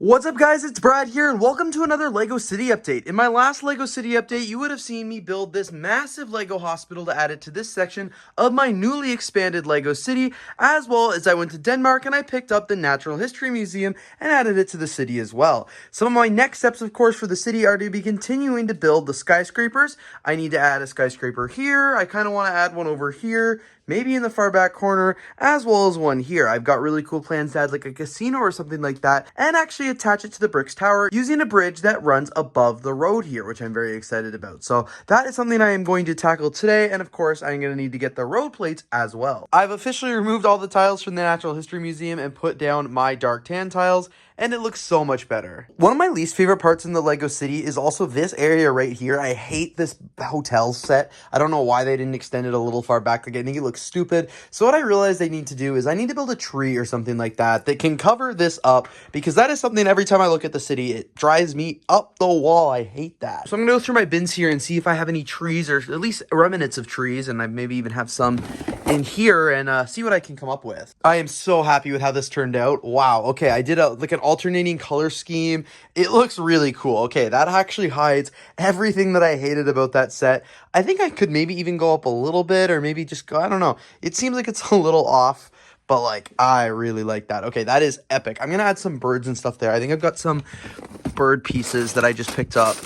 What's up guys, it's Brad here and welcome to another LEGO City update. In my last LEGO City update, you would have seen me build this massive LEGO hospital to add it to this section of my newly expanded LEGO City, as well as I went to Denmark and I picked up the Natural History Museum and added it to the city as well. Some of my next steps, of course, for the city are to be continuing to build the skyscrapers. I need to add a skyscraper here, I kind of want to add one over here, maybe in the far back corner, as well as one here. I've got really cool plans to add like a casino or something like that, and actually attach it to the Bricks Tower using a bridge that runs above the road here, which I'm very excited about. So that is something I am going to tackle today, and of course, I'm going to need to get the road plates as well. I've officially removed all the tiles from the Natural History Museum and put down my dark tan tiles, and it looks so much better. One of my least favorite parts in the LEGO City is also this area right here. I hate this hotel set. I don't know why they didn't extend it a little far back. Like, I think it looks stupid. So what I realized I need to do is I need to build a tree or something like that that can cover this up, because that is something every time I look at the city, it drives me up the wall. I hate that. So I'm gonna go through my bins here and see if I have any trees, or at least remnants of trees, and I maybe even have some in here, and see what I can come up with. I am so happy with how this turned out. Wow. Okay, I did like an alternating color scheme. It looks really cool. Okay, that actually hides everything that I hated about that set. I think I could maybe even go up a little bit, or maybe just go, I don't know. It seems like it's a little off, but like, I really like that. Okay, that is epic. I'm gonna add some birds and stuff there. I think I've got some bird pieces that I just picked up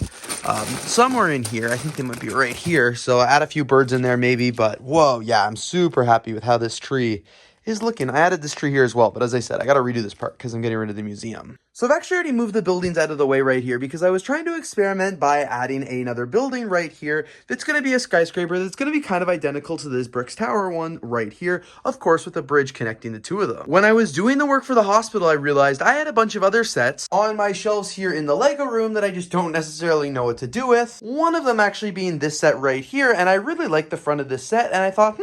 somewhere in here. I think they might be right here. So add a few birds in there maybe, but whoa, yeah, I'm super happy with how this tree is looking. I added this tree here as well, but as I said, I got to redo this part because I'm getting rid of the museum. So I've actually already moved the buildings out of the way right here because I was trying to experiment by adding another building right here that's going to be a skyscraper that's going to be kind of identical to this Bricks Tower one right here, of course with a bridge connecting the two of them. When I was doing the work for the hospital, I realized I had a bunch of other sets on my shelves here in the LEGO room that I just don't necessarily know what to do with. One of them actually being this set right here, and I really like the front of this set, and I thought,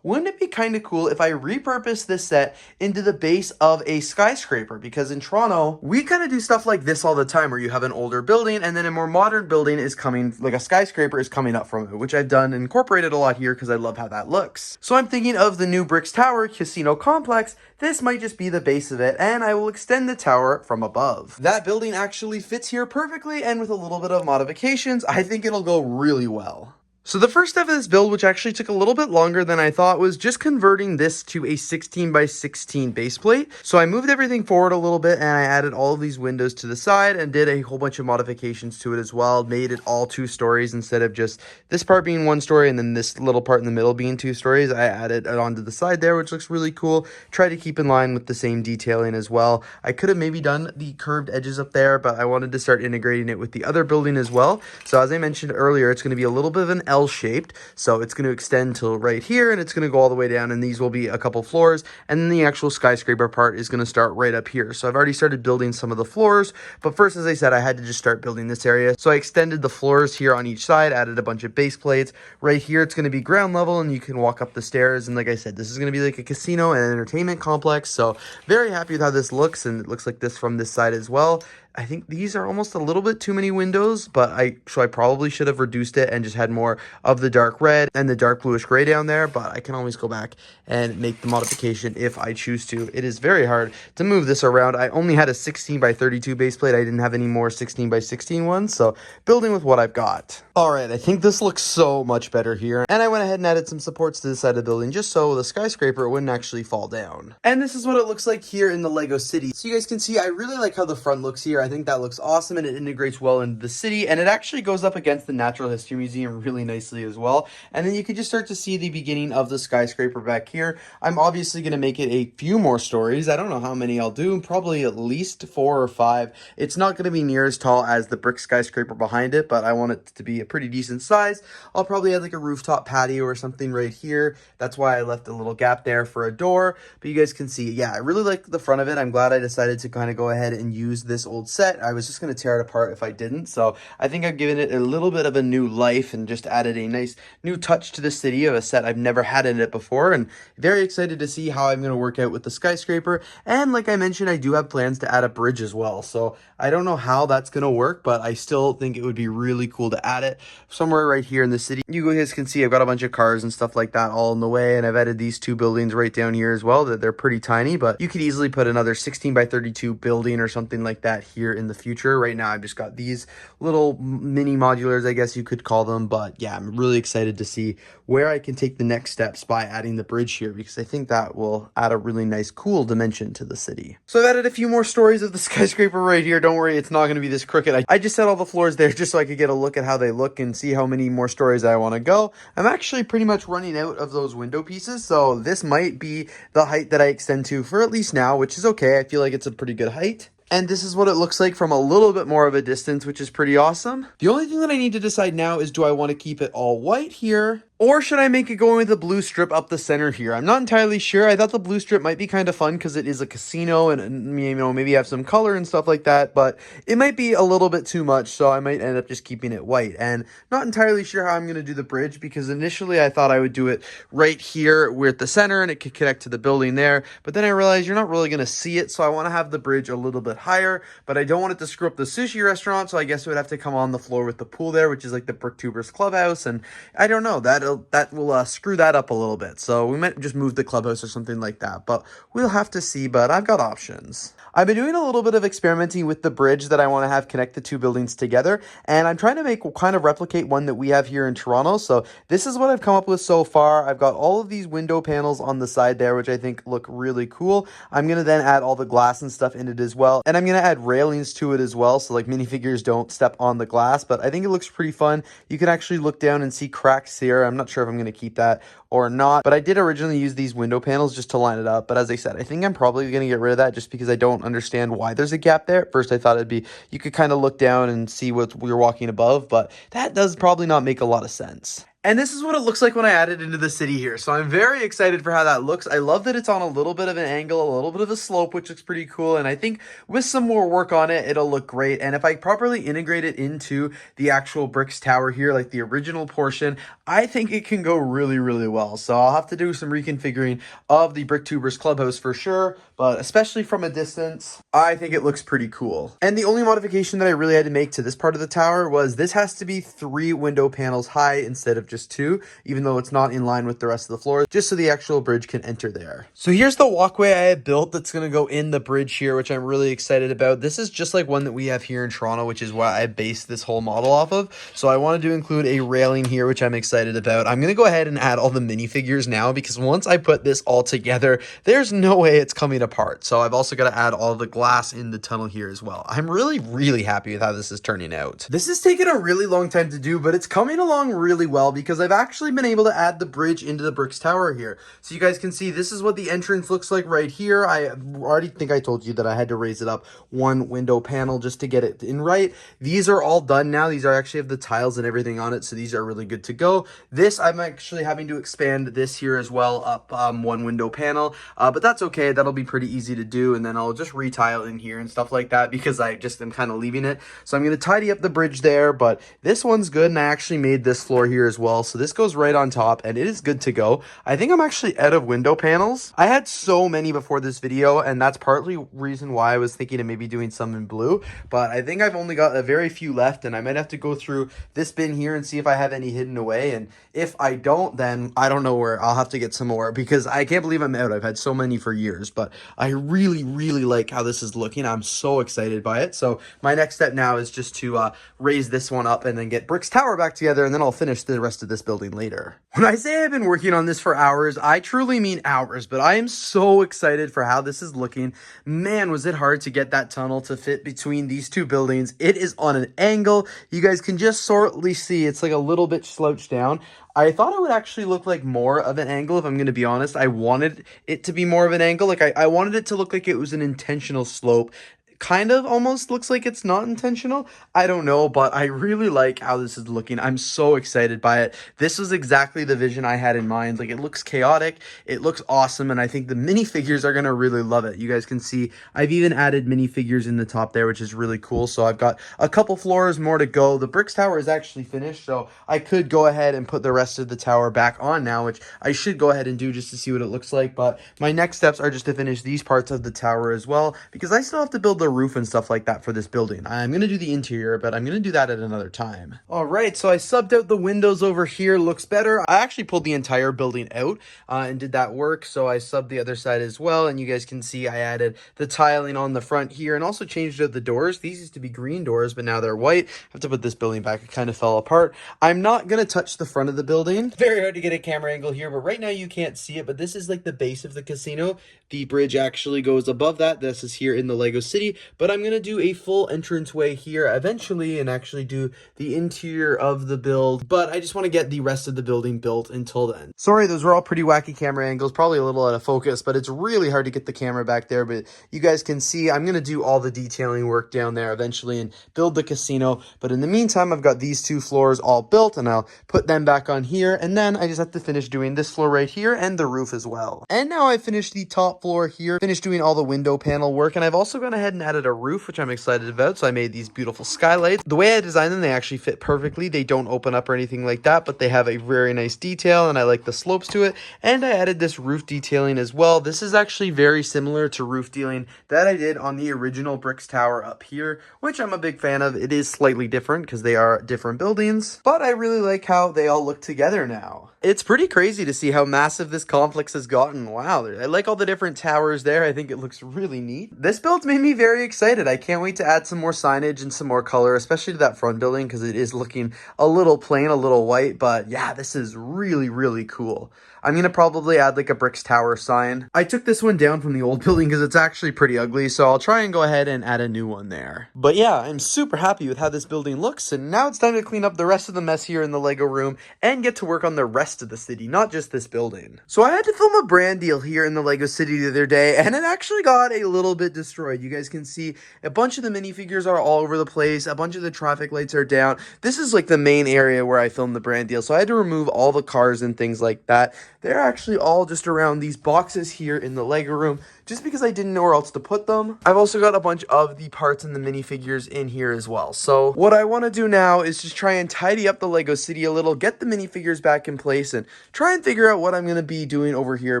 wouldn't it be kind of cool if I repurposed this set into the base of a skyscraper? Because in Toronto, we kind of do stuff like this all the time, where you have an older building and then a more modern building is coming, like a skyscraper is coming up from it, which I've done and incorporated a lot here because I love how that looks. So I'm thinking of the new Bricks Tower Casino Complex. This might just be the base of it, and I will extend the tower from above. That building actually fits here perfectly, and with a little bit of modifications, I think it'll go really well. So the first step of this build, which actually took a little bit longer than I thought, was just converting this to a 16 by 16 base plate. So I moved everything forward a little bit, and I added all of these windows to the side and did a whole bunch of modifications to it as well. Made it all 2 stories instead of just this part being 1 story and then this little part in the middle being 2 stories. I added it onto the side there, which looks really cool. Try to keep in line with the same detailing as well. I could have maybe done the curved edges up there, but I wanted to start integrating it with the other building as well. So as I mentioned earlier, it's going to be a little bit of an L-shaped, so it's going to extend till right here, and it's going to go all the way down, and these will be a couple floors, and then the actual skyscraper part is going to start right up here. So I've already started building some of the floors, but first, as I said, I had to just start building this area. So I extended the floors here on each side, added a bunch of base plates. Right here, it's going to be ground level, and you can walk up the stairs, and like I said, this is going to be like a casino and entertainment complex, so very happy with how this looks, and it looks like this from this side as well. I think these are almost a little bit too many windows, but I probably should have reduced it and just had more of the dark red and the dark bluish gray down there, but I can always go back and make the modification if I choose to. It is very hard to move this around. I only had a 16 by 32 base plate. I didn't have any more 16 by 16 ones, so building with what I've got. All right, I think this looks so much better here, and I went ahead and added some supports to the side of the building just so the skyscraper wouldn't actually fall down. And this is what it looks like here in the LEGO City. So you guys can see, I really like how the front looks here. I think that looks awesome, and it integrates well into the city, and it actually goes up against the Natural History Museum really nicely as well. And then you can just start to see the beginning of the skyscraper back here. I'm obviously going to make it a few more stories. I don't know how many I'll do, probably at least 4 or 5. It's not going to be near as tall as the brick skyscraper behind it, but I want it to be a pretty decent size. I'll probably add like a rooftop patio or something right here. That's why I left a little gap there for a door, but you guys can see, yeah, I really like the front of it. I'm glad I decided to kind of go ahead and use this old set. I was just going to tear it apart if I didn't, so I think I've given it a little bit of a new life and just added a nice new touch to the city of a set I've never had in it before, and very excited to see how I'm going to work out with the skyscraper. And like I mentioned, I do have plans to add a bridge as well, so I don't know how that's going to work, but I still think it would be really cool to add it somewhere right here in the city. You guys can see I've got a bunch of cars and stuff like that all in the way, and I've added these two buildings right down here as well. That they're pretty tiny, but you could easily put another 16 by 32 building or something like that here in the future. Right now I've just got these little mini modulars, I guess you could call them, but yeah, I'm really excited to see where I can take the next steps by adding the bridge here, because I think that will add a really nice cool dimension to the city. So I've added a few more stories of the skyscraper right here. Don't worry, it's not going to be this crooked. I just set all the floors there just so I could get a look at how they look and see how many more stories I want to go. I'm actually pretty much running out of those window pieces, so this might be the height that I extend to for at least now, which is okay. I feel like it's a pretty good height. And this is what it looks like from a little bit more of a distance, which is pretty awesome. The only thing that I need to decide now is, do I want to keep it all white here, or should I make it going with a blue strip up the center here? I'm not entirely sure. I thought the blue strip might be kind of fun because it is a casino and, you know, maybe have some color and stuff like that, but it might be a little bit too much, so I might end up just keeping it white. And not entirely sure how I'm going to do the bridge, because initially I thought I would do it right here. We're at the center and it could connect to the building there, but then I realized you're not really going to see it, so I want to have the bridge a little bit higher, but I don't want it to screw up the sushi restaurant, so I guess it would have to come on the floor with the pool there, which is like the BRICKLOVER clubhouse, and I don't know, that will screw that up a little bit, so we might just move the clubhouse or something like that, but we'll have to see. But I've got options. I've been doing a little bit of experimenting with the bridge that I want to have connect the two buildings together, and I'm trying to kind of replicate one that we have here in Toronto. So this is what I've come up with so far. I've got all of these window panels on the side there, which I think look really cool. I'm going to then add all the glass and stuff in it as well, and I'm going to add railings to it as well, so like minifigures don't step on the glass, but I think it looks pretty fun. You can actually look down and see cracks here. I'm not sure if I'm going to keep that or not, but I did originally use these window panels just to line it up, but as I said, I think I'm probably going to get rid of that just because I don't understand why there's a gap there. At first I thought it'd be, you could kind of look down and see what you're walking above, but that does probably not make a lot of sense. And this is what it looks like when I add it into the city here. So I'm very excited for how that looks. I love that it's on a little bit of an angle, a little bit of a slope, which looks pretty cool. And I think with some more work on it, it'll look great. And if I properly integrate it into the actual bricks tower here, like the original portion, I think it can go really, really well. So I'll have to do some reconfiguring of the BRICKTubers clubhouse for sure, but especially from a distance, I think it looks pretty cool. And the only modification that I really had to make to this part of the tower was this has to be 3 window panels high instead of just 2, even though it's not in line with the rest of the floor, just so the actual bridge can enter there. So here's the walkway I had built that's going to go in the bridge here, which I'm really excited about. This is just like one that we have here in Toronto, which is what I based this whole model off of. So I wanted to include a railing here, which I'm excited about. I'm going to go ahead and add all the minifigures now, because once I put this all together, there's no way it's coming apart. So I've also got to add all the glass in the tunnel here as well. I'm really, really happy with how this is turning out. This has taken a really long time to do, but it's coming along really well because I've actually been able to add the bridge into the bricks tower here. So you guys can see this is what the entrance looks like right here. I already think I told you that I had to raise it up 1 window panel just to get it in right. These are all done now. These are actually have the tiles and everything on it, so these are really good to go. This, I'm actually having to expand this here as well up 1 window panel, but that's okay. That'll be pretty easy to do, and then I'll just retile in here and stuff like that because I just am kind of leaving it. So I'm going to tidy up the bridge there, but this one's good, and I actually made this floor here as well, so this goes right on top and it is good to go. I think I'm actually out of window panels. I had so many before this video, and that's partly reason why I was thinking of maybe doing some in blue, but I think I've only got a very few left, and I might have to go through this bin here and see if I have any hidden away, and if I don't, then I don't know where. I'll have to get some more because I can't believe I'm out. I've had so many for years, but I really, really like how this is looking. I'm so excited by it. So my next step now is just to raise this one up and then get Bricks Tower back together, and then I'll finish the rest of this building later. When I say I've been working on this for hours, I truly mean hours, but I am so excited for how this is looking. Man, was it hard to get that tunnel to fit between these two buildings. It is on an angle. You guys can just sorely see it's like a little bit slouched down. I thought it would actually look like more of an angle, if I'm going to be honest. I wanted it to be more of an angle. Like I wanted it to look like it was an intentional slope kind of almost looks like it's not intentional. I don't know, but I really like how this is looking. I'm so excited by it. This was exactly the vision I had in mind. Like, it looks chaotic, it looks awesome, and I think the minifigures are gonna really love it. You guys can see I've even added minifigures in the top there, which is really cool. So I've got a couple floors more to go. The bricks tower is actually finished, so I could go ahead and put the rest of the tower back on now, which I should go ahead and do just to see what it looks like. But my next steps are just to finish these parts of the tower as well, because I still have to build the roof and stuff like that for this building. I'm going to do the interior, but I'm going to do that at another time. All right, so I subbed out the windows over here. Looks better. I actually pulled the entire building out and did that work. So I subbed the other side as well, and you guys can see I added the tiling on the front here and also changed out the doors. These used to be green doors, but now they're white. I have to put this building back. It kind of fell apart. I'm not going to touch the front of the building. Very hard to get a camera angle here, but right now you can't see it, but this is like the base of the casino. The bridge actually goes above that. This is here in the Lego City, but I'm going to do a full entranceway here eventually and actually do the interior of the build, but I just want to get the rest of the building built until then. Sorry, those were all pretty wacky camera angles, probably a little out of focus, but it's really hard to get the camera back there, but you guys can see I'm going to do all the detailing work down there eventually and build the casino, but in the meantime, I've got these two floors all built and I'll put them back on here, and then I just have to finish doing this floor right here and the roof as well. And now I finished the top floor here, finished doing all the window panel work, and I've also gone ahead and added a roof, which I'm excited about. So I made these beautiful skylights. The way I designed them, they actually fit perfectly. They don't open up or anything like that, but they have a very nice detail, and I like the slopes to it. And I added this roof detailing as well. This is actually very similar to roof detailing that I did on the original bricks tower up here, which I'm a big fan of. It is slightly different because they are different buildings, but I really like how they all look together now. It's pretty crazy to see how massive this complex has gotten. Wow, I like all the different towers there. I think it looks really neat. This build's made me very excited. I can't wait to add some more signage and some more color, especially to that front building because it is looking a little plain, a little white, but yeah, this is really, really cool. I'm going to probably add like a bricks tower sign. I took this one down from the old building because it's actually pretty ugly, so I'll try and go ahead and add a new one there. But yeah, I'm super happy with how this building looks, and now it's time to clean up the rest of the mess here in the Lego room and get to work on the rest of the city, not just this building. So I had to film a brand deal here in the Lego City the other day, and it actually got a little bit destroyed. You guys can see a bunch of the minifigures are all over the place, a bunch of the traffic lights are down. This is like the main area where I filmed the brand deal, so I had to remove all the cars and things like that. They're actually all just around these boxes here in the Lego room, just because I didn't know where else to put them. I've also got a bunch of the parts and the minifigures in here as well. So what I want to do now is just try and tidy up the Lego City a little, get the minifigures back in place, and try and figure out what I'm going to be doing over here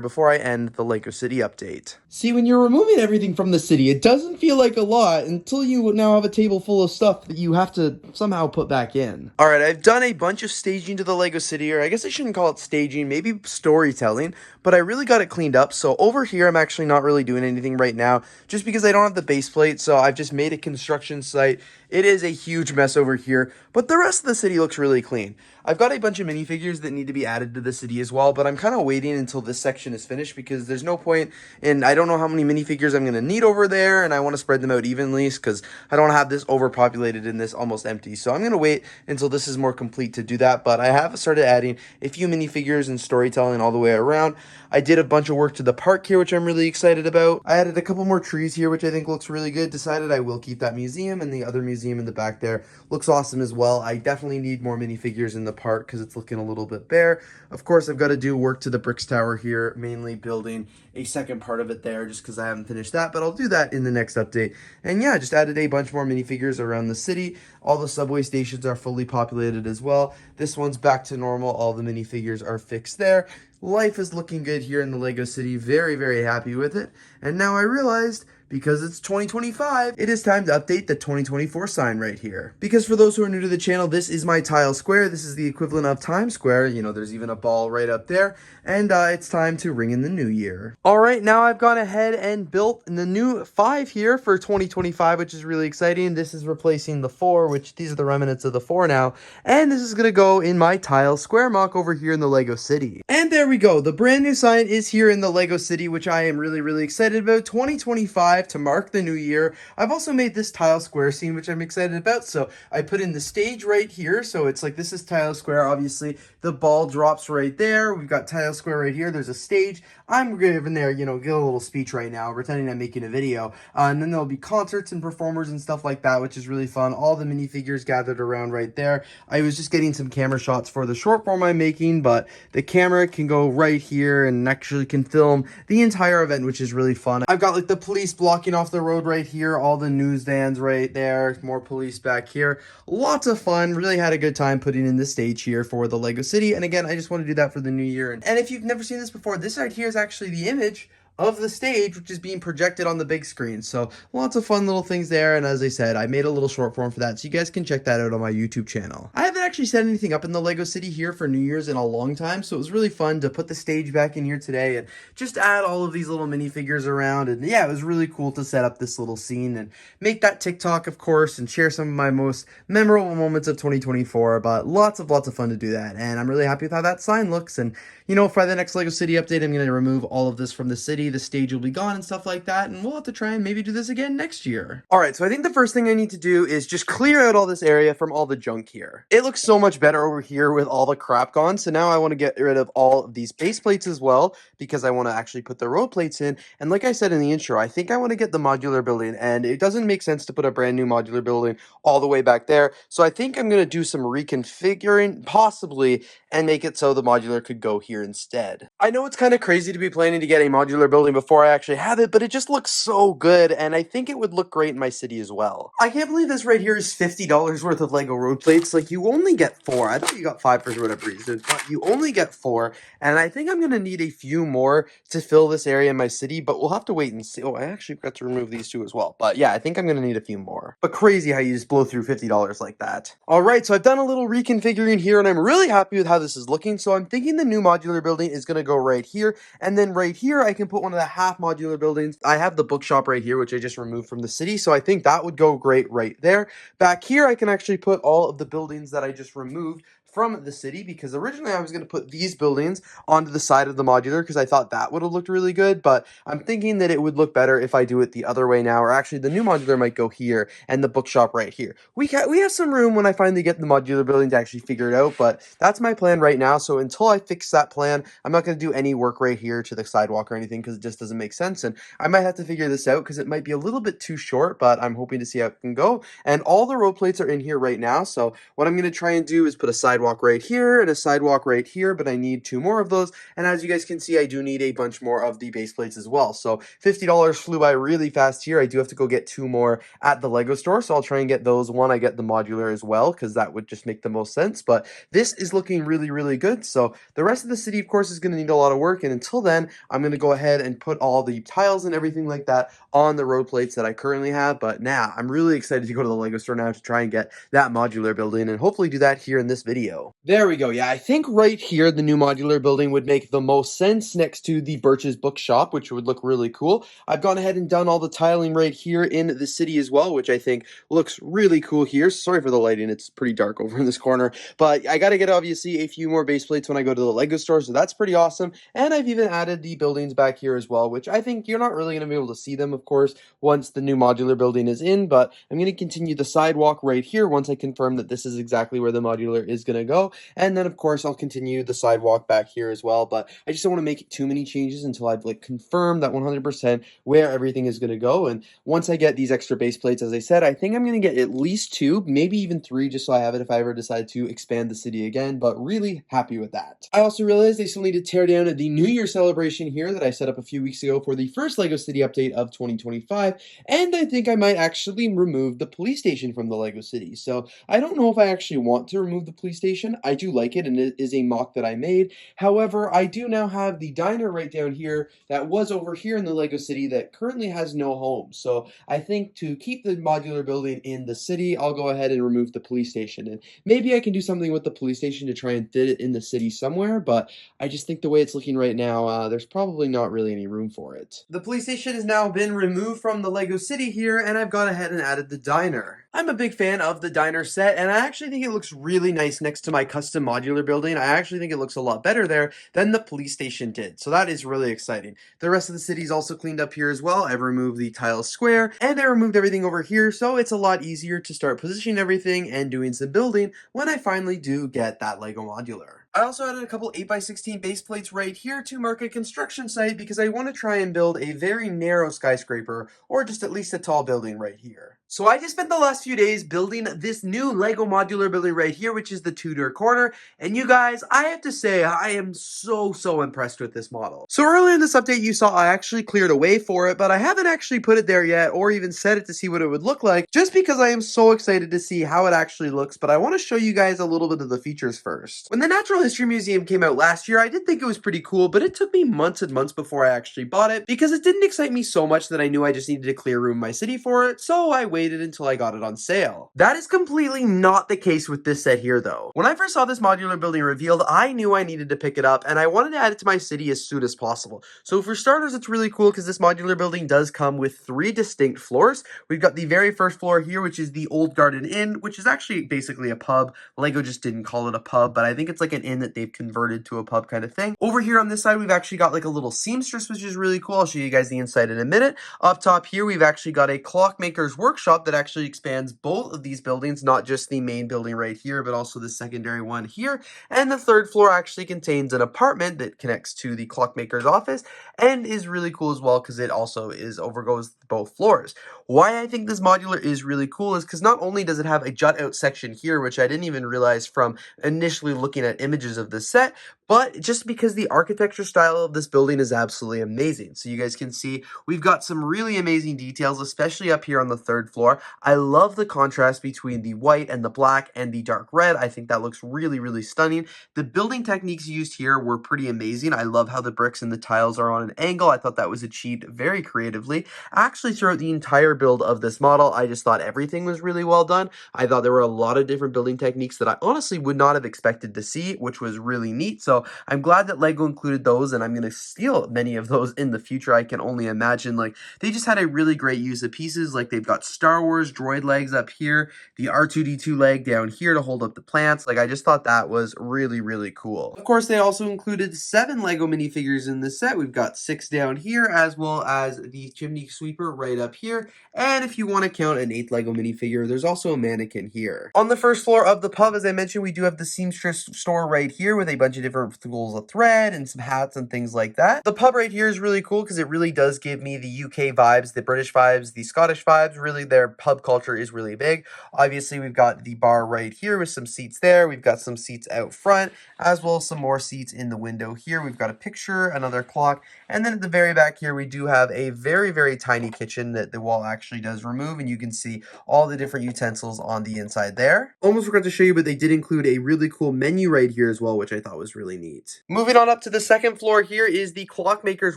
before I end the Lego City update. See, when you're removing everything from the city, it doesn't feel like a lot until you now have a table full of stuff that you have to somehow put back in. All right, I've done a bunch of staging to the Lego City, or I guess I shouldn't call it staging, maybe storytelling, but I really got it cleaned up. So over here, I'm actually not really doing anything right now, just because I don't have the base plate, so I've just made a construction site. It is a huge mess over here, but the rest of the city looks really clean. I've got a bunch of minifigures that need to be added to the city as well, but I'm kind of waiting until this section is finished because there's no point in, I don't know how many minifigures I'm going to need over there, and I want to spread them out evenly because I don't have this overpopulated and this almost empty. So I'm going to wait until this is more complete to do that, but I have started adding a few minifigures and storytelling all the way around. I did a bunch of work to the park here, which I'm really excited about. I added a couple more trees here, which I think looks really good. Decided I will keep that museum, and the other museum in the back there looks awesome as well. I definitely need more minifigures in the park because it's looking a little bit bare. Of course, I've got to do work to the bricks tower here, mainly building a second part of it there just because I haven't finished that, but I'll do that in the next update. And yeah, just added a bunch more minifigures around the city. All the subway stations are fully populated as well. This one's back to normal. All the minifigures are fixed there. Life is looking good here in the Lego City. Very, very happy with it. And now I realized, because it's 2025, it is time to update the 2024 sign right here. Because for those who are new to the channel, this is my tile square. This is the equivalent of Times Square. You know, there's even a ball right up there. And it's time to ring in the new year. All right, now I've gone ahead and built the new 5 here for 2025, which is really exciting. This is replacing the 4, which these are the remnants of the 4 now. And this is going to go in my tile square mock over here in the Lego City. And there we go. The brand new sign is here in the Lego City, which I am really, really excited about. 2025. 2025 to mark the new year. I've also made this tile square scene, which I'm excited about. So I put in the stage right here. So it's like, this is tile square. Obviously, the ball drops right there. We've got tile square right here. There's a stage. I'm giving there, give a little speech right now, pretending I'm making a video. And then there'll be concerts and performers and stuff like that, which is really fun. All the minifigures gathered around right there. I was just getting some camera shots for the short form I'm making, but the camera can go right here and actually can film the entire event, which is really fun. I've got like the police blocking off the road right here, all the news vans right there, more police back here. Lots of fun. Really had a good time putting in the stage here for the Lego City. And again, I just want to do that for the new year. And if you've never seen this before, this right here is actually the image of the stage, which is being projected on the big screen. So lots of fun little things there. And as I said, I made a little short form for that, so you guys can check that out on my YouTube channel. I haven't actually set anything up in the Lego City here for New Year's in a long time, so it was really fun to put the stage back in here today and just add all of these little minifigures around. And yeah, it was really cool to set up this little scene and make that TikTok, of course, and share some of my most memorable moments of 2024. But lots of fun to do that. And I'm really happy with how that sign looks. And for the next Lego City update, I'm going to remove all of this from the city. The stage will be gone and stuff like that, and we'll have to try and maybe do this again next year. All right, so I think the first thing I need to do is just clear out all this area from all the junk here. It looks so much better over here with all the crap gone, so now I want to get rid of all of these base plates as well, because I want to actually put the road plates in. And like I said in the intro, I think I want to get the modular building, and it doesn't make sense to put a brand new modular building all the way back there, so I think I'm going to do some reconfiguring, possibly, and make it so the modular could go here instead. I know it's kind of crazy to be planning to get a modular building before I actually have it, but it just looks so good, and I think it would look great in my city as well. I can't believe this right here is $50 worth of Lego road plates. Like, you only get 4. I thought you got 5 for whatever reason, but you only get 4, and I think I'm going to need a few more to fill this area in my city, but we'll have to wait and see. Oh, I actually forgot to remove these 2 as well, but yeah, I think I'm going to need a few more. But crazy how you just blow through $50 like that. Alright, so I've done a little reconfiguring here, and I'm really happy with how this is looking, so I'm thinking the new modular building is going to go right here, and then right here I can put one of the half modular buildings. I have the bookshop right here, which I just removed from the city, so I think that would go great right there. Back here I can actually put all of the buildings that I just removed from the city, because originally I was going to put these buildings onto the side of the modular because I thought that would have looked really good, but I'm thinking that it would look better if I do it the other way now, or actually the new modular might go here and the bookshop right here. We have some room when I finally get the modular building to actually figure it out, but that's my plan right now. So until I fix that plan, I'm not going to do any work right here to the sidewalk or anything, because it just doesn't make sense, and I might have to figure this out because it might be a little bit too short, but I'm hoping to see how it can go. And all the road plates are in here right now, so what I'm going to try and do is put a sidewalk right here and a sidewalk right here, but I need 2 more of those, and as you guys can see, I do need a bunch more of the base plates as well. So $50 flew by really fast here. I do have to go get 2 more at the Lego store, so I'll try and get those. One, I get the modular as well, because that would just make the most sense, but this is looking really good. So the rest of the city, of course, is going to need a lot of work, and until then, I'm going to go ahead and put all the tiles and everything like that on the road plates that I currently have. But now, I'm really excited to go to the Lego store now to try and get that modular building, and hopefully do that here in this video. There we go. Yeah, I think right here, the new modular building would make the most sense next to the Birch's bookshop, which would look really cool. I've gone ahead and done all the tiling right here in the city as well, which I think looks really cool here. Sorry for the lighting, it's pretty dark over in this corner, but I gotta get, obviously, a few more base plates when I go to the Lego store, so that's pretty awesome. And I've even added the buildings back here as well, which I think you're not really going to be able to see them, of course, once the new modular building is in, but I'm going to continue the sidewalk right here once I confirm that this is exactly where the modular is going to go. And then, of course, I'll continue the sidewalk back here as well, but I just don't want to make too many changes until I've confirmed that 100% where everything is going to go. And once I get these extra base plates, as I said, I think I'm going to get at least 2, maybe even 3, just so I have it if I ever decide to expand the city again, but really happy with that. I also realized I still need to tear down the New Year celebration here that I set up a few weeks ago for the first Lego City update of 2025, and I think I might actually remove the police station from the Lego City. So I don't know if I actually want to remove the police station. I do like it, and it is a mock that I made. However, I do now have the diner right down here that was over here in the Lego City that currently has no home. So I think to keep the modular building in the city, I'll go ahead and remove the police station. And maybe I can do something with the police station to try and fit it in the city somewhere, but I just think the way it's looking right now, there's probably not really any room for it. The police station has now been removed from the Lego City here, and I've gone ahead and added the diner. I'm a big fan of the diner set, and I actually think it looks really nice next to my custom modular building. I actually think it looks a lot better there than the police station did, so that is really exciting. The rest of the city is also cleaned up here as well. I've removed the tile square, and I removed everything over here, so it's a lot easier to start positioning everything and doing some building when I finally do get that Lego modular. I also added a couple 8x16 base plates right here to mark a construction site because I want to try and build a very narrow skyscraper, or just at least a tall building right here. So I just spent the last few days building this new Lego modular building right here, which is the Tudor corner. And you guys, I have to say, I am so impressed with this model. So earlier in this update, you saw I actually cleared a way for it, but I haven't actually put it there yet or even set it to see what it would look like, just because I am so excited to see how it actually looks. But I want to show you guys a little bit of the features first. When the Natural History Museum came out last year, I did think it was pretty cool, but it took me months and months before I actually bought it because it didn't excite me so much that I knew I just needed to clear room in my city for it, so I waited until I got it on sale. That is completely not the case with this set here though. When I first saw this modular building revealed, I knew I needed to pick it up and I wanted to add it to my city as soon as possible. So for starters, it's really cool because this modular building does come with 3 distinct floors. We've got the very first floor here, which is the Old Garden Inn, which is actually basically a pub. Lego just didn't call it a pub, but I think it's like an inn that they've converted to a pub kind of thing. Over here on this side, we've actually got like a little seamstress, which is really cool. I'll show you guys the inside in a minute. Up top here, we've actually got a clockmaker's workshop that actually expands both of these buildings, not just the main building right here, but also the secondary one here. And the third floor actually contains an apartment that connects to the clockmaker's office and is really cool as well because it also overgoes both floors. Why I think this modular is really cool is because not only does it have a jut out section here, which I didn't even realize from initially looking at images of this set, but just because the architecture style of this building is absolutely amazing. So you guys can see we've got some really amazing details, especially up here on the third floor. I love the contrast between the white and the black and the dark red. I think that looks really stunning. The building techniques used here were pretty amazing. I love how the bricks and the tiles are on an angle. I thought that was achieved very creatively. Actually, throughout the entire build of this model, I just thought everything was really well done. I thought there were a lot of different building techniques that I honestly would not have expected to see, which was really neat. So I'm glad that Lego included those, and I'm going to steal many of those in the future. I can only imagine. Like, they just had a really great use of pieces. Like, they've got Star Wars droid legs up here, the R2-D2 leg down here to hold up the plants. Like, I just thought that was really cool. Of course, they also included 7 Lego minifigures in this set. We've got 6 down here, as well as the chimney sweeper right up here. And if you want to count an 8th Lego minifigure, there's also a mannequin here. On the first floor of the pub, as I mentioned, we do have the seamstress store right here with a bunch of different spools of thread and some hats and things like that. The pub right here is really cool because it really does give me the UK vibes, the British vibes, the Scottish vibes. Really, their pub culture is really big. Obviously, we've got the bar right here with some seats there. We've got some seats out front, as well as some more seats in the window here. We've got a picture, another clock, and then at the very back here, we do have a very tiny kitchen that the wall actually does remove, and you can see all the different utensils on the inside there. Almost forgot to show you, but they did include a really cool menu right here as well, which I thought was really neat. Moving on up to the second floor here is the clockmaker's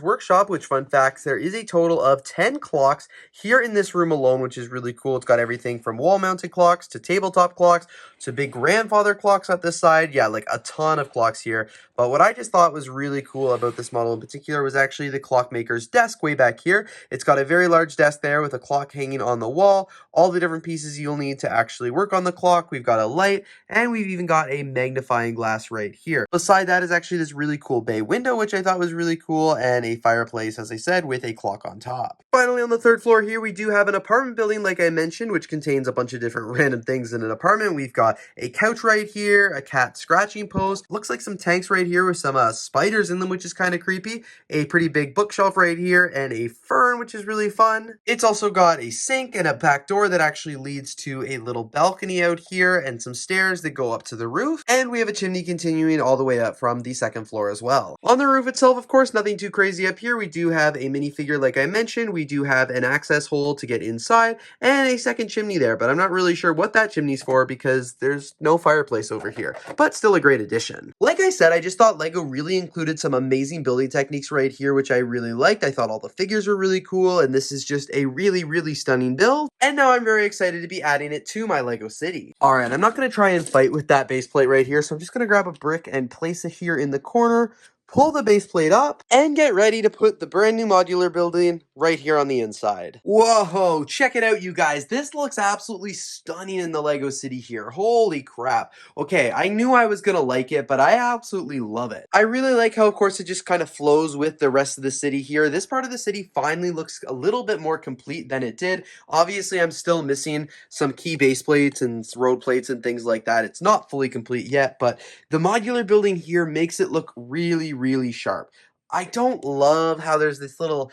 workshop, which, fun facts, there is a total of 10 clocks here in this room alone, which is really cool. It's got everything from wall-mounted clocks to tabletop clocks to big grandfather clocks at this side. Yeah, like a ton of clocks here. But what I just thought was really cool about this model in particular was actually the clockmaker's desk way back here. It's got a very large desk there with a clock hanging on the wall, all the different pieces you'll need to actually work on the clock. We've got a light, and we've even got a magnifying glass right here. Beside that is actually this really cool bay window, which I thought was really cool, and a fireplace, as I said, with a clock on top. Finally, on the third floor here, we do have an apartment building, like I mentioned, which contains a bunch of different random things in an apartment. We've got a couch right here, a cat scratching post, looks like some tanks right here with some spiders in them, which is kind of creepy, a pretty big bookshelf right here, and a fern, which is really fun. It's also got a sink and a back door that actually leads to a little balcony out here and some stairs that go up to the roof, and we have a chimney continuing all the way up from the second floor as well. On the roof itself, of course, nothing too crazy up here. We do have a minifigure, like I mentioned. We do have an access hole to get inside and a second chimney there, but I'm not really sure what that chimney's for because there's no fireplace over here, but still a great addition. Like I said, I just thought Lego really included some amazing building techniques right here, which I really liked. I thought all the figures were really cool, and this is just a really stunning build, and now I'm very excited to be adding it to my Lego city. Alright, I'm not going to try and fight with that base plate right here, so I'm just going to grab a brick and place it here in the corner, pull the base plate up, and get ready to put the brand new modular building right here on the inside. Whoa, check it out, you guys. This looks absolutely stunning in the Lego City here. Holy crap. Okay, I knew I was gonna like it, but I absolutely love it. I really like how, of course, it just kind of flows with the rest of the city here. This part of the city finally looks a little bit more complete than it did. Obviously, I'm still missing some key base plates and road plates and things like that. It's not fully complete yet, but the modular building here makes it look really, really sharp. I don't love how there's this little,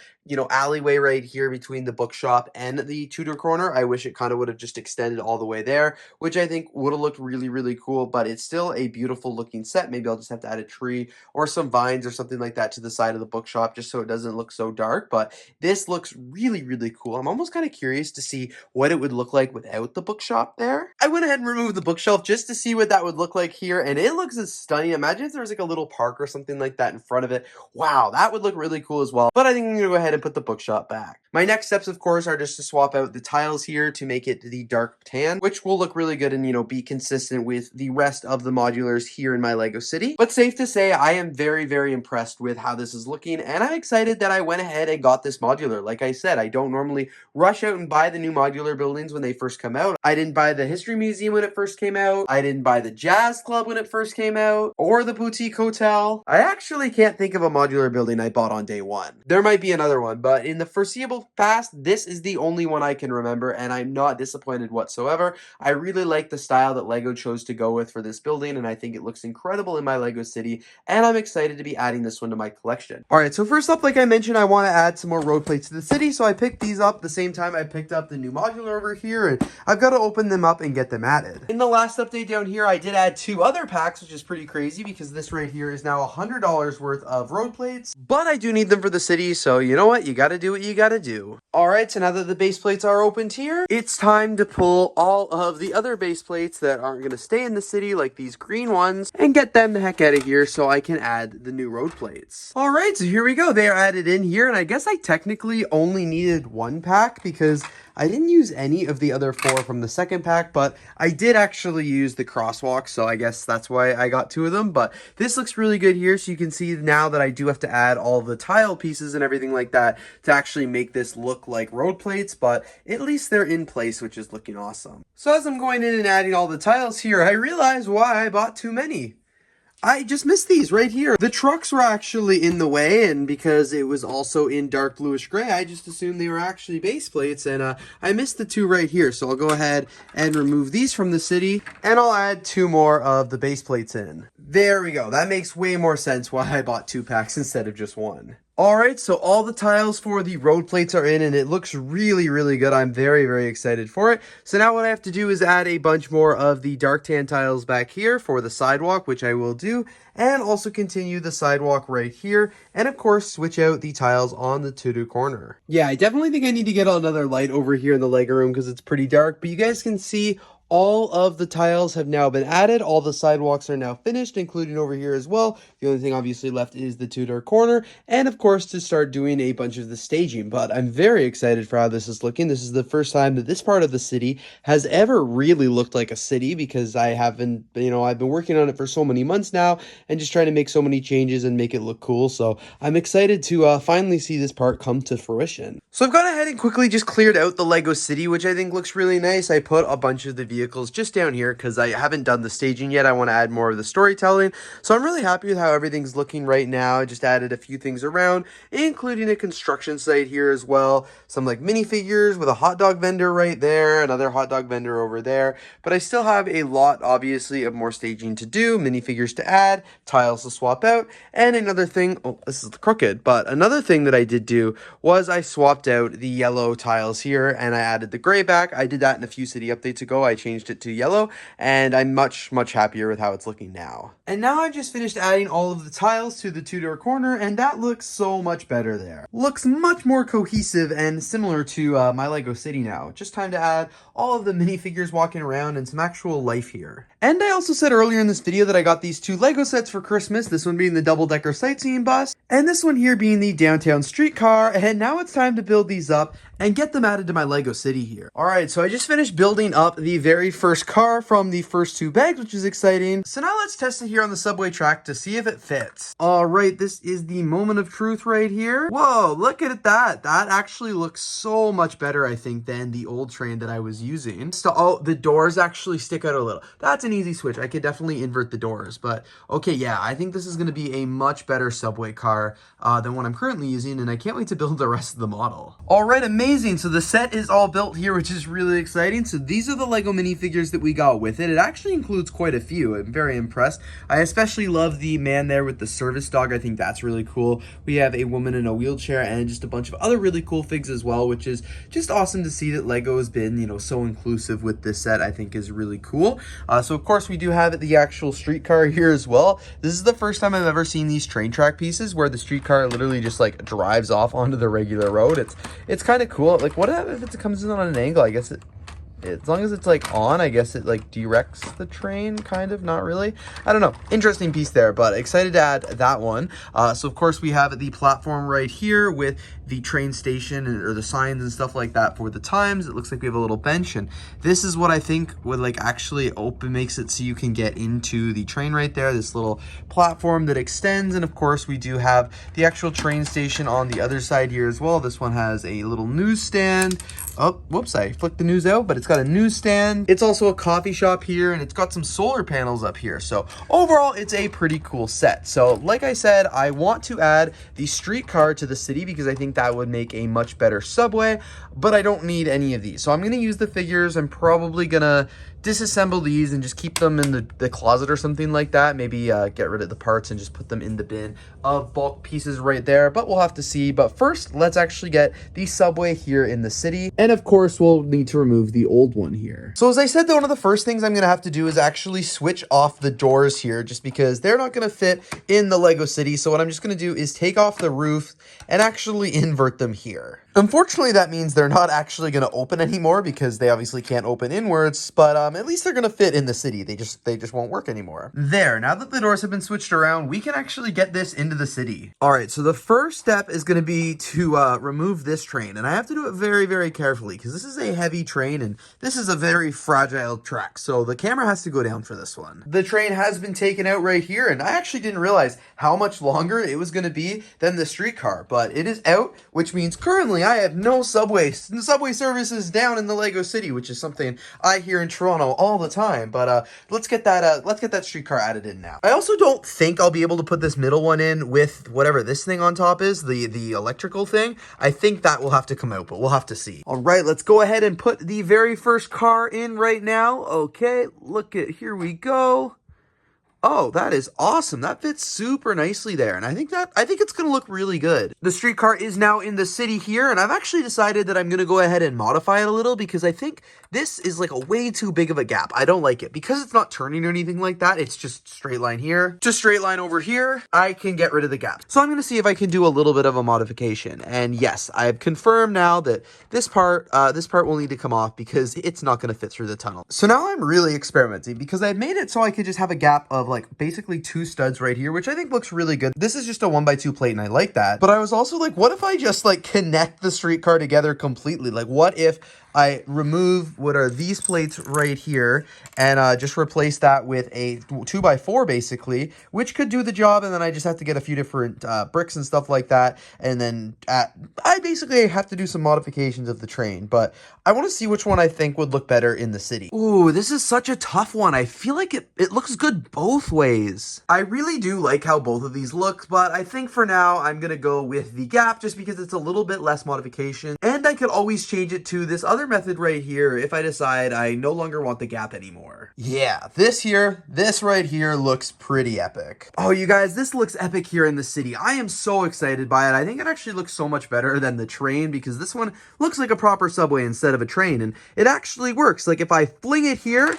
alleyway right here between the bookshop and the Tudor corner. I wish it kind of would have just extended all the way there, which I think would have looked really, really cool, but it's still a beautiful looking set. Maybe I'll just have to add a tree or some vines or something like that to the side of the bookshop just so it doesn't look so dark, but this looks really, really cool. I'm almost kind of curious to see what it would look like without the bookshop there. I went ahead and removed the bookshelf just to see what that would look like here, and it looks as stunning. Imagine if there was like a little park or something like that in front of it. Wow, that would look really cool as well, but I think I'm gonna go ahead and put the bookshop back. My next steps, of course, are just to swap out the tiles here to make it the dark tan, which will look really good and, be consistent with the rest of the modulars here in my Lego City. But safe to say, I am very, very impressed with how this is looking, and I'm excited that I went ahead and got this modular. Like I said, I don't normally rush out and buy the new modular buildings when they first come out. I didn't buy the History Museum when it first came out. I didn't buy the Jazz Club when it first came out, or the Boutique Hotel. I actually can't think of a modular building I bought on day one. There might be another one, but in the foreseeable past, this is the only one I can remember, and I'm not disappointed whatsoever. I really like the style that Lego chose to go with for this building, and I think it looks incredible in my Lego City, and I'm excited to be adding this one to my collection. Alright, so first up, like I mentioned, I want to add some more road plates to the city, so I picked these up the same time I picked up the new modular over here, and I've got to open them up and get them added. In the last update down here, I did add 2 other packs, which is pretty crazy, because this right here is now $100 worth of road plates, but I do need them for the city, so you know what? You gotta do what you gotta do. Alright, so now that the base plates are opened here, it's time to pull all of the other base plates that aren't gonna stay in the city, like these green ones, and get them the heck out of here so I can add the new road plates. Alright, so here we go. They are added in here, and I guess I technically only needed 1 pack because I didn't use any of the other 4 from the second pack, but I did actually use the crosswalk, so I guess that's why I got 2 of them. But this looks really good here, so you can see now that I do have to add all the tile pieces and everything like that to actually make this look like road plates, but at least they're in place, which is looking awesome. So as I'm going in and adding all the tiles here, I realized why I bought too many. I just missed these right here. The trucks were actually in the way, and because it was also in dark bluish gray, I just assumed they were actually base plates, and I missed the 2 right here. So I'll go ahead and remove these from the city, and I'll add 2 more of the base plates in. There we go. That makes way more sense why I bought 2 packs instead of just 1. Alright, so all the tiles for the road plates are in, and it looks really, really good. I'm very, very excited for it. So now what I have to do is add a bunch more of the dark tan tiles back here for the sidewalk, which I will do, and also continue the sidewalk right here, and of course switch out the tiles on the Tudor corner. Yeah, I definitely think I need to get another light over here in the Lego room because it's pretty dark, but you guys can see all of the tiles have now been added. All the sidewalks are now finished, including over here as well. The only thing obviously left is the Tudor corner, and of course to start doing a bunch of the staging. But I'm very excited for how this is looking. This is the first time that this part of the city has ever really looked like a city, because I haven't, I've been working on it for so many months now and just trying to make so many changes and make it look cool. So I'm excited to finally see this part come to fruition. So I've gone ahead and quickly just cleared out the Lego City, which I think looks really nice. I put a bunch of the vehicles just down here because I haven't done the staging yet. I want to add more of the storytelling. So I'm really happy with how everything's looking right now. I just added a few things around, including a construction site here as well. Some like minifigures with a hot dog vendor right there, another hot dog vendor over there. But I still have a lot, obviously, of more staging to do, minifigures to add, tiles to swap out, and another thing, oh, this is crooked, but another thing that I did do was I swapped out the yellow tiles here and I added the gray back. I did that in a few city updates ago. I changed it to yellow, and I'm much happier with how it's looking now. And now I've just finished adding all of the tiles to the Tudor corner, and that looks so much better there. Looks much more cohesive and similar to my Lego City now. Just time to add all of the minifigures walking around and some actual life here. And I also said earlier in this video that I got these 2 Lego sets for Christmas, this one being the double-decker sightseeing bus, And this one here being the downtown streetcar, and now it's time to build these up and get them added to my Lego city here. All right, so I just finished building up the very first car from the first two bags, which is exciting. So now let's test it here on the subway track to see if it fits. All right, this is the moment of truth right here. Whoa, look at that. That actually looks so much better, I think, than the old train that I was using. So, oh, the doors actually stick out a little. That's an easy switch. I could definitely invert the doors, but okay, yeah, I think this is gonna be a much better subway car than what I'm currently using, and I can't wait to build the rest of the model. All right, amazing. So the set is all built here, which is really exciting. So these are the Lego minifigures that we got with it. It actually includes quite a few. I'm very impressed. I especially love the man there with the service dog. I think that's really cool. We have a woman in a wheelchair and just a bunch of other really cool figs as well, which is just awesome to see that Lego has been, you know, so inclusive with this set. I think is really cool. So of course we do have the actual streetcar here as well. This is the first time I've ever seen these train track pieces where the streetcar literally just like drives off onto the regular road. It's kind of cool. Like, what if it comes in on an angle? I guess as long as it's like on, I guess it like directs the train, kind of, not really. I don't know. Interesting piece there, but excited to add that one. So of course we have the platform right here with the train station or the signs and stuff like that for the times. It looks like we have a little bench, and this is what I think would like actually makes it so you can get into the train right there. This little platform that extends, and of course we do have the actual train station on the other side here as well. This one has a little newsstand. Oh, whoops, I flicked the news out, but it's got a newsstand. It's also a coffee shop here, and it's got some solar panels up here. So overall, it's a pretty cool set. So like I said, I want to add the streetcar to the city because I think that would make a much better subway, but I don't need any of these. So I'm gonna use the figures. I'm probably gonna disassemble these and just keep them in the closet or something like that. Maybe get rid of the parts and just put them in the bin of bulk pieces right there, but we'll have to see. But first, let's actually get the subway here in the city. And of course, we'll need to remove the old one here. So as I said, though, one of the first things I'm gonna have to do is actually switch off the doors here just because they're not gonna fit in the Lego city. So what I'm just gonna do is take off the roof and actually invert them here. Unfortunately, that means they're not actually going to open anymore because they obviously can't open inwards, but at least they're going to fit in the city. They just won't work anymore. There, now that the doors have been switched around, we can actually get this into the city. All right, so the first step is going to be to remove this train, and I have to do it very, very carefully because this is a heavy train and this is a very fragile track, so the camera has to go down for this one. The train has been taken out right here, and I actually didn't realize how much longer it was going to be than the streetcar, but it is out, which means currently I have no subway services down in the Lego city, which is something I hear in Toronto all the time. But let's get that streetcar added in now. I also don't think I'll be able to put this middle one in with whatever this thing on top is, the electrical thing. I think that will have to come out, but we'll have to see. All right, let's go ahead and put the very first car in right now. Okay, here we go. Oh, that is awesome. That fits super nicely there. And I think it's going to look really good. The streetcar is now in the city here, and I've actually decided that I'm going to go ahead and modify it a little because I think this is like a way too big of a gap. I don't like it because it's not turning or anything like that. It's just straight line here, just straight line over here. I can get rid of the gap. So I'm going to see if I can do a little bit of a modification. And yes, I have confirmed now that this part will need to come off because it's not going to fit through the tunnel. So now I'm really experimenting because I've made it so I could just have a gap of like basically two studs right here, which I think looks really good. This is just a 1x2 plate and I like that. But I was also like, what if I just like connect the streetcar together completely? Like what if I remove what are these plates right here and just replace that with a 2x4 basically, which could do the job. And then I just have to get a few different bricks and stuff like that. And then I basically have to do some modifications of the train, but I want to see which one I think would look better in the city. Ooh, this is such a tough one. I feel like it looks good both ways. I really do like how both of these look, but I think for now I'm going to go with the gap just because it's a little bit less modification. And I could always change it to this other method right here if I decide I no longer want the gap anymore. Yeah, this right here looks pretty epic. Oh, you guys, this looks epic here in the city. I am so excited by it. I think it actually looks so much better than the train because this one looks like a proper subway instead of a train, and it actually works. Like if I fling it here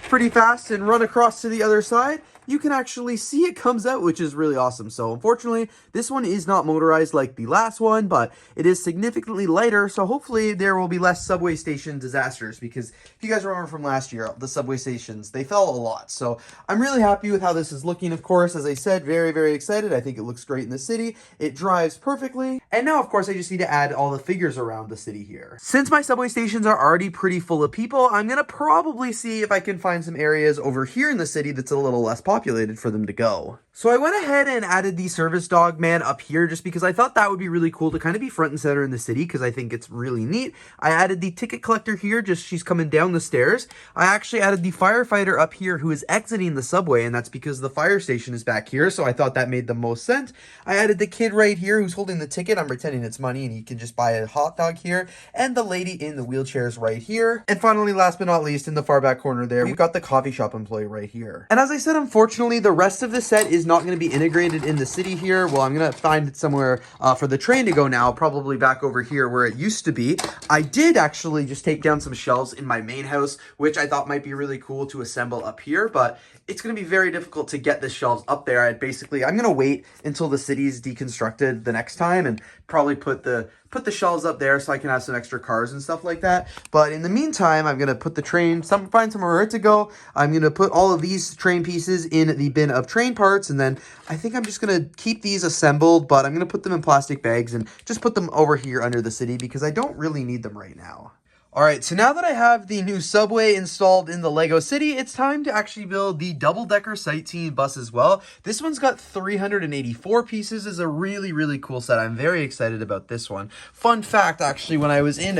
pretty fast and run across to the other side, you can actually see it comes out, which is really awesome. So unfortunately, this one is not motorized like the last one, but it is significantly lighter, so hopefully there will be less subway station disasters, because if you guys remember from last year, the subway stations, they fell a lot. So I'm really happy with how this is looking. Of course, as I said, very, very excited. I think it looks great in the city. It drives perfectly. And now, of course, I just need to add all the figures around the city here. Since my subway stations are already pretty full of people, I'm gonna probably see if I can find some areas over here in the city that's a little less populated for them to go. So I went ahead and added the service dog man up here just because I thought that would be really cool to kind of be front and center in the city, because I think it's really neat. I added the ticket collector here, just she's coming down the stairs. I actually added the firefighter up here who is exiting the subway, and that's because the fire station is back here, so I thought that made the most sense. I added the kid right here who's holding the ticket. I'm pretending it's money and he can just buy a hot dog here. And the lady in the wheelchairs right here. And finally, last but not least, in the far back corner there, we've got the coffee shop employee right here. And as I said, unfortunately, the rest of the set is not going to be integrated in the city here. Well, I'm going to find it somewhere for the train to go now, probably back over here where it used to be. I did actually just take down some shelves in my main house, which I thought might be really cool to assemble up here, but it's going to be very difficult to get the shelves up there. I'm going to wait until the city's deconstructed the next time and probably put the shelves up there so I can have some extra cars and stuff like that. But in the meantime, I'm going to put the train, find somewhere to go. I'm going to put all of these train pieces in the bin of train parts, and then I think I'm just going to keep these assembled, but I'm going to put them in plastic bags and just put them over here under the city because I don't really need them right now. Alright, so now that I have the new subway installed in the Lego City, it's time to actually build the double-decker sightseeing bus as well. This one's got 384 pieces. It's a really, really cool set. I'm very excited about this one. Fun fact, actually, when I was in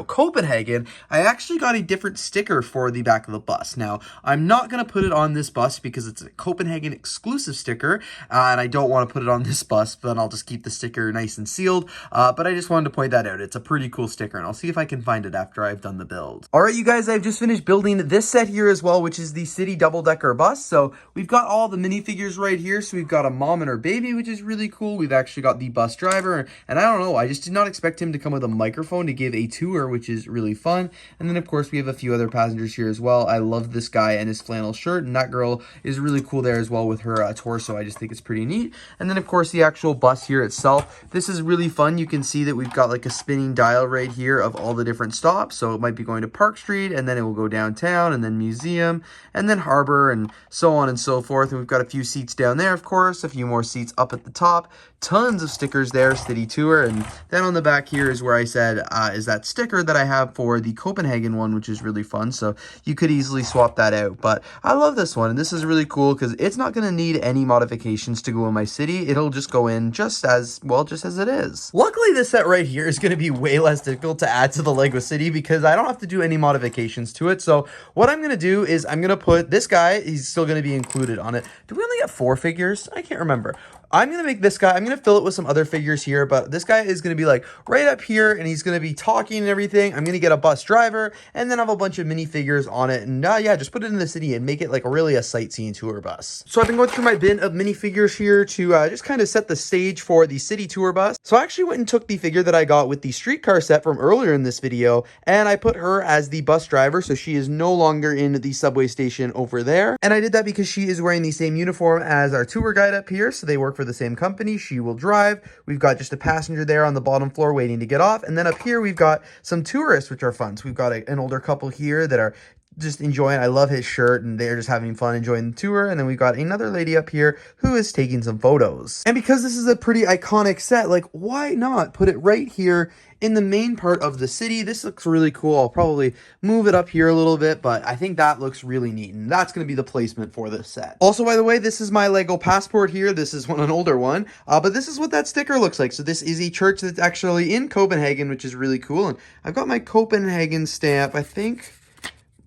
Copenhagen, I actually got a different sticker for the back of the bus. Now, I'm not going to put it on this bus because it's a Copenhagen exclusive sticker, and I don't want to put it on this bus, but I'll just keep the sticker nice and sealed. But I just wanted to point that out. It's a pretty cool sticker, and I'll see if I can find it after I've done the build. All right, you guys, I've just finished building this set here as well, which is the city double-decker bus. So we've got all the minifigures right here. So we've got a mom and her baby, which is really cool. We've actually got the bus driver, and I don't know, I just did not expect him to come with a microphone to give a tour, which is really fun. And then of course we have a few other passengers here as well. I love this guy and his flannel shirt, and that girl is really cool there as well with her torso. I just think it's pretty neat. And then of course the actual bus here itself. This is really fun. You can see that we've got like a spinning dial right here of all the different stops. So it might be going to Park Street, and then it will go downtown, and then Museum, and then Harbor, and so on and so forth. And we've got a few seats down there, of course, a few more seats up at the top, tons of stickers there, city tour. And then on the back here is where I said is that sticker that I have for the Copenhagen one, which is really fun. So you could easily swap that out. But I love this one, and this is really cool because it's not going to need any modifications to go in my city. It'll just go in just as well, just as it is. Luckily, this set right here is going to be way less difficult to add to the Lego City because I don't have to do any modifications to it. So what I'm going to do is I'm going to put this guy, he's still going to be included on it. Do we only get 4 figures? I can't remember. I'm going to make this guy, I'm going to fill it with some other figures here, but this guy is going to be like right up here, and he's going to be talking and everything. I'm going to get a bus driver and then have a bunch of minifigures on it. And yeah, just put it in the city and make it like really a sightseeing tour bus. So I've been going through my bin of minifigures here to just kind of set the stage for the city tour bus. So I actually went and took the figure that I got with the streetcar set from earlier in this video, and I put her as the bus driver. So she is no longer in the subway station over there. And I did that because she is wearing the same uniform as our tour guide up here. So they work for the same company. She will drive. We've got just a passenger there on the bottom floor waiting to get off. And then up here, we've got some tourists, which are fun. So we've got an older couple here that are just enjoying. I love his shirt, and they're just having fun enjoying the tour. And then we've got another lady up here who is taking some photos. And because this is a pretty iconic set, like, why not put it right here in the main part of the city? This looks really cool. I'll probably move it up here a little bit, but I think that looks really neat, and that's going to be the placement for this set. Also, by the way, this is my Lego passport here. This is an older one, but this is what that sticker looks like. So this is a church that's actually in Copenhagen, which is really cool, and I've got my Copenhagen stamp, I think.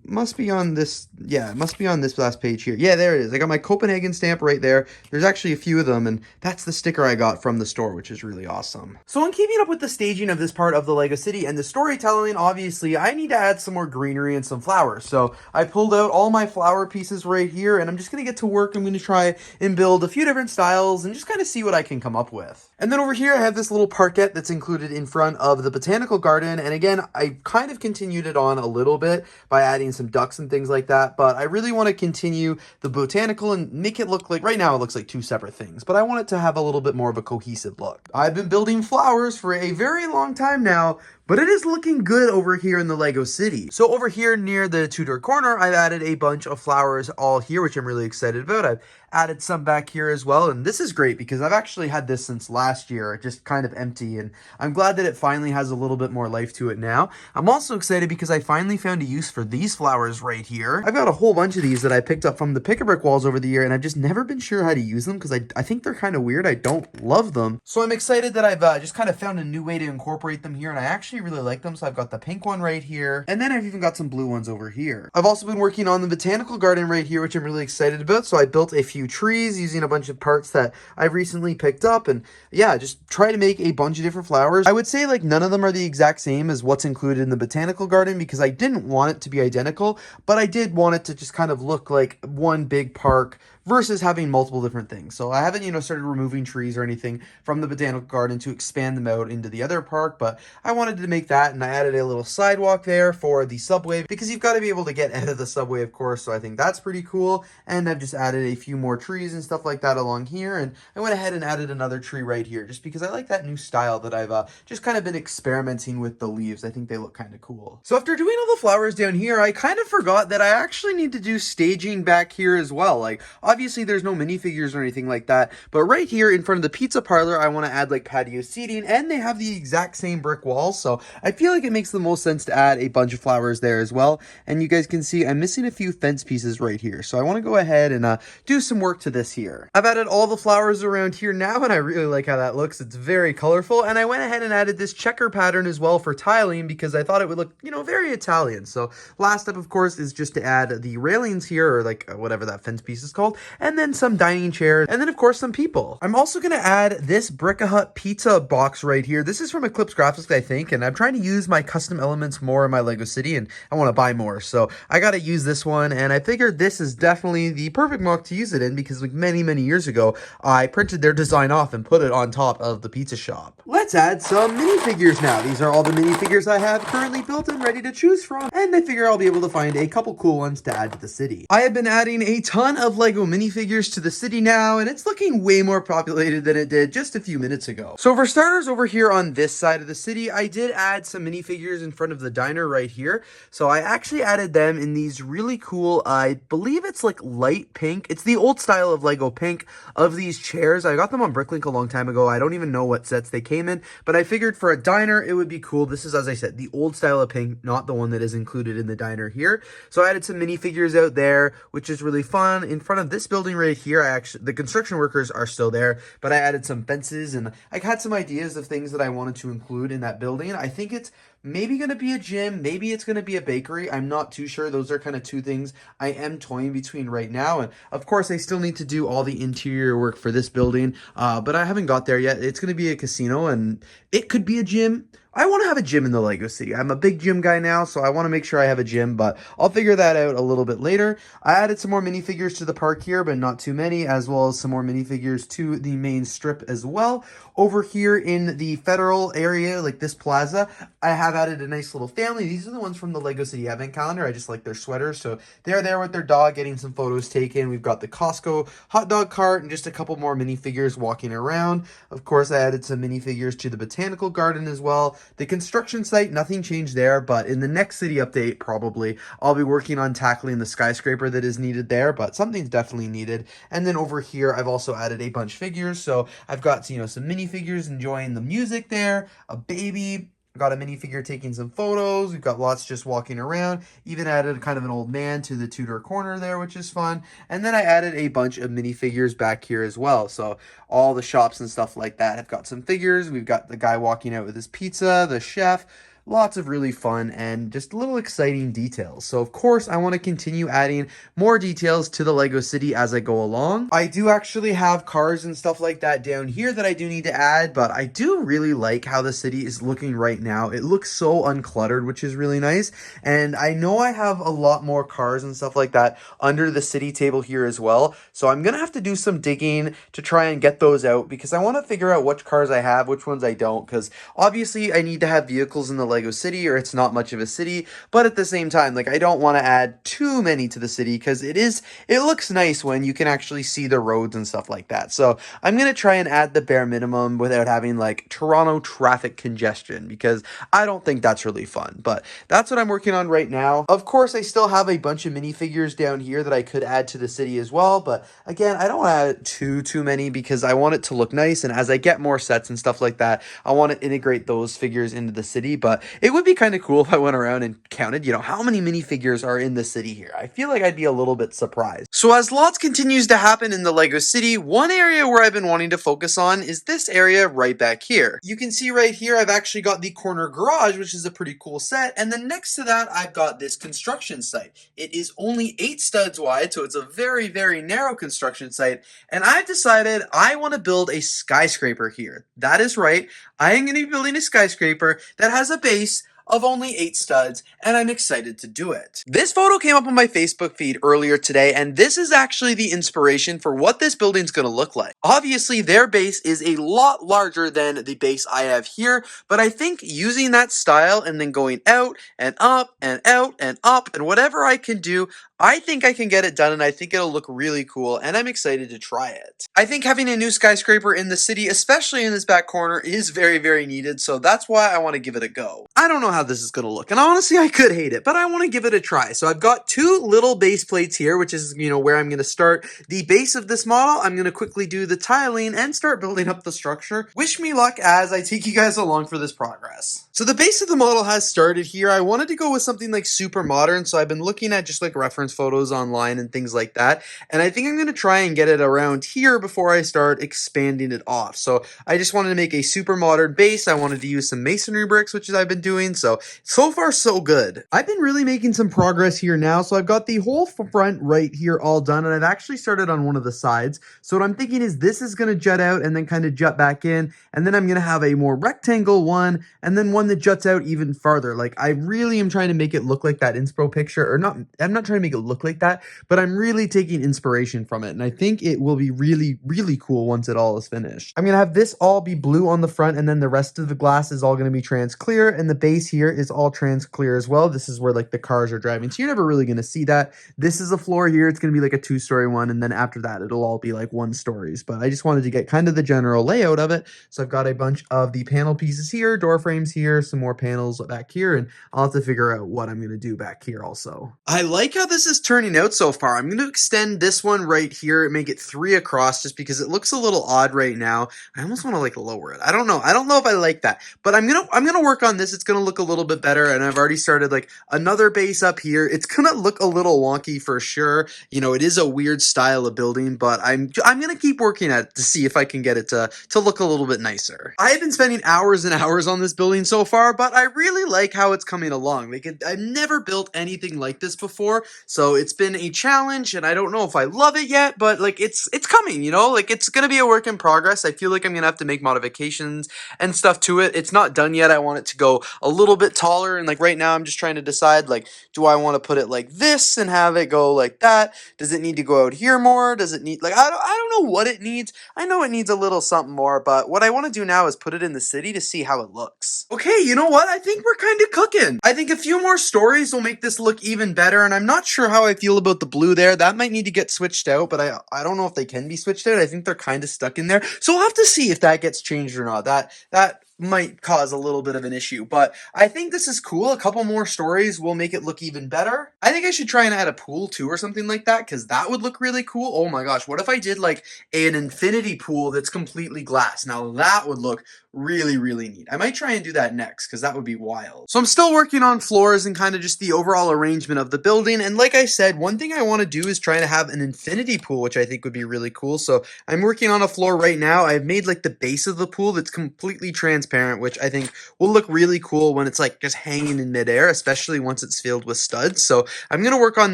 Must be on this, yeah, it must be on this last page here. Yeah, there it is. I got my Copenhagen stamp right there. There's actually a few of them, and that's the sticker I got from the store, which is really awesome. So in keeping up with the staging of this part of the Lego City and the storytelling, obviously, I need to add some more greenery and some flowers. So I pulled out all my flower pieces right here, and I'm just going to get to work. I'm going to try and build a few different styles and just kind of see what I can come up with. And then over here, I have this little parquet that's included in front of the botanical garden. And again, I kind of continued it on a little bit by adding some ducks and things like that, but I really want to continue the botanical and make it look like, right now it looks like two separate things, but I want it to have a little bit more of a cohesive look. I've been building flowers for a very long time now, but it is looking good over here in the Lego City. So over here near the Tudor corner, I've added a bunch of flowers all here, which I'm really excited about. I've added some back here as well, and this is great because I've actually had this since last year, just kind of empty, and I'm glad that it finally has a little bit more life to it now. I'm also excited because I finally found a use for these flowers right here. I've got a whole bunch of these that I picked up from the Pick-a-Brick walls over the year, and I've just never been sure how to use them because I think they're kind of weird. I don't love them. So I'm excited that I've just kind of found a new way to incorporate them here, and I actually really like them. So I've got the pink one right here, and then I've even got some blue ones over here. I've also been working on the botanical garden right here, which I'm really excited about. So I built a few trees using a bunch of parts that I've recently picked up, and yeah, just try to make a bunch of different flowers. I would say like none of them are the exact same as what's included in the botanical garden because I didn't want it to be identical, but I did want it to just kind of look like one big park versus having multiple different things. So I haven't, started removing trees or anything from the botanical garden to expand them out into the other park, but I wanted to make that, and I added a little sidewalk there for the subway because you've got to be able to get out of the subway, of course, so I think that's pretty cool. And I've just added a few more trees and stuff like that along here, and I went ahead and added another tree right here just because I like that new style that I've just kind of been experimenting with the leaves. I think they look kind of cool. So after doing all the flowers down here, I kind of forgot that I actually need to do staging back here as well. Like, obviously there's no minifigures or anything like that, but right here in front of the pizza parlor, I want to add like patio seating, and they have the exact same brick walls, so I feel like it makes the most sense to add a bunch of flowers there as well. And you guys can see I'm missing a few fence pieces right here, so I want to go ahead and do some work to this here. I've added all the flowers around here now, and I really like how that looks. It's very colorful, and I went ahead and added this checker pattern as well for tiling because I thought it would look, very Italian. So last step, of course, is just to add the railings here, or like whatever that fence piece is called, and then some dining chairs, and then of course some people. I'm also going to add this Brick-a-Hut pizza box right here. This is from Eclipse Graphics, I think, and I'm trying to use my custom elements more in my Lego City, and I want to buy more, so I got to use this one, and I figured this is definitely the perfect mock to use it in because like many years ago, I printed their design off and put it on top of the pizza shop. Let's add some minifigures now. These are all the minifigures I have currently built and ready to choose from, and I figure I'll be able to find a couple cool ones to add to the city. I have been adding a ton of Lego minifigures to the city now, and it's looking way more populated than it did just a few minutes ago. So for starters, over here on this side of the city, I did add some minifigures in front of the diner right here. So I actually added them in these really cool, I believe it's like light pink. It's the old style of Lego pink of these chairs. I got them on Bricklink a long time ago. I don't even know what sets they came in, but I figured for a diner, it would be cool. This is, as I said, the old style of pink, not the one that is included in the diner here. So I added some minifigures out there, which is really fun. In front of this building right here, the construction workers are still there, but I added some fences, and I had some ideas of things that I wanted to include in that building. I think it's maybe going to be a gym, maybe it's going to be a bakery. I'm not too sure. Those are kind of two things I am toying between right now. And of course, I still need to do all the interior work for this building, but I haven't got there yet. It's going to be a casino, and it could be a gym. I want to have a gym in the Lego City. I'm a big gym guy now, so I want to make sure I have a gym, but I'll figure that out a little bit later. I added some more minifigures to the park here, but not too many, as well as some more minifigures to the main strip as well. Over here in the Federal area, like this plaza, I have added a nice little family. These are the ones from the Lego City Advent Calendar. I just like their sweaters, so they're there with their dog getting some photos taken. We've got the Costco hot dog cart and just a couple more minifigures walking around. Of course, I added some minifigures to the botanical garden as well. The construction site, nothing changed there, but in the next city update, probably, I'll be working on tackling the skyscraper that is needed there, but something's definitely needed. And then over here, I've also added a bunch of figures, so I've got, some minifigures enjoying the music there, a baby, got a minifigure taking some photos. We've got lots just walking around. Even added kind of an old man to the Tudor corner there, which is fun. And then I added a bunch of minifigures back here as well. So all the shops and stuff like that have got some figures. We've got the guy walking out with his pizza, the chef. Lots of really fun and just little exciting details. So of course I want to continue adding more details to the Lego City as I go along. I do actually have cars and stuff like that down here that I do need to add, but I do really like how the city is looking right now. It looks so uncluttered, which is really nice. And I know I have a lot more cars and stuff like that under the city table here as well. So I'm gonna have to do some digging to try and get those out because I want to figure out which cars I have, which ones I don't, because obviously I need to have vehicles in the Lego city, or it's not much of a city, but at the same time, like, I don't want to add too many to the city because it looks nice when you can actually see the roads and stuff like that. So I'm going to try and add the bare minimum without having like Toronto traffic congestion, because I don't think that's really fun. But that's what I'm working on right now. Of course, I still have a bunch of minifigures down here that I could add to the city as well, but again, I don't want to add too many because I want it to look nice, and as I get more sets and stuff like that, I want to integrate those figures into the city. But it would be kind of cool if I went around and counted, how many minifigures are in the city here. I feel like I'd be a little bit surprised. So as lots continues to happen in the Lego city, one area where I've been wanting to focus on is this area right back here. You can see right here, I've actually got the corner garage, which is a pretty cool set. And then next to that, I've got this construction site. It is only 8 studs wide, so it's a very, very narrow construction site. And I've decided I want to build a skyscraper here. That is right. I am going to be building a skyscraper that has a base of only 8 studs, and I'm excited to do it. This photo came up on my Facebook feed earlier today, and this is actually the inspiration for what this building's gonna look like. Obviously, their base is a lot larger than the base I have here, but I think using that style and then going out and up and out and up and whatever I can do, I think I can get it done, and I think it'll look really cool, and I'm excited to try it. I think having a new skyscraper in the city, especially in this back corner, is very, very needed, so that's why I want to give it a go. I don't know how this is going to look, and honestly, I could hate it, but I want to give it a try. So I've got 2 little base plates here, which is, where I'm going to start the base of this model. I'm going to quickly do the tiling and start building up the structure. Wish me luck as I take you guys along for this progress. So the base of the model has started here. I wanted to go with something like super modern, so I've been looking at just like reference photos online and things like that, and I think I'm going to try and get it around here before I start expanding it off. So I just wanted to make a super modern base. I wanted to use some masonry bricks, which I've been doing, so far so good. I've been really making some progress here now, so I've got the whole front right here all done, and I've actually started on one of the sides. So what I'm thinking is this is going to jut out and then kind of jut back in, and then I'm going to have a more rectangle one, and then one that juts out even farther. Like, I really am trying to make it look like that inspo picture, or not, I'm not trying to make it look like that, but I'm really taking inspiration from it, and I think it will be really, really cool once it all is finished. I'm going to have this all be blue on the front, and then the rest of the glass is all going to be trans clear, and the base here is all trans clear as well. This is where like the cars are driving, so you're never really going to see that. This is a floor here. It's going to be like a 2-story one, and then after that, it'll all be like 1 stories, but I just wanted to get kind of the general layout of it. So I've got a bunch of the panel pieces here, door frames here, some more panels back here, and I'll have to figure out what I'm going to do back here also. I like how this is turning out so far. I'm going to extend this one right here and make it 3 across just because it looks a little odd right now. I almost want to like lower it. I don't know if I like that, but I'm going to work on this. It's going to look a little bit better, and I've already started like another base up here. It's going to look a little wonky for sure. It is a weird style of building, but I'm going to keep working at it to see if I can get it to look a little bit nicer. I've been spending hours and hours on this building so far, but I really like how it's coming along. Like, I've never built anything like this before, so it's been a challenge, and I don't know if I love it yet, but like it's coming, like it's going to be a work in progress. I feel like I'm going to have to make modifications and stuff to it. It's not done yet. I want it to go a little bit taller, and like right now I'm just trying to decide, like, do I want to put it like this and have it go like that? Does it need to go out here more? Does it need, like, I don't know what it needs. I know it needs a little something more, but what I want to do now is put it in the city to see how it looks. Okay, you know what? I think we're kind of cooking. I think a few more stories will make this look even better, and I'm not sure how I feel about the blue there. That might need to get switched out, but I don't know if they can be switched out. I think they're kind of stuck in there, so we'll have to see if that gets changed or not. That might cause a little bit of an issue, but I think this is cool. A couple more stories will make it look even better. I think I should try and add a pool too or something like that, because that would look really cool. Oh my gosh, what if I did like an infinity pool that's completely glass? Now that would look really, really neat. I might try and do that next, because that would be wild. So I'm still working on floors and kind of just the overall arrangement of the building, and like I said, one thing I want to do is try to have an infinity pool, which I think would be really cool. So I'm working on a floor right now. I've made like the base of the pool that's completely transparent, which I think will look really cool when it's like just hanging in midair, especially once it's filled with studs. So I'm going to work on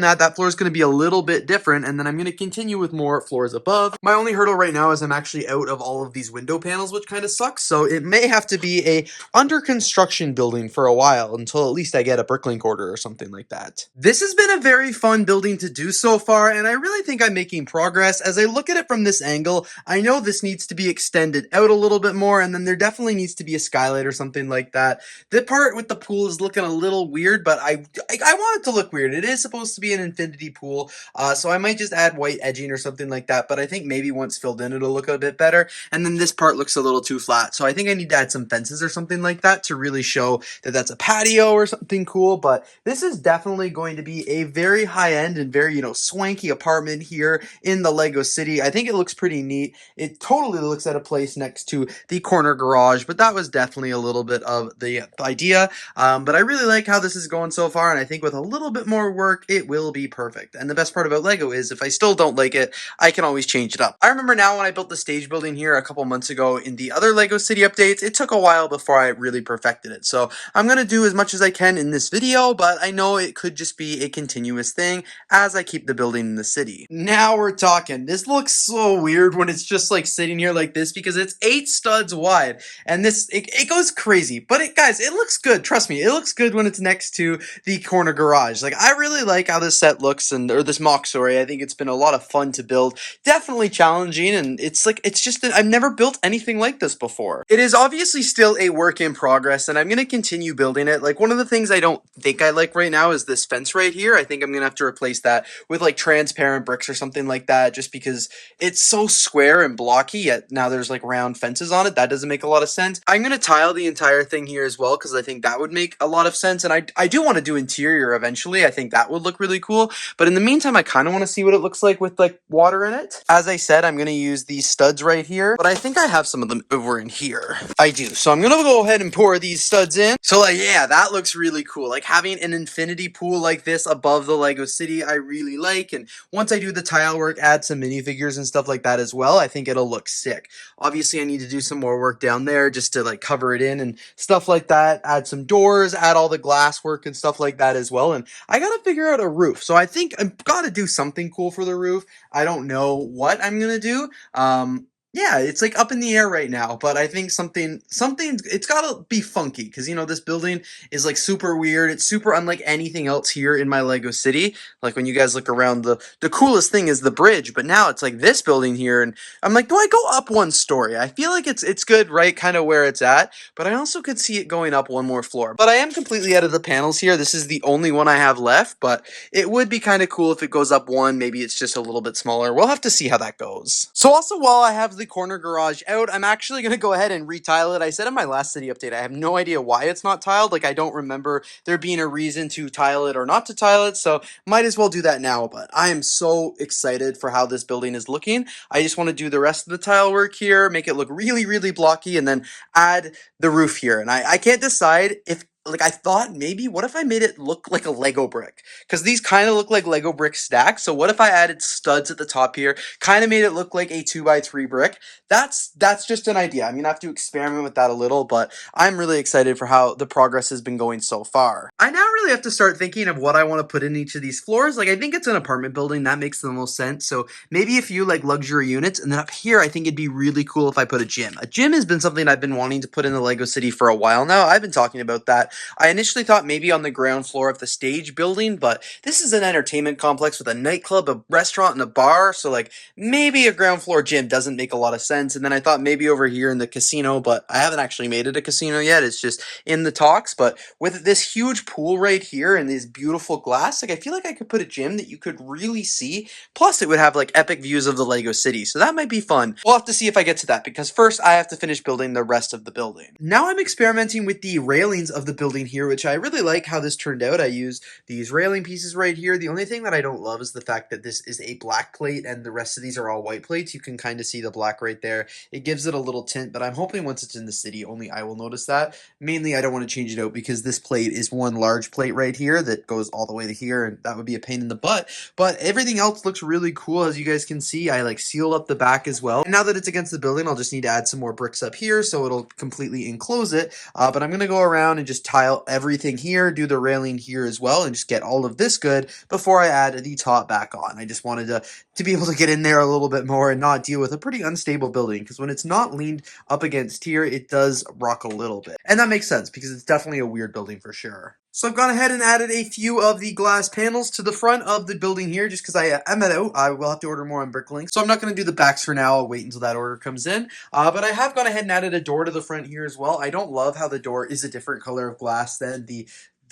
that. That floor is going to be a little bit different, and then I'm going to continue with more floors above. My only hurdle right now is I'm actually out of all of these window panels, which kind of sucks. So it may have to be a under construction building for a while until at least I get a bricklink order or something like that. This has been a very fun building to do so far, and I really think I'm making progress. As I look at it from this angle, I know this needs to be extended out a little bit more, and then there definitely needs to to be a skylight or something like that. The part with the pool is looking a little weird, but I want it to look weird. It is supposed to be an infinity pool, so I might just add white edging or something like that, but I think maybe once filled in, it'll look a bit better. And then this part looks a little too flat, so I think I need to add some fences or something like that to really show that that's a patio or something cool. But this is definitely going to be a very high-end and very, swanky apartment here in the Lego City. I think it looks pretty neat. It totally looks at a place next to the corner garage, but that was definitely a little bit of the idea. But I really like how this is going so far, and I think with a little bit more work, it will be perfect. And the best part about Lego is if I still don't like it, I can always change it up. I remember now when I built the stage building here a couple months ago in the other Lego City updates, it took a while before I really perfected it. So I'm going to do as much as I can in this video, but I know it could just be a continuous thing as I keep the building in the city. Now we're talking. This looks so weird when it's just like sitting here like this because it's 8 studs wide, and it goes crazy. But guys, it looks good. Trust me, it looks good when it's next to the corner garage. Like, I really like how this set looks, or this mock, sorry. I think it's been a lot of fun to build. Definitely challenging, and it's just I've never built anything like this before. It is obviously still a work in progress, and I'm going to continue building it. Like, one of the things I don't think I like right now is this fence right here. I think I'm going to have to replace that with like transparent bricks or something like that, just because it's so square and blocky, yet now there's like round fences on it. That doesn't make a lot of sense. I'm going to tile the entire thing here as well, because I think that would make a lot of sense, and I do want to do interior eventually. I think that would look really cool, but in the meantime, I kind of want to see what it looks like with like water in it. As I said, I'm going to use these studs right here, but I think I have some of them over in here. I do, so I'm going to go ahead and pour these studs in. So like, yeah, that looks really cool. Like, having an infinity pool like this above the Lego City, I really like, and once I do the tile work, add some minifigures and stuff like that as well, I think it'll look sick. Obviously, I need to do some more work down there just to like cover it in and stuff like that, add some doors, add all the glass work and stuff like that as well, and I gotta figure out a roof. So I think I've gotta do something cool for the roof. I don't know what I'm gonna do. Yeah, it's like up in the air right now, but I think something, it's gotta be funky, because, this building is like super weird. It's super unlike anything else here in my Lego City. Like, when you guys look around, the coolest thing is the bridge, but now it's like this building here, and I'm like, do I go up one story? I feel like it's good right kind of where it's at, but I also could see it going up one more floor. But I am completely out of the panels here. This is the only one I have left, but it would be kind of cool if it goes up one. Maybe it's just a little bit smaller. We'll have to see how that goes. So also, while I have the corner garage out, I'm actually going to go ahead and retile it. I said in my last city update, I have no idea why it's not tiled. Like, I don't remember there being a reason to tile it or not to tile it, so might as well do that now. But I am so excited for how this building is looking. I just want to do the rest of the tile work here, make it look really, really blocky, and then add the roof here. And I can't decide if, like, I thought maybe, what if I made it look like a Lego brick? Because these kind of look like Lego brick stacks. So what if I added studs at the top here, kind of made it look like a 2x3 brick? That's just an idea. I'm gonna have to experiment with that a little, but I'm really excited for how the progress has been going so far. I now really have to start thinking of what I want to put in each of these floors. Like, I think it's an apartment building. That makes the most sense. So maybe a few like luxury units, and then up here, I think it'd be really cool if I put a gym. A gym has been something I've been wanting to put in the Lego City for a while now. I've been talking about that. I initially thought maybe on the ground floor of the stage building, but this is an entertainment complex with a nightclub, a restaurant, and a bar, so like maybe a ground floor gym doesn't make a lot of sense. And then I thought maybe over here in the casino, but I haven't actually made it a casino yet. It's just in the talks. But with this huge pool right here and this beautiful glass, like, I feel like I could put a gym that you could really see. Plus, it would have like epic views of the Lego City, so that might be fun. We'll have to see if I get to that, because first I have to finish building the rest of the building. Now I'm experimenting with the railings of the building here, which I really like how this turned out. I used these railing pieces right here. The only thing that I don't love is the fact that this is a black plate and the rest of these are all white plates. You can kind of see the black right there. It gives it a little tint, but I'm hoping once it's in the city, only I will notice that. Mainly, I don't want to change it out because this plate is one large plate right here that goes all the way to here, and that would be a pain in the butt. But everything else looks really cool. As you guys can see, I like sealed up the back as well. And now that it's against the building, I'll just need to add some more bricks up here so it'll completely enclose it. But I'm going to go around and just tile everything here, do the railing here as well, and just get all of this good before I add the top back on. I just wanted to be able to get in there a little bit more and not deal with a pretty unstable building, because when it's not leaned up against here, it does rock a little bit. And that makes sense because it's definitely a weird building for sure. So I've gone ahead and added a few of the glass panels to the front of the building here just because I'm out. I will have to order more on Bricklink. So I'm not going to do the backs for now. I'll wait until that order comes in. But I have gone ahead and added a door to the front here as well. I don't love how the door is a different color of glass than the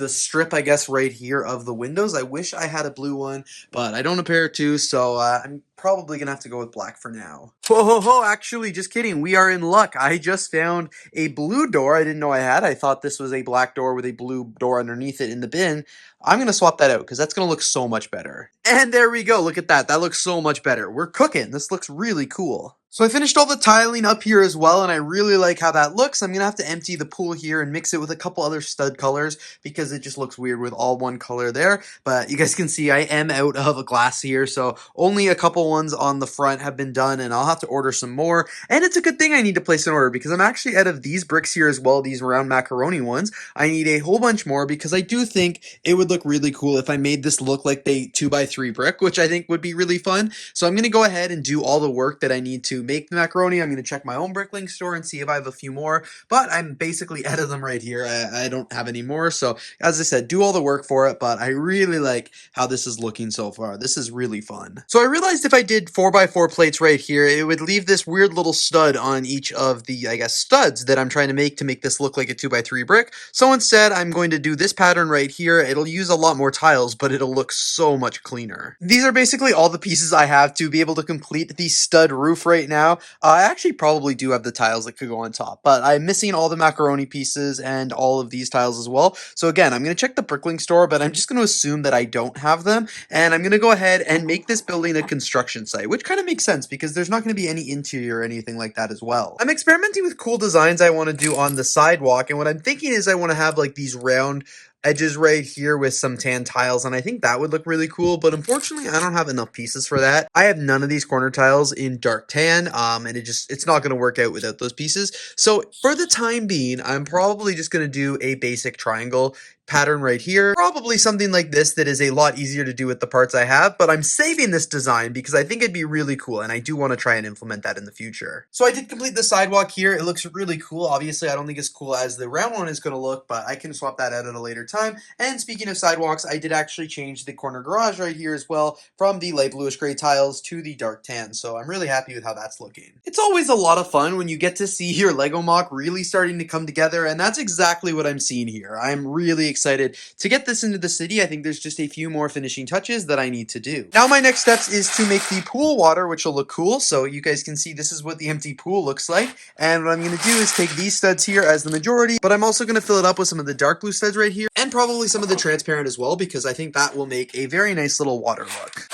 strip, I guess, right here of the windows. I wish I had a blue one, but I don't appear to, so I'm probably gonna have to go with black for now. Whoa, ho, ho, actually, just kidding. We are in luck. I just found a blue door I didn't know I had. I thought this was a black door with a blue door underneath it in the bin. I'm gonna swap that out because that's gonna look so much better. And there we go. Look at that. That looks so much better. We're cooking. This looks really cool. So I finished all the tiling up here as well, and I really like how that looks. I'm going to have to empty the pool here and mix it with a couple other stud colors because it just looks weird with all one color there. But you guys can see I am out of a glass here, so only a couple ones on the front have been done, and I'll have to order some more. And it's a good thing I need to place an order because I'm actually out of these bricks here as well, these round macaroni ones. I need a whole bunch more because I do think it would look really cool if I made this look like a 2x3 brick, which I think would be really fun. So I'm going to go ahead and do all the work that I need to make the macaroni. I'm going to check my own Bricklink store and see if I have a few more, but I'm basically out of them right here. I don't have any more. So as I said, do all the work for it, but I really like how this is looking so far. This is really fun. So I realized if I did 4x4 plates right here, it would leave this weird little stud on each of the, I guess, studs that I'm trying to make this look like a 2x3 brick. So instead, I'm going to do this pattern right here. It'll use a lot more tiles, but it'll look so much cleaner. These are basically all the pieces I have to be able to complete the stud roof right now. I actually probably do have the tiles that could go on top, but I'm missing all the macaroni pieces and all of these tiles as well. So again, I'm going to check the Bricklink store, but I'm just going to assume that I don't have them, and I'm going to go ahead and make this building a construction site, which kind of makes sense because there's not going to be any interior or anything like that as well. I'm experimenting with cool designs I want to do on the sidewalk, and what I'm thinking is I want to have like these round edges right here with some tan tiles, and I think that would look really cool, but unfortunately I don't have enough pieces for that. I have none of these corner tiles in dark tan, and it's not going to work out without those pieces. So for the time being, I'm probably just going to do a basic triangle pattern right here. Probably something like this that is a lot easier to do with the parts I have, but I'm saving this design because I think it'd be really cool, and I do want to try and implement that in the future. So I did complete the sidewalk here. It looks really cool. Obviously, I don't think as cool as the round one is going to look, but I can swap that out at a later time. And speaking of sidewalks, I did actually change the corner garage right here as well from the light bluish gray tiles to the dark tan, so I'm really happy with how that's looking. It's always a lot of fun when you get to see your Lego mock really starting to come together, and that's exactly what I'm seeing here. I'm really excited to get this into the city. I think there's just a few more finishing touches that I need to do. Now my next steps is to make the pool water, which will look cool. So you guys can see this is what the empty pool looks like. And what I'm going to do is take these studs here as the majority, but I'm also going to fill it up with some of the dark blue studs right here and probably some of the transparent as well, because I think that will make a very nice little water look.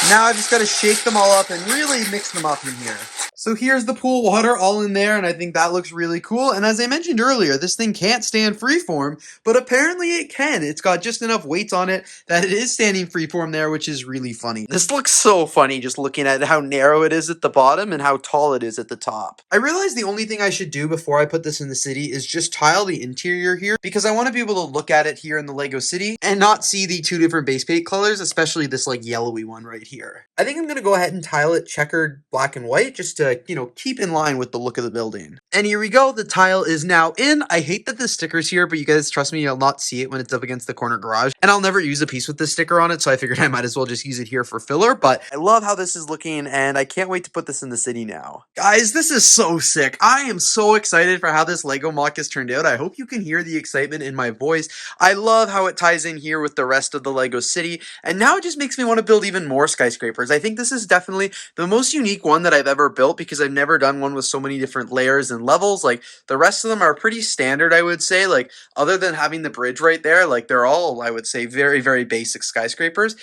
Now I've just got to shake them all up and really mix them up in here. So here's the pool water all in there, and I think that looks really cool. And as I mentioned earlier, this thing can't stand freeform, but apparently it can. It's got just enough weight on it that it is standing freeform there, which is really funny. This looks so funny just looking at how narrow it is at the bottom and how tall it is at the top. I realized the only thing I should do before I put this in the city is just tile the interior here, because I want to be able to look at it here in the Lego City and not see the two different base paint colors, especially this like yellowy one right here. I think I'm going to go ahead and tile it checkered black and white just to keep in line with the look of the building. And here we go. The tile is now in. I hate that the sticker's here, but you guys trust me, you'll not see it when it's up against the corner garage. And I'll never use a piece with this sticker on it, so I figured I might as well just use it here for filler. But I love how this is looking, and I can't wait to put this in the city now. Guys, this is so sick. I am so excited for how this Lego mock has turned out. I hope you can hear the excitement in my voice. I love how it ties in here with the rest of the Lego City, and now it just makes me want to build even more skyscrapers. I think this is definitely the most unique one that I've ever built because I've never done one with so many different layers and levels. Like the rest of them are pretty standard, I would say, like other than having the bridge right there, like they're all, I would say, very, very basic skyscrapers.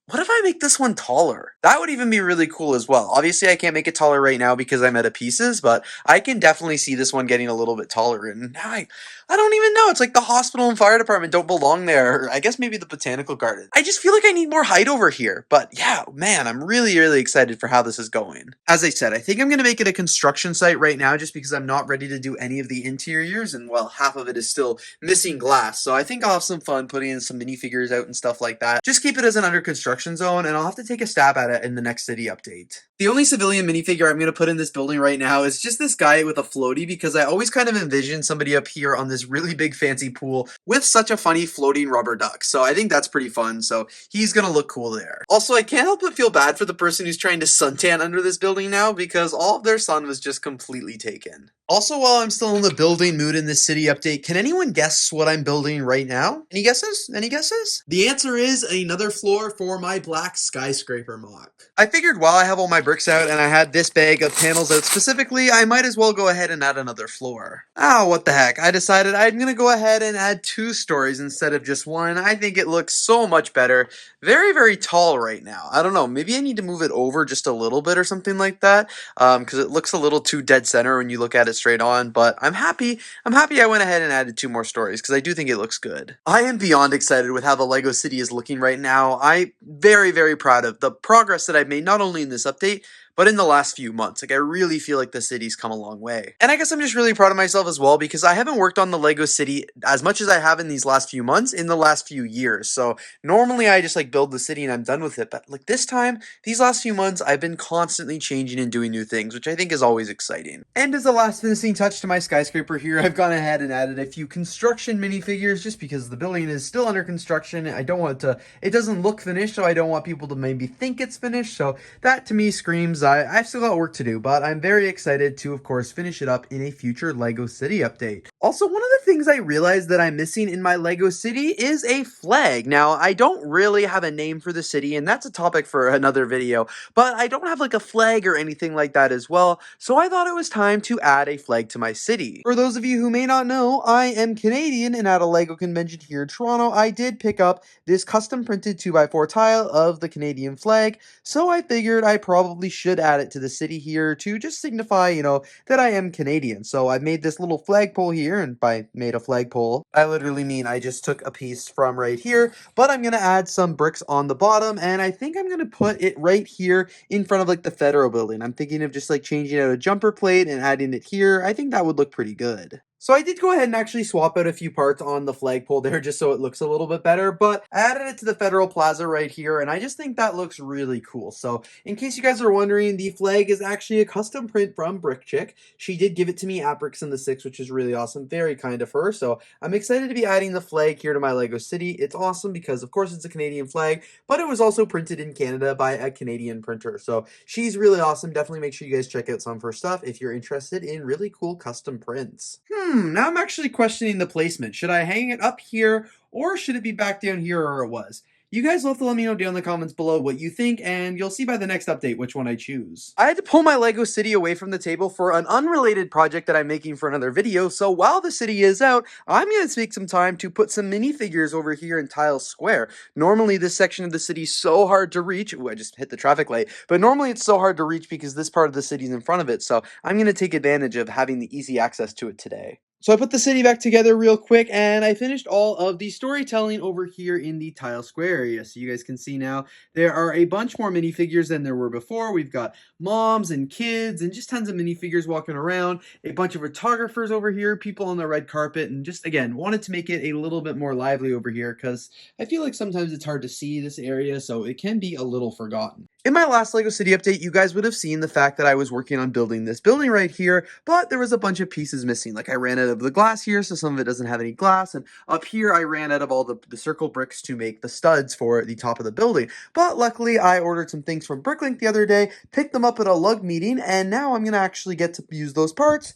What if I make this one taller? That would even be really cool as well. Obviously, I can't make it taller right now because I'm out of pieces, but I can definitely see this one getting a little bit taller. And now I don't even know. It's like the hospital and fire department don't belong there. Or I guess maybe the botanical garden. I just feel like I need more height over here. But yeah, man, I'm really, really excited for how this is going. As I said, I think I'm going to make it a construction site right now just because I'm not ready to do any of the interiors. And well, half of it is still missing glass. So I think I'll have some fun putting in some minifigures out and stuff like that. Just keep it as an under construction construction zone, and I'll have to take a stab at it in the next city update. The only civilian minifigure I'm going to put in this building right now is just this guy with a floaty, because I always kind of envision somebody up here on this really big fancy pool with such a funny floating rubber duck. So I think that's pretty fun. So he's going to look cool there. Also, I can't help but feel bad for the person who's trying to suntan under this building now, because all of their sun was just completely taken. Also, while I'm still in the building mood in this city update, can anyone guess what I'm building right now? Any guesses? Any guesses? The answer is another floor for my black skyscraper mock. I figured while I have all my bricks out and I had this bag of panels out specifically, I might as well go ahead and add another floor. Oh, what the heck. I decided I'm going to go ahead and add 2 stories instead of just 1. I think it looks so much better. Very, very tall right now. I don't know. Maybe I need to move it over just a little bit or something like that, because it looks a little too dead center when you look at it straight on, but I'm happy I went ahead and added 2 more stories, because I do think it looks good. I am beyond excited with how the Lego City is looking right now. I'm very, very proud of the progress that I've made, not only in this update, but in the last few months. Like, I really feel like the city's come a long way. And I guess I'm just really proud of myself as well, because I haven't worked on the Lego City as much as I have in these last few months in the last few years. So normally I just like build the city and I'm done with it. But like this time, these last few months, I've been constantly changing and doing new things, which I think is always exciting. And as the last finishing touch to my skyscraper here, I've gone ahead and added a few construction minifigures just because the building is still under construction. I don't want it doesn't look finished, so I don't want people to maybe think it's finished. So that to me screams I've still got work to do, but I'm very excited to, of course, finish it up in a future Lego City update. Also, one of the things I realized that I'm missing in my Lego City is a flag. Now, I don't really have a name for the city, and that's a topic for another video, but I don't have like a flag or anything like that as well, so I thought it was time to add a flag to my city. For those of you who may not know, I am Canadian, and at a Lego convention here in Toronto, I did pick up this custom printed 2x4 tile of the Canadian flag, so I figured I probably should add it to the city here to just signify, that I am Canadian. So I made this little flagpole here, and by made a flagpole, I literally mean I just took a piece from right here, but I'm going to add some bricks on the bottom, and I think I'm going to put it right here in front of like the federal building. I'm thinking of just like changing out a jumper plate and adding it here. I think that would look pretty good. So I did go ahead and actually swap out a few parts on the flagpole there just so it looks a little bit better, but I added it to the Federal Plaza right here, and I just think that looks really cool. So in case you guys are wondering, the flag is actually a custom print from Brick Chick. She did give it to me at Bricks in the 6, which is really awesome. Very kind of her. So I'm excited to be adding the flag here to my Lego City. It's awesome because, of course, it's a Canadian flag, but it was also printed in Canada by a Canadian printer. So she's really awesome. Definitely make sure you guys check out some of her stuff if you're interested in really cool custom prints. Now I'm actually questioning the placement. Should I hang it up here, or should it be back down here where it was? You guys will have to let me know down in the comments below what you think, and you'll see by the next update which one I choose. I had to pull my Lego City away from the table for an unrelated project that I'm making for another video, so while the city is out, I'm going to take some time to put some minifigures over here in Tiles Square. Normally this section of the city is so hard to reach. Ooh, I just hit the traffic light. But normally it's so hard to reach because this part of the city is in front of it, so I'm going to take advantage of having the easy access to it today. So I put the city back together real quick, and I finished all of the storytelling over here in the Tile Square area. So you guys can see now there are a bunch more minifigures than there were before. We've got moms and kids and just tons of minifigures walking around, a bunch of photographers over here, people on the red carpet, and just, again, wanted to make it a little bit more lively over here because I feel like sometimes it's hard to see this area, so it can be a little forgotten. In my last LEGO City update, you guys would have seen the fact that I was working on building this building right here, but there was a bunch of pieces missing. Like, I ran out of the glass here, so some of it doesn't have any glass, and up here I ran out of all the circle bricks to make the studs for the top of the building. But luckily, I ordered some things from Bricklink the other day, picked them up at a lug meeting, and now I'm going to actually get to use those parts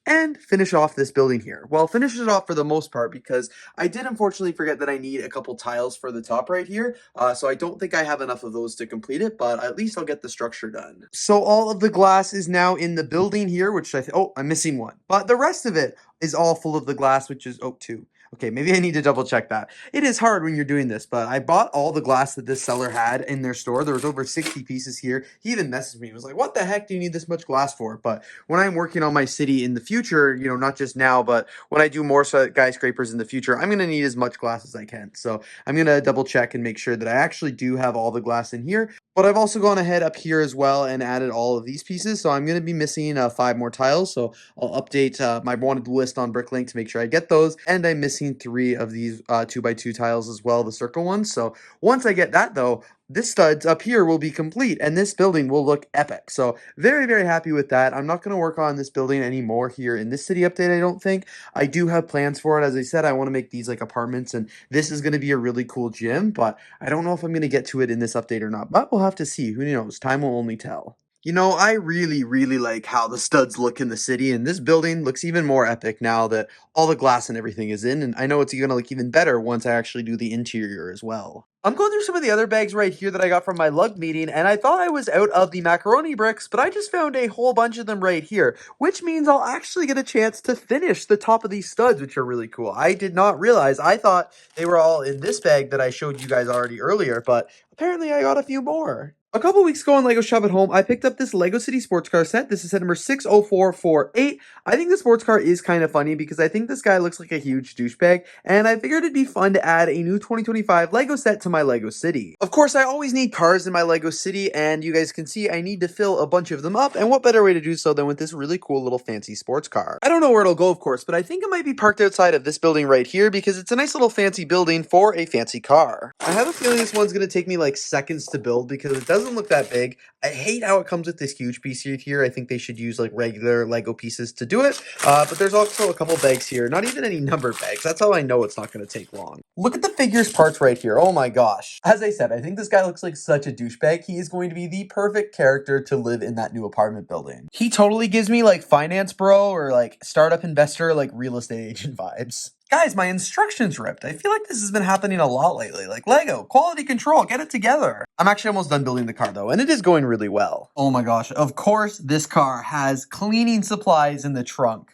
and finish off this building here. Well, finish it off for the most part because I did unfortunately forget that I need a couple tiles for the top right here. So I don't think I have enough of those to complete it, but at least I'll get the structure done. So all of the glass is now in the building here, which I'm missing one. But the rest of it is all full of the glass, which is, two. Okay, maybe I need to double check that. It is hard when you're doing this, but I bought all the glass that this seller had in their store. There was over 60 pieces here. He even messaged me. He was like, what the heck do you need this much glass for? But when I'm working on my city in the future, not just now, but when I do more skyscrapers in the future, I'm going to need as much glass as I can. So I'm going to double check and make sure that I actually do have all the glass in here. But I've also gone ahead up here as well and added all of these pieces. So I'm going to be missing 5 more tiles. So I'll update my wanted list on Bricklink to make sure I get those. And I'm missing 3 of these 2x2 tiles as well, the circle ones. So once I get that though, this studs up here will be complete and this building will look epic. So very, very happy with that. I'm not going to work on this building anymore here in this city update, I don't think. I do have plans for it. As I said, I want to make these like apartments, and this is going to be a really cool gym, but I don't know if I'm going to get to it in this update or not, but we'll have to see. Who knows? Time will only tell. I really, really like how the studs look in the city, and this building looks even more epic now that all the glass and everything is in, and I know it's gonna look even better once I actually do the interior as well. I'm going through some of the other bags right here that I got from my lug meeting, and I thought I was out of the macaroni bricks, but I just found a whole bunch of them right here, which means I'll actually get a chance to finish the top of these studs, which are really cool. I did not realize, I thought they were all in this bag that I showed you guys already earlier, but apparently I got a few more. A couple weeks ago on LEGO Shop at Home, I picked up this LEGO City sports car set. This is set number 60448. I think the sports car is kind of funny because I think this guy looks like a huge douchebag, and I figured it'd be fun to add a new 2025 LEGO set to my LEGO City. Of course, I always need cars in my LEGO City, and you guys can see I need to fill a bunch of them up, and what better way to do so than with this really cool little fancy sports car. I don't know where it'll go, of course, but I think it might be parked outside of this building right here because it's a nice little fancy building for a fancy car. I have a feeling this one's going to take me like seconds to build because it doesn't look that big. I hate how it comes with this huge piece here. I think they should use like regular Lego pieces to do it. But there's also a couple bags here, not even any numbered bags. That's how I know it's not going to take long. Look at the figures parts right here. Oh my gosh. As I said, I think this guy looks like such a douchebag. He is going to be the perfect character to live in that new apartment building. He totally gives me like finance bro or like startup investor, like real estate agent vibes. Guys, my instructions ripped. I feel like this has been happening a lot lately. Like, Lego, quality control, get it together. I'm actually almost done building the car though, and it is going really well. Oh my gosh, of course this car has cleaning supplies in the trunk.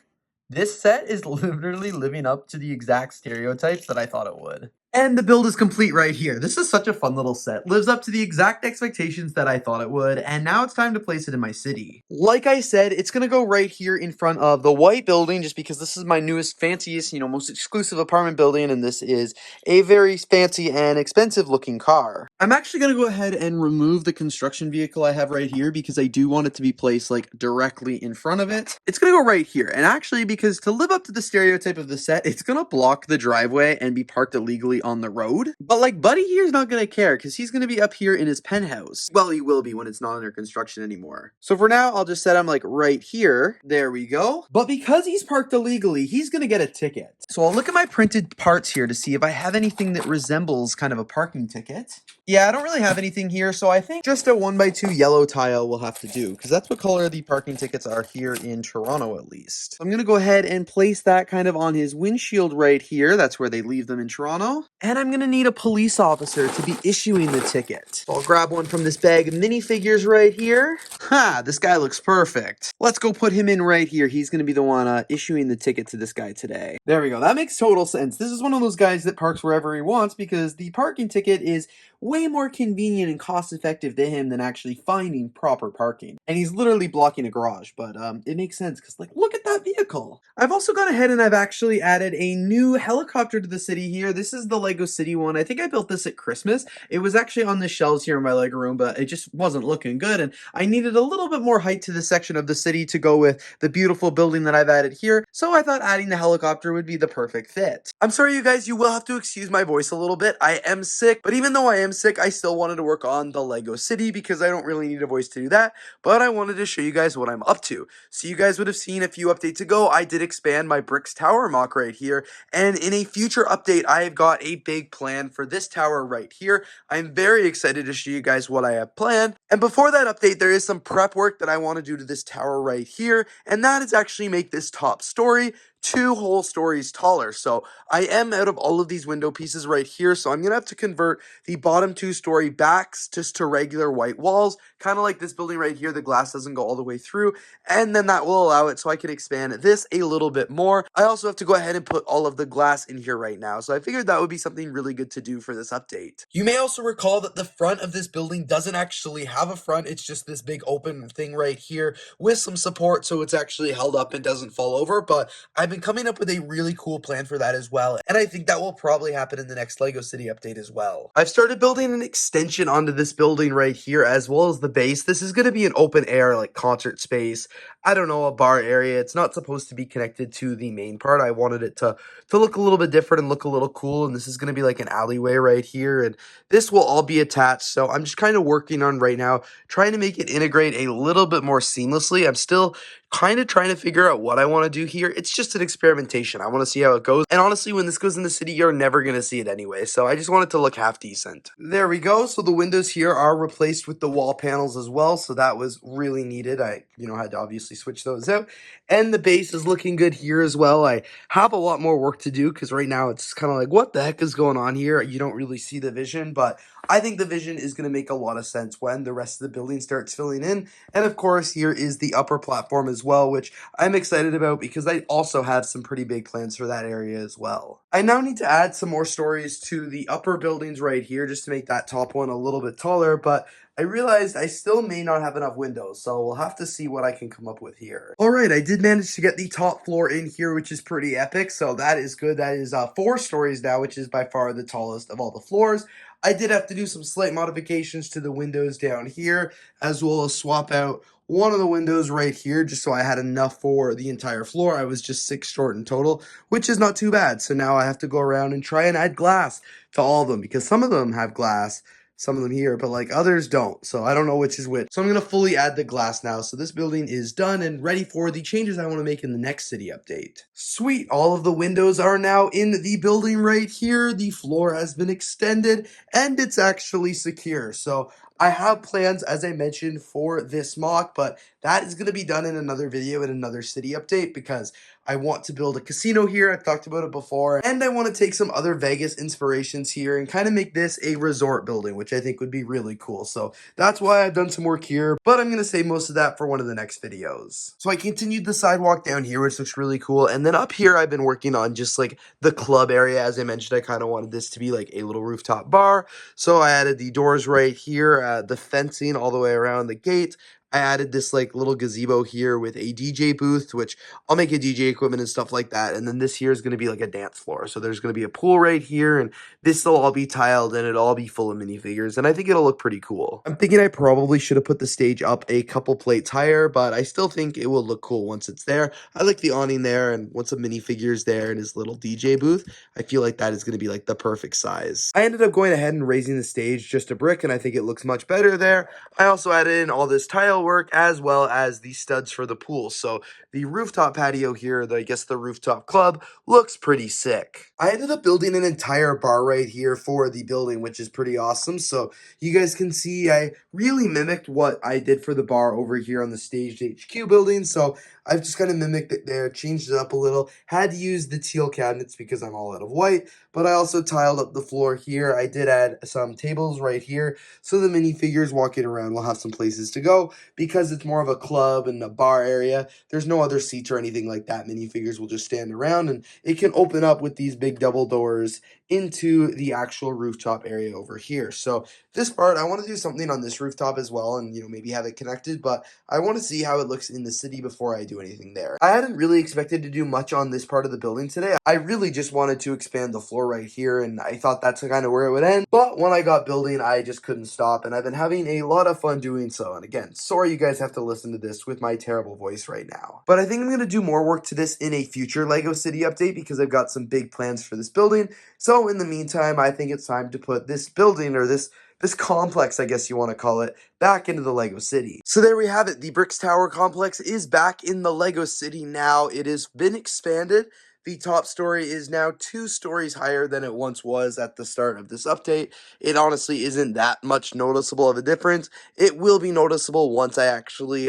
This set is literally living up to the exact stereotypes that I thought it would. And the build is complete right here. This is such a fun little set. Lives up to the exact expectations that I thought it would, and now it's time to place it in my city. Like I said, it's gonna go right here in front of the white building just because this is my newest, fanciest, most exclusive apartment building, and this is a very fancy and expensive looking car. I'm actually gonna go ahead and remove the construction vehicle I have right here because I do want it to be placed like directly in front of it. It's gonna go right here, and actually because to live up to the stereotype of the set, it's gonna block the driveway and be parked illegally on the road. But like Buddy here's not gonna care because he's gonna be up here in his penthouse. Well, he will be when it's not under construction anymore. So for now, I'll just set him like right here. There we go. But because he's parked illegally, he's gonna get a ticket. So I'll look at my printed parts here to see if I have anything that resembles kind of a parking ticket. Yeah, I don't really have anything here, so I think just a 1x2 yellow tile will have to do, because that's what color the parking tickets are here in Toronto, at least. So I'm going to go ahead and place that kind of on his windshield right here. That's where they leave them in Toronto. And I'm going to need a police officer to be issuing the ticket. So I'll grab one from this bag of minifigures right here. Ha, this guy looks perfect. Let's go put him in right here. He's going to be the one issuing the ticket to this guy today. There we go. That makes total sense. This is one of those guys that parks wherever he wants because the parking ticket is way more convenient and cost effective to him than actually finding proper parking. And he's literally blocking a garage, but it makes sense because like, look at that vehicle. I've also gone ahead and I've actually added a new helicopter to the city here. This is the Lego City one. I think I built this at Christmas. It was actually on the shelves here in my Lego room, but it just wasn't looking good. And I needed a little bit more height to this section of the city to go with the beautiful building that I've added here. So I thought adding the helicopter would be the perfect fit. I'm sorry, you guys, you will have to excuse my voice a little bit. I am sick, but even though I am sick, I still wanted to work on the Lego City because I don't really need a voice to do that, but I wanted to show you guys what I'm up to. So you guys would have seen a few updates ago, I did expand my bricks tower mock right here, and in a future update, I have got a big plan for this tower right here. I'm very excited to show you guys what I have planned, and before that update, there is some prep work that I want to do to this tower right here, and that is actually make this top story 2 whole stories taller. So I am out of all of these window pieces right here, so I'm gonna have to convert the bottom 2-story backs just to regular white walls, kind of like this building right here. The glass doesn't go all the way through, and then that will allow it so I can expand this a little bit more. I also have to go ahead and put all of the glass in here right now, so I figured that would be something really good to do for this update. You may also recall that the front of this building doesn't actually have a front. It's just this big open thing right here with some support so it's actually held up and doesn't fall over, but I've been coming up with a really cool plan for that as well, and I think that will probably happen in the next LEGO City update as well. I've started building an extension onto this building right here, as well as the base. This is going to be an open air, like, concert space. I don't know, a bar area. It's not supposed to be connected to the main part. I wanted it to look a little bit different and look a little cool, and this is going to be like an alleyway right here, and this will all be attached. So I'm just kind of working on right now, trying to make it integrate a little bit more seamlessly. I'm still kind of trying to figure out what I want to do here. It's just an experimentation. I want to see how it goes. And honestly, when this goes in the city, you're never going to see it anyway. So I just want it to look half decent. There we go. So the windows here are replaced with the wall panels as well. So that was really needed. I, had to obviously switch those out. And the base is looking good here as well. I have a lot more work to do because right now it's kind of like, what the heck is going on here? You don't really see the vision, but I think the vision is going to make a lot of sense when the rest of the building starts filling in. And of course, here is the upper platform as well, which I'm excited about because I also have some pretty big plans for that area as well. I now need to add some more stories to the upper buildings right here just to make that top one a little bit taller, but I realized I still may not have enough windows, so we'll have to see what I can come up with here. Alright, I did manage to get the top floor in here, which is pretty epic, so that is good. That is 4 stories now, which is by far the tallest of all the floors. I did have to do some slight modifications to the windows down here, as well as swap out one of the windows right here, just so I had enough for the entire floor. I was just 6 short in total, which is not too bad. So now I have to go around and try and add glass to all of them, because some of them have glass, some of them here, but like others don't. So I don't know which is which. So I'm going to fully add the glass now. So this building is done and ready for the changes I want to make in the next city update. Sweet. All of the windows are now in the building right here. The floor has been extended and it's actually secure. So I have plans, as I mentioned, for this mock, but that is going to be done in another video in another city update because I want to build a casino here. I've talked about it before, and I want to take some other Vegas inspirations here and kind of make this a resort building, which I think would be really cool. So that's why I've done some work here, but I'm going to save most of that for one of the next videos. So I continued the sidewalk down here, which looks really cool. And then up here, I've been working on just like the club area. As I mentioned, I kind of wanted this to be like a little rooftop bar. So I added the doors right here, the fencing all the way around the gate. I added this like little gazebo here with a DJ booth, which I'll make a DJ equipment and stuff like that. And then this here is going to be like a dance floor. So there's going to be a pool right here, and this will all be tiled and it'll all be full of minifigures. And I think it'll look pretty cool. I'm thinking I probably should have put the stage up a couple plates higher, but I still think it will look cool once it's there. I like the awning there, and once the minifigures there and his little DJ booth, I feel like that is going to be like the perfect size. I ended up going ahead and raising the stage just a brick, and I think it looks much better there. I also added in all this tile work as well as the studs for the pool. So the rooftop patio here, I guess the rooftop club, looks pretty sick. I ended up building an entire bar right here for the building, which is pretty awesome. So you guys can see I really mimicked what I did for the bar over here on the Staged HQ building. So I've just kind of mimicked it there, changed it up a little. Had to use the teal cabinets because I'm all out of white, but I also tiled up the floor here. I did add some tables right here, so the minifigures walking around will have some places to go. Because it's more of a club and a bar area, there's no other seats or anything like that. Minifigures will just stand around, and it can open up with these big double doors into the actual rooftop area over here. So this part, I want to do something on this rooftop as well, and maybe have it connected, but I want to see how it looks in the city before I do anything there. I hadn't really expected to do much on this part of the building today. I really just wanted to expand the floor right here, and I thought that's kind of where it would end, but when I got building, I just couldn't stop, and I've been having a lot of fun doing so. And again, sorry you guys have to listen to this with my terrible voice right now, but I think I'm going to do more work to this in a future LEGO City update because I've got some big plans for this building. So in the meantime, I think it's time to put this building, or this complex, I guess you want to call it, back into the LEGO City. So there we have it. The Bricks Tower complex is back in the LEGO City now. It has been expanded. The top story is now 2 stories higher than it once was at the start of this update. It honestly isn't that much noticeable of a difference. It will be noticeable once I actually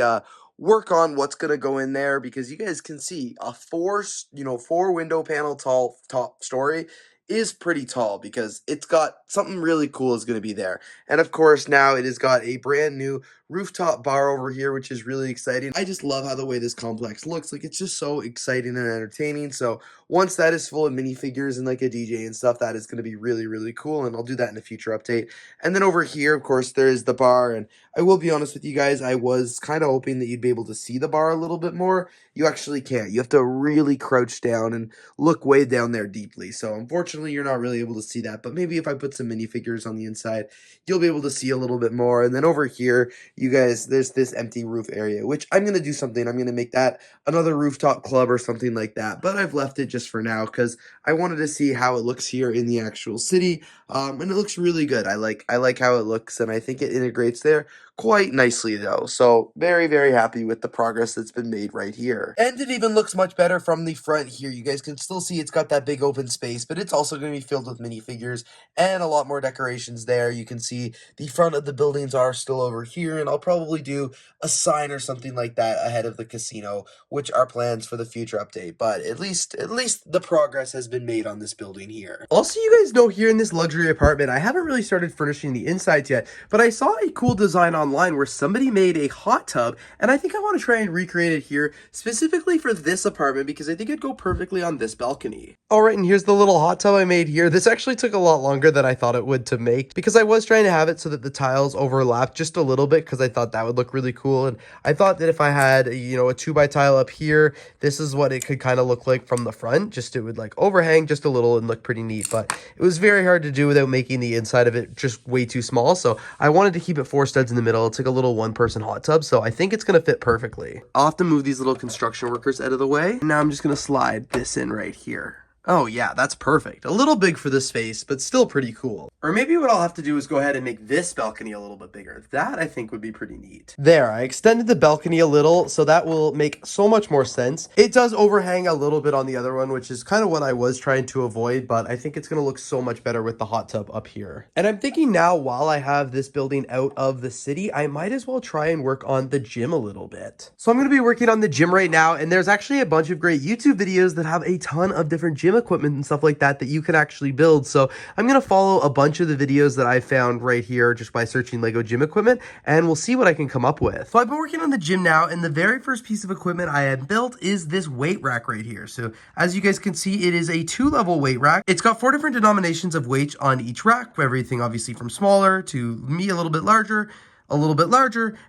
work on what's going to go in there, because you guys can see a 4 window panel tall top story is pretty tall because it's got something really cool is going to be there. And of course, now it has got a brand new rooftop bar over here, which is really exciting. I just love how the way this complex looks. Like, it's just so exciting and entertaining. So once that is full of minifigures and like a DJ and stuff, that is going to be really, really cool. And I'll do that in a future update. And then over here, of course, there is the bar. And I will be honest with you guys, I was kind of hoping that you'd be able to see the bar a little bit more. You actually can't. You have to really crouch down and look way down there deeply. So unfortunately, you're not really able to see that. But maybe if I put some minifigures on the inside, you'll be able to see a little bit more. And then over here, you guys, there's this empty roof area, which I'm going to do something. I'm going to make that another rooftop club or something like that. But I've left it just for now because I wanted to see how it looks here in the actual city. And it looks really good. I like how it looks, and I think it integrates there quite nicely though. So very, very happy with the progress that's been made right here. And it even looks much better from the front here. You guys can still see it's got that big open space, but it's also going to be filled with minifigures and a lot more decorations there. You can see the front of the buildings are still over here, and I'll probably do a sign or something like that ahead of the casino, which are plans for the future update. But at least the progress has been made on this building here. Also, you guys know here in this luxury apartment, I haven't really started furnishing the insides yet, but I saw a cool design online where somebody made a hot tub, and I think I want to try and recreate it here specifically for this apartment because I think it'd go perfectly on this balcony. Alright, and here's the little hot tub I made here. This actually took a lot longer than I thought it would to make because I was trying to have it so that the tiles overlap just a little bit because I thought that would look really cool. And I thought that if I had, you know, a 2x tile up here, this is what it could kind of look like from the front. Just it would like overhang just a little and look pretty neat, but it was very hard to do without making the inside of it just way too small. So I wanted to keep it 4 studs in the middle. It's like a little 1-person hot tub, so I think it's going to fit perfectly. I'll have to move these little construction workers out of the way. And now I'm just going to slide this in right here. Oh yeah, that's perfect. A little big for this space, but still pretty cool. Or maybe what I'll have to do is go ahead and make this balcony a little bit bigger. That I think would be pretty neat. There, I extended the balcony a little, so that will make so much more sense. It does overhang a little bit on the other one, which is kind of what I was trying to avoid, but I think it's going to look so much better with the hot tub up here. And I'm thinking now, while I have this building out of the city, I might as well try and work on the gym a little bit. So I'm going to be working on the gym right now, and there's actually a bunch of great YouTube videos that have a ton of different gym equipment and stuff like that that you can actually build. So I'm going to follow a bunch of the videos that I found right here just by searching Lego gym equipment, and we'll see what I can come up with. So I've been working on the gym now, and the very first piece of equipment I had built is this weight rack right here. So as you guys can see, it is a 2-level weight rack. It's got 4 different denominations of weights on each rack, everything obviously from smaller to me a little bit larger,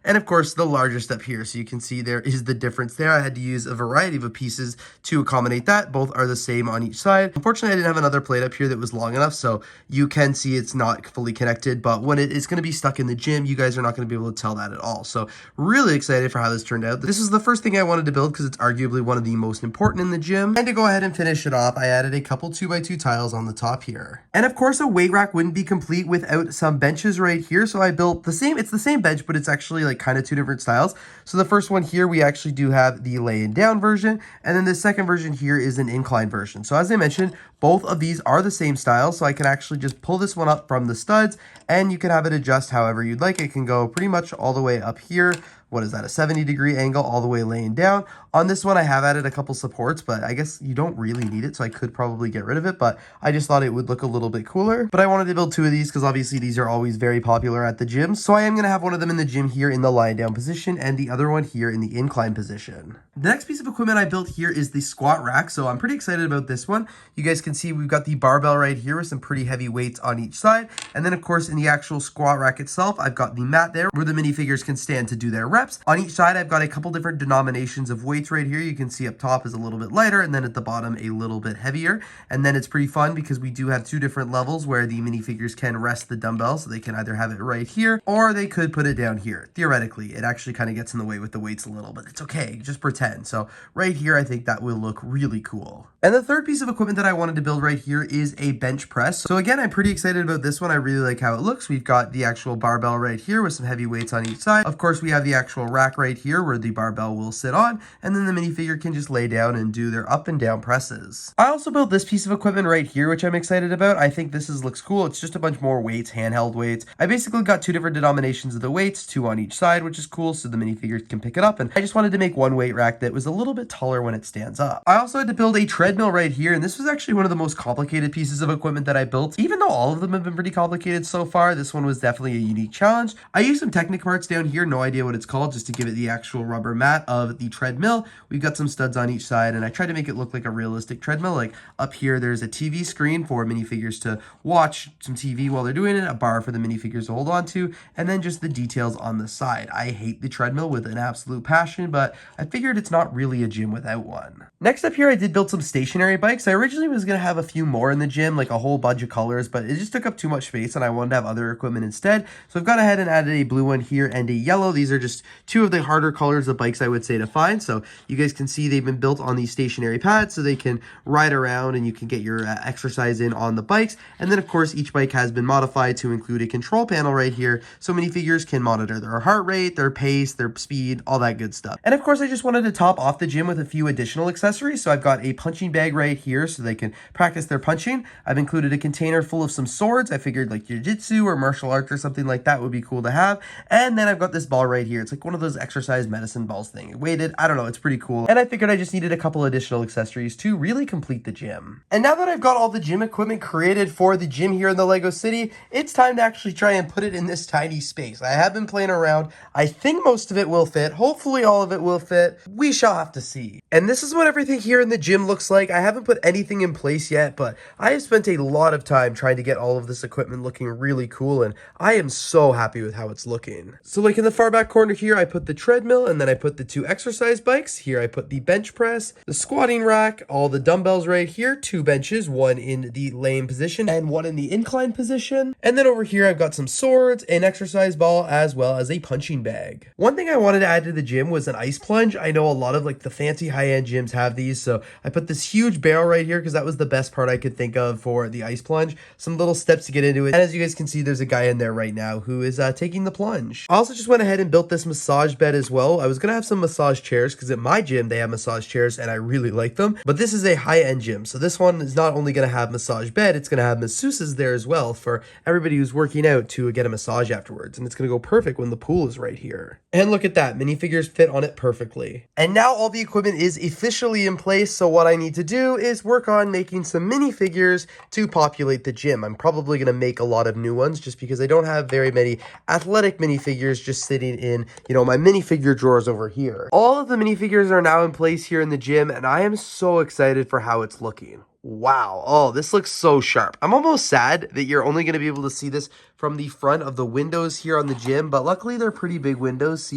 and of course the largest up here. So you can see there is the difference there. I had to use a variety of pieces to accommodate that. Both are the same on each side. Unfortunately, I didn't have another plate up here that was long enough, so you can see it's not fully connected, but when it is going to be stuck in the gym, you guys are not going to be able to tell that at all. So really excited for how this turned out. This is the first thing I wanted to build because it's arguably one of the most important in the gym. And to go ahead and finish it off, I added a couple 2x2 tiles on the top here. And of course, a weight rack wouldn't be complete without some benches right here. So I built it's the same bench, but it's actually like kind of 2 different styles. So the first one here, we actually do have the laying down version, and then the second version here is an incline version. So as I mentioned, both of these are the same style, so I can actually just pull this one up from the studs, and you can have it adjust however you'd like. It can go pretty much all the way up here. What is that, a 70-degree angle all the way laying down. On this one, I have added a couple supports, but I guess you don't really need it, so I could probably get rid of it, but I just thought it would look a little bit cooler. But I wanted to build 2 of these because obviously these are always very popular at the gym. So I am going to have one of them in the gym here in the lying down position and the other one here in the incline position. The next piece of equipment I built here is the squat rack, so I'm pretty excited about this one. You guys can see we've got the barbell right here with some pretty heavy weights on each side, and then of course in the actual squat rack itself, I've got the mat there where the minifigures can stand to do their reps. On each side, I've got a couple different denominations of weights right here. You can see up top is a little bit lighter, and then at the bottom a little bit heavier. And then it's pretty fun because we do have 2 different levels where the minifigures can rest the dumbbell, so they can either have it right here or they could put it down here. Theoretically, it actually kind of gets in the way with the weights a little, but it's okay, just pretend. So right here, I think that will look really cool. And the third piece of equipment that I wanted to build right here is a bench press. So again, I'm pretty excited about this one. I really like how it looks. We've got the actual barbell right here with some heavy weights on each side. Of course, we have the actual rack right here where the barbell will sit on, and then the minifigure can just lay down and do their up and down presses. I also built this piece of equipment right here, which I'm excited about. I think this looks cool. It's just a bunch more weights, handheld weights. I basically got 2 different denominations of the weights, 2 on each side, which is cool, so the minifigures can pick it up, and I just wanted to make one weight rack that was a little bit taller when it stands up. I also had to build a treadmill right here, and this was actually one one of the most complicated pieces of equipment that I built. Even though all of them have been pretty complicated so far, this one was definitely a unique challenge. I used some Technic parts down here, no idea what it's called, just to give it the actual rubber mat of the treadmill. We've got some studs on each side, and I tried to make it look like a realistic treadmill. Like up here, there's a TV screen for minifigures to watch some TV while they're doing it, a bar for the minifigures to hold on to, and then just the details on the side. I hate the treadmill with an absolute passion, but I figured it's not really a gym without one. Next up here, I did build some stationary bikes. I originally was going to have a few more in the gym, like a whole bunch of colors, but it just took up too much space and I wanted to have other equipment instead. So I've gone ahead and added a blue one here and a yellow. These are just two of the harder colors of bikes I would say to find. So you guys can see they've been built on these stationary pads so they can ride around and you can get your exercise in on the bikes. And then of course, each bike has been modified to include a control panel right here. So minifigures can monitor their heart rate, their pace, their speed, all that good stuff. And of course, I just wanted to top off the gym with a few additional accessories. So I've got a punching bag right here so they can practice their punching. I've included a container full of some swords. I figured like jiu-jitsu or martial arts or something like that would be cool to have. And then I've got this ball right here. It's like one of those exercise medicine balls thing. Weighted, I don't know, it's pretty cool. And I figured I just needed a couple additional accessories to really complete the gym. And now that I've got all the gym equipment created for the gym here in the Lego City, it's time to actually try and put it in this tiny space. I have been playing around. I think most of it will fit. Hopefully all of it will fit. We shall have to see. And this is what everything here in the gym looks like. I haven't put anything in place yet, but I have spent a lot of time trying to get all of this equipment looking really cool, and I am so happy with how it's looking. So like in the far back corner here, I put the treadmill, and then I put the two exercise bikes. Here I put the bench press, the squatting rack, all the dumbbells right here, two benches, one in the laying position and one in the incline position. And then over here, I've got some swords, an exercise ball, as well as a punching bag. One thing I wanted to add to the gym was an ice plunge. I know a lot of like the fancy high-end gyms have these, so I put this huge barrel right here because that was the best part I could think of for the ice plunge. Some little steps to get into it. And as you guys can see, there's a guy in there right now who is taking the plunge. I also just went ahead and built this massage bed as well. I was going to have some massage chairs because at my gym, they have massage chairs and I really like them. But this is a high-end gym. So this one is not only going to have massage bed, it's going to have masseuses there as well for everybody who's working out to get a massage afterwards. And it's going to go perfect when the pool is right here. And look at that, minifigures fit on it perfectly. And now all the equipment is officially in place. So what I need to do is work on making some minifigures to populate the gym. I'm probably going to make a lot of new ones just because I don't have very many athletic minifigures just sitting in, my minifigure drawers over here. All of the minifigures are now in place here in the gym, and I am so excited for how it's looking. Wow. Oh, this looks so sharp. I'm almost sad that you're only going to be able to see this from the front of the windows here on the gym, but luckily they're pretty big windows, so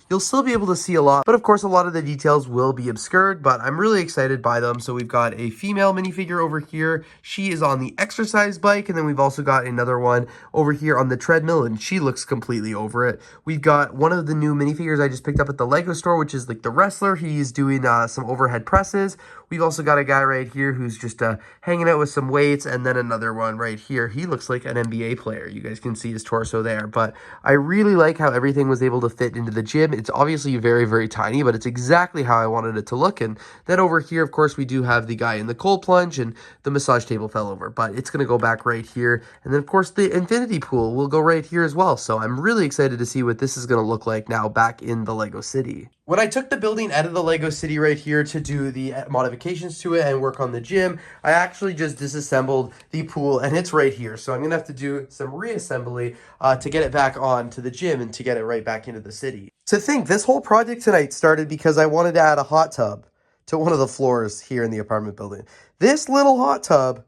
you'll still be able to see a lot. But of course, a lot of the details will be obscured, but I'm really excited by them. So we've got a female minifigure over here. She is on the exercise bike, and then we've also got another one over here on the treadmill, and she looks completely over it. We've got one of the new minifigures I just picked up at the Lego store, which is like the wrestler. He's doing some overhead presses. We've also got a guy right here who's just hanging out with some weights, and then another one right here. He looks like an NBA player. You guys can see his torso there, but I really like how everything was able to fit into the gym. It's obviously very, very tiny, but it's exactly how I wanted it to look. And then over here, of course, we do have the guy in the cold plunge, and the massage table fell over, but it's going to go back right here. And then, of course, the infinity pool will go right here as well. So I'm really excited to see what this is going to look like now back in the Lego City. When I took the building out of the Lego City right here to do the modifications to it and work on the gym, I actually just disassembled the pool, and it's right here. So I'm going to have to do some reassembly to get it back on to the gym and to get it right back into the city. To think, this whole project tonight started because I wanted to add a hot tub to one of the floors here in the apartment building. This little hot tub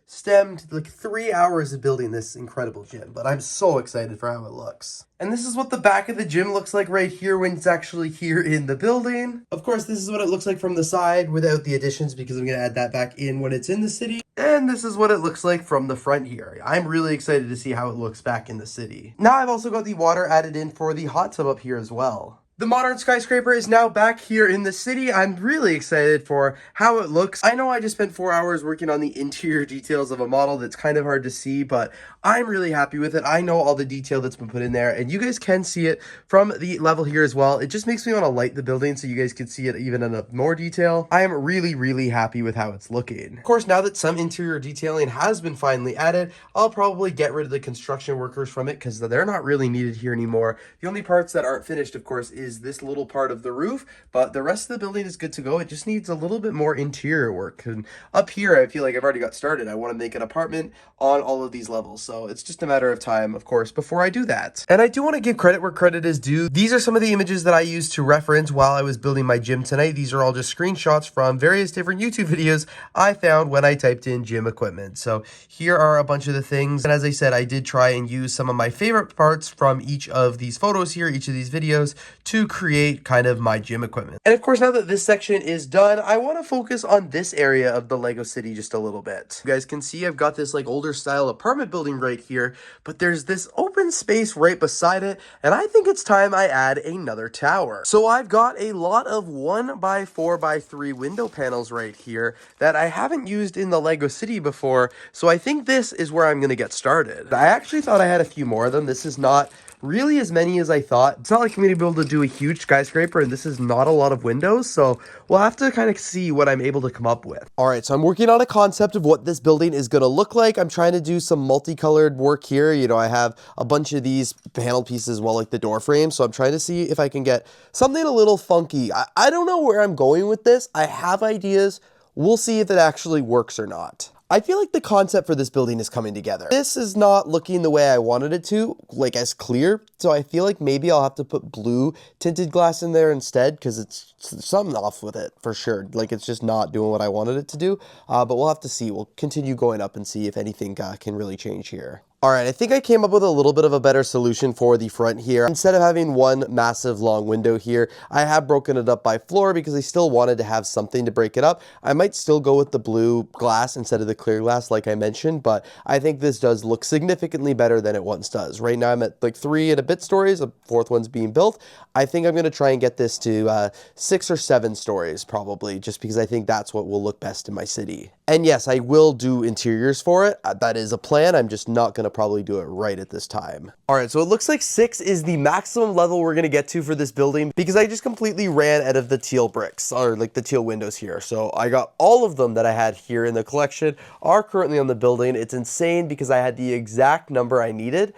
stemmed like 3 hours of building this incredible gym, but I'm so excited for how it looks. And this is what the back of the gym looks like right here when it's actually here in the building. Of course, this is what it looks like from the side without the additions because I'm going to add that back in when it's in the city. And this is what it looks like from the front here. I'm really excited to see how it looks back in the city. Now I've also got the water added in for the hot tub up here as well. The modern skyscraper is now back here in the city. I'm really excited for how it looks. I know I just spent 4 hours working on the interior details of a model that's kind of hard to see, but I'm really happy with it. I know all the detail that's been put in there, and you guys can see it from the level here as well. It just makes me want to light the building so you guys can see it even in more detail. I am really, really happy with how it's looking. Of course, now that some interior detailing has been finally added, I'll probably get rid of the construction workers from it because they're not really needed here anymore. The only parts that aren't finished, of course, is is this little part of the roof, but the rest of the building is good to go. It just needs a little bit more interior work. And up here, I feel like I've already got started. I want to make an apartment on all of these levels. So it's just a matter of time, of course, before I do that. And I do want to give credit where credit is due. These are some of the images that I used to reference while I was building my gym tonight. These are all just screenshots from various different YouTube videos I found when I typed in gym equipment. So here are a bunch of the things. And as I said, I did try and use some of my favorite parts from each of these photos here, each of these videos, to create kind of my gym equipment. And of course, now that this section is done, I want to focus on this area of the Lego City just a little bit. You guys can see I've got this like older style apartment building right here, but there's this open space right beside it, and I think it's time I add another tower. So I've got a lot of 1x4x3 window panels right here that I haven't used in the Lego City before, so I think this is where I'm going to get started. I actually thought I had a few more of them. This is not really as many as I thought. It's not like I'm going to be able to do a huge skyscraper, and this is not a lot of windows, so we'll have to kind of see what I'm able to come up with. All right, so I'm working on a concept of what this building is going to look like. I'm trying to do some multicolored work here. You know, I have a bunch of these panel pieces as well, like the door frame, so I'm trying to see if I can get something a little funky. I don't know where I'm going with this. I have ideas. We'll see if it actually works or not. I feel like the concept for this building is coming together. This is not looking the way I wanted it to, like as clear. So I feel like maybe I'll have to put blue tinted glass in there instead, because it's something off with it for sure. Like it's just not doing what I wanted it to do. But we'll have to see. We'll continue going up and see if anything can really change here. All right, I think I came up with a little bit of a better solution for the front here. Instead of having one massive long window here, I have broken it up by floor because I still wanted to have something to break it up. I might still go with the blue glass instead of the clear glass like I mentioned, but I think this does look significantly better than it once does. Right now I'm at like 3 and a bit stories, a fourth one's being built. I think I'm gonna try and get this to 6 or 7 stories probably, just because I think that's what will look best in my city. And yes, I will do interiors for it. That is a plan. I'm just not going to probably do it right at this time. All right, so it looks like 6 is the maximum level we're going to get to for this building because I just completely ran out of the teal bricks, or like the teal windows here. So I got all of them that I had here in the collection are currently on the building. It's insane because I had the exact number I needed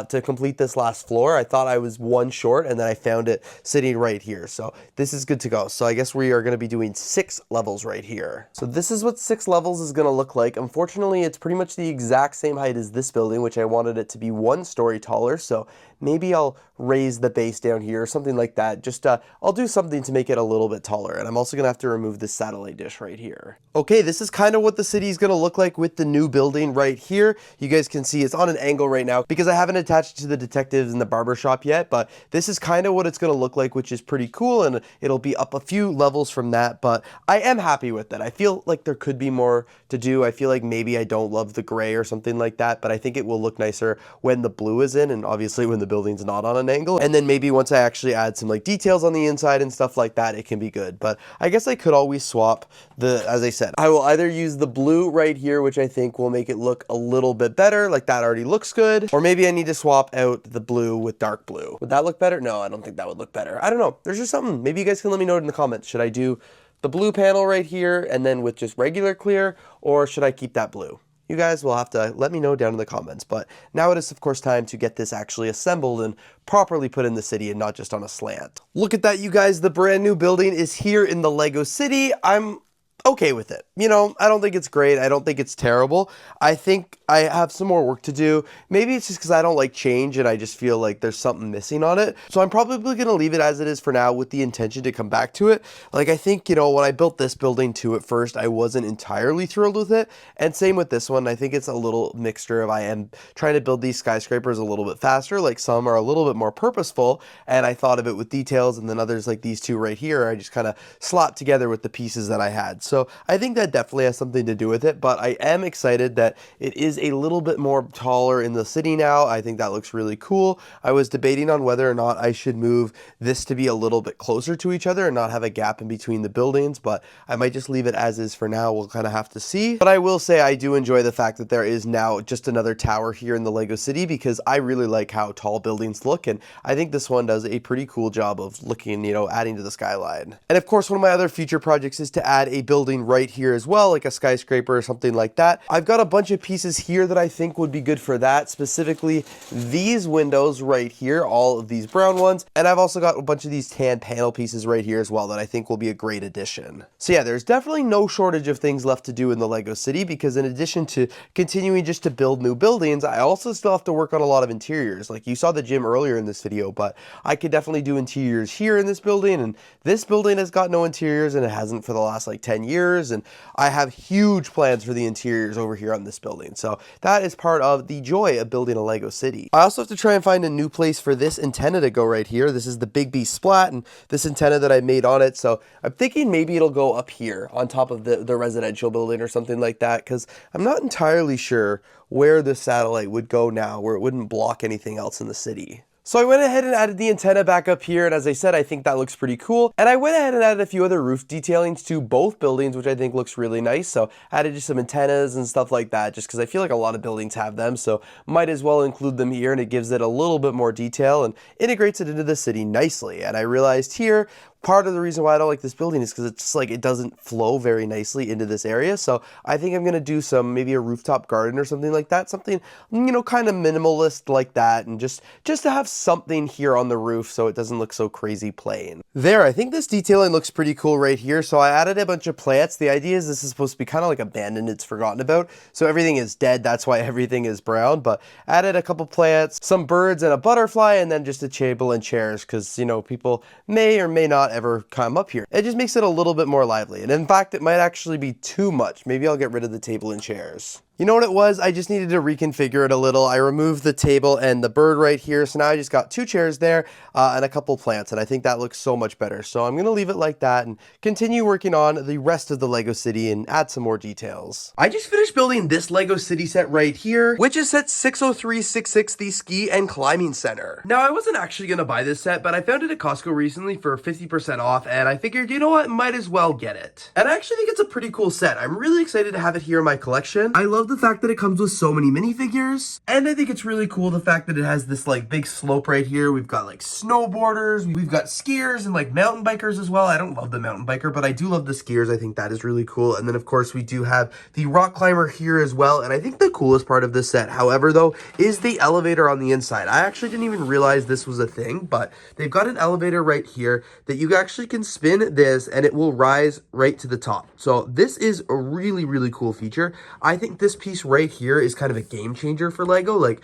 to complete this last floor. I thought I was 1 short, and then I found it sitting right here. So this is good to go. So I guess we are going to be doing 6 levels right here. So this is what 6 levels is going to look like. Unfortunately, it's pretty much the exact same height as this building, which I wanted it to be 1 story taller. So maybe I'll raise the base down here or something like that. Just I'll do something to make it a little bit taller. And I'm also gonna have to remove this satellite dish right here. Okay, this is kind of what the city is gonna look like with the new building right here. You guys can see it's on an angle right now because I haven't attached it to the detectives in the barber shop yet, but this is kind of what it's gonna look like, which is pretty cool, and it'll be up a few levels from that, but I am happy with it. I feel like there could be more to do. I feel like maybe I don't love the gray or something like that, but I think it will look nicer when the blue is in, and obviously when the building's not on an angle. And then maybe once I actually add some like details on the inside and stuff like that, it can be good. But I guess I could always swap as I said, I will either use the blue right here, which I think will make it look a little bit better, like that already looks good. Or maybe I need to swap out the blue with dark blue. Would that look better? No, I don't think that would look better. I don't know. There's just something. Maybe you guys can let me know in the comments. Should I do the blue panel right here and then with just regular clear, or should I keep that blue? You guys will have to let me know down in the comments, but now it is of course time to get this actually assembled and properly put in the city and not just on a slant. Look at that, you guys, the brand new building is here in the Lego City. I'm okay with it. You know, I don't think it's great. I don't think it's terrible. I think I have some more work to do. Maybe it's just because I don't like change and I just feel like there's something missing on it. So I'm probably going to leave it as it is for now with the intention to come back to it. Like I think, you know, when I built this building too at first, I wasn't entirely thrilled with it. And same with this one. I think it's a little mixture of I am trying to build these skyscrapers a little bit faster. Like some are a little bit more purposeful. And I thought of it with details, and then others like these two right here, I just kind of slapped together with the pieces that I had. So I think that definitely has something to do with it, but I am excited that it is a little bit more taller in the city now. I think that looks really cool. I was debating on whether or not I should move this to be a little bit closer to each other and not have a gap in between the buildings, but I might just leave it as is for now. We'll kind of have to see. But I will say I do enjoy the fact that there is now just another tower here in the Lego City because I really like how tall buildings look, and I think this one does a pretty cool job of looking, you know, adding to the skyline. And of course, one of my other future projects is to add a building building right here as well, like a skyscraper or something like that. I've got a bunch of pieces here that I think would be good for that, specifically these windows right here, all of these brown ones, and I've also got a bunch of these tan panel pieces right here as well that I think will be a great addition. So yeah, there's definitely no shortage of things left to do in the Lego City, because in addition to continuing just to build new buildings, I also still have to work on a lot of interiors. Like you saw the gym earlier in this video, but I could definitely do interiors here in this building, and this building has got no interiors and it hasn't for the last like 10 years, and I have huge plans for the interiors over here on this building. So that is part of the joy of building a Lego City. I also have to try and find a new place for this antenna to go right here. This is the Big B Splat and this antenna that I made on it. So I'm thinking maybe it'll go up here on top of the residential building or something like that, because I'm not entirely sure where the satellite would go now, where it wouldn't block anything else in the city. So I went ahead and added the antenna back up here, and as I said, I think that looks pretty cool. And I went ahead and added a few other roof detailings to both buildings, which I think looks really nice. So I added just some antennas and stuff like that, just because I feel like a lot of buildings have them, so might as well include them here, and it gives it a little bit more detail and integrates it into the city nicely. And I realized here, part of the reason why I don't like this building is because it's just like it doesn't flow very nicely into this area. So I think I'm gonna do maybe a rooftop garden or something like that, something, you know, kind of minimalist like that, and just to have something here on the roof so it doesn't look so crazy plain. There, I think this detailing looks pretty cool right here. So I added a bunch of plants. The idea is this is supposed to be kind of like abandoned, it's forgotten about, so everything is dead, that's why everything is brown. But added a couple plants, some birds and a butterfly, and then just a table and chairs, because, you know, people may or may not ever come up here. It just makes it a little bit more lively, and in fact it might actually be too much. Maybe I'll get rid of the table and chairs. You know what it was? I just needed to reconfigure it a little. I removed the table and the bird right here, so now I just got two chairs there and a couple plants, and I think that looks so much better. So I'm gonna leave it like that and continue working on the rest of the Lego City and add some more details. I just finished building this Lego City set right here, which is set 60366, the Ski and Climbing Center. Now, I wasn't actually gonna buy this set, but I found it at Costco recently for 50% off, and I figured, you know what, might as well get it. And I actually think it's a pretty cool set. I'm really excited to have it here in my collection. I love the fact that it comes with so many minifigures, and I think it's really cool the fact that it has this like big slope right here. We've got like snowboarders, we've got skiers and like mountain bikers as well. I don't love the mountain biker, but I do love the skiers. I think that is really cool. And then of course we do have the rock climber here as well, and I think the coolest part of this set, however, though, is the elevator on the inside. I actually didn't even realize this was a thing, but they've got an elevator right here that you actually can spin this and it will rise right to the top. So this is a really, really cool feature. I think this piece right here is kind of a game changer for Lego. Like,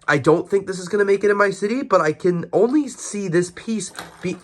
I don't think this is going to make it in my city, but I can only see this piece be...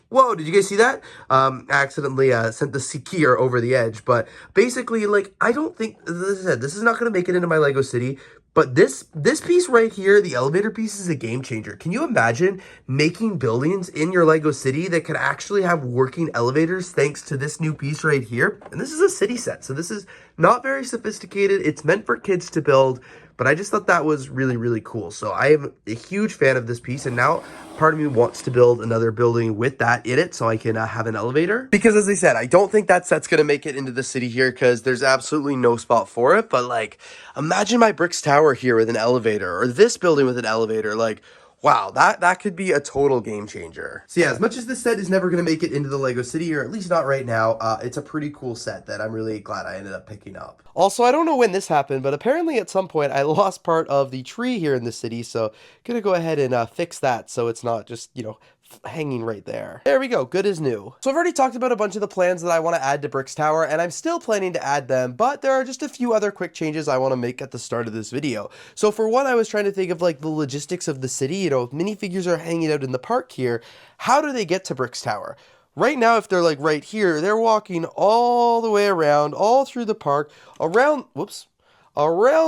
Whoa, did you guys see that? I accidentally sent the skier over the edge, but basically, like, I don't think, as I said, this is not going to make it into my Lego City, but this piece right here, the elevator piece, is a game changer. Can you imagine making buildings in your Lego City that could actually have working elevators thanks to this new piece right here? And this is a city set, so this is not very sophisticated. It's meant for kids to build, but I just thought that was really, really cool. So I am a huge fan of this piece, and now part of me wants to build another building with that in it so I can have an elevator. Because as I said, I don't think that set's going to make it into the city here because there's absolutely no spot for it. But like, imagine my bricks tower here with an elevator, or this building with an elevator. Like, wow, that could be a total game changer. So yeah, as much as this set is never going to make it into the Lego City, or at least not right now, it's a pretty cool set that I'm really glad I ended up picking up. Also, I don't know when this happened, but apparently at some point I lost part of the tree here in the city, so I'm gonna go ahead and fix that so it's not just, you know, hanging right there. There we go, good as new. So I've already talked about a bunch of the plans that I want to add to Bricks Tower, and I'm still planning to add them, but there are just a few other quick changes I want to make at the start of this video. So for one, I was trying to think of like the logistics of the city. You know, if minifigures are hanging out in the park here, how do they get to Bricks Tower? Right now, if they're like right here, they're walking all the way around, all through the park, around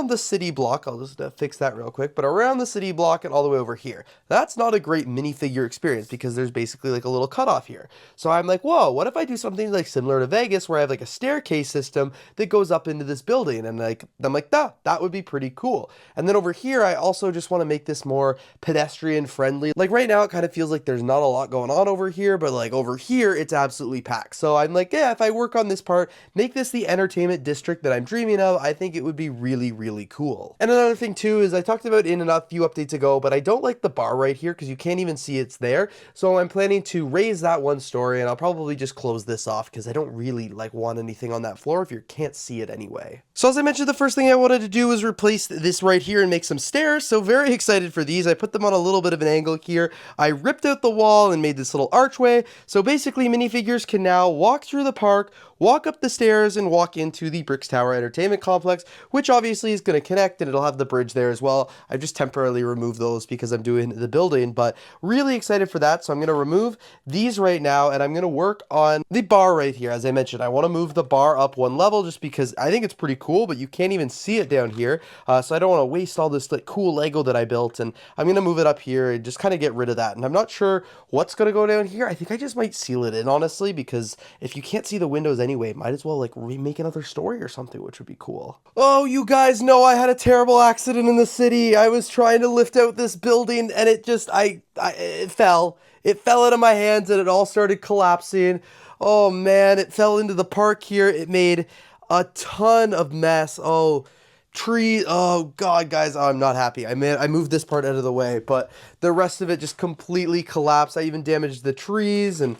the city block. I'll just fix that real quick, but around the city block and all the way over here. That's not a great minifigure experience because there's basically like a little cutoff here. So I'm like, whoa, what if I do something like similar to Vegas where I have like a staircase system that goes up into this building? And like, I'm like, that would be pretty cool. And then over here, I also just want to make this more pedestrian friendly. Like right now, it kind of feels like there's not a lot going on over here, but like over here, it's absolutely packed. So I'm like, yeah, if I work on this part, make this the entertainment district that I'm dreaming of, I think it would be really, really cool. And another thing too is I talked about in a few updates ago, but I don't like the bar right here because you can't even see it's there. So I'm planning to raise that one story, and I'll probably just close this off because I don't really like want anything on that floor if you can't see it anyway. So as I mentioned, the first thing I wanted to do was replace this right here and make some stairs. So very excited for these. I put them on a little bit of an angle here. I ripped out the wall and made this little archway. So basically minifigures can now walk through the park, walk up the stairs, and walk into the Bricks Tower Entertainment Complex, which obviously is going to connect, and it'll have the bridge there as well. I've just temporarily removed those because I'm doing the building, but really excited for that. So I'm going to remove these right now, and I'm going to work on the bar right here. As I mentioned, I want to move the bar up one level just because I think it's pretty cool, but you can't even see it down here. So I don't want to waste all this like cool Lego that I built, and I'm going to move it up here and just kind of get rid of that. And I'm not sure what's going to go down here. I think I just might seal it in, honestly, because if you can't see the windows anyway, might as well like remake another story or something, which would be cool. Oh, you guys know I had a terrible accident in the city. I was trying to lift out this building and it just, it fell. It fell out of my hands and it all started collapsing. Oh man, it fell into the park here. It made a ton of mess. Oh, tree. Oh god, guys, I'm not happy. I moved this part out of the way, but the rest of it just completely collapsed. I even damaged the trees, and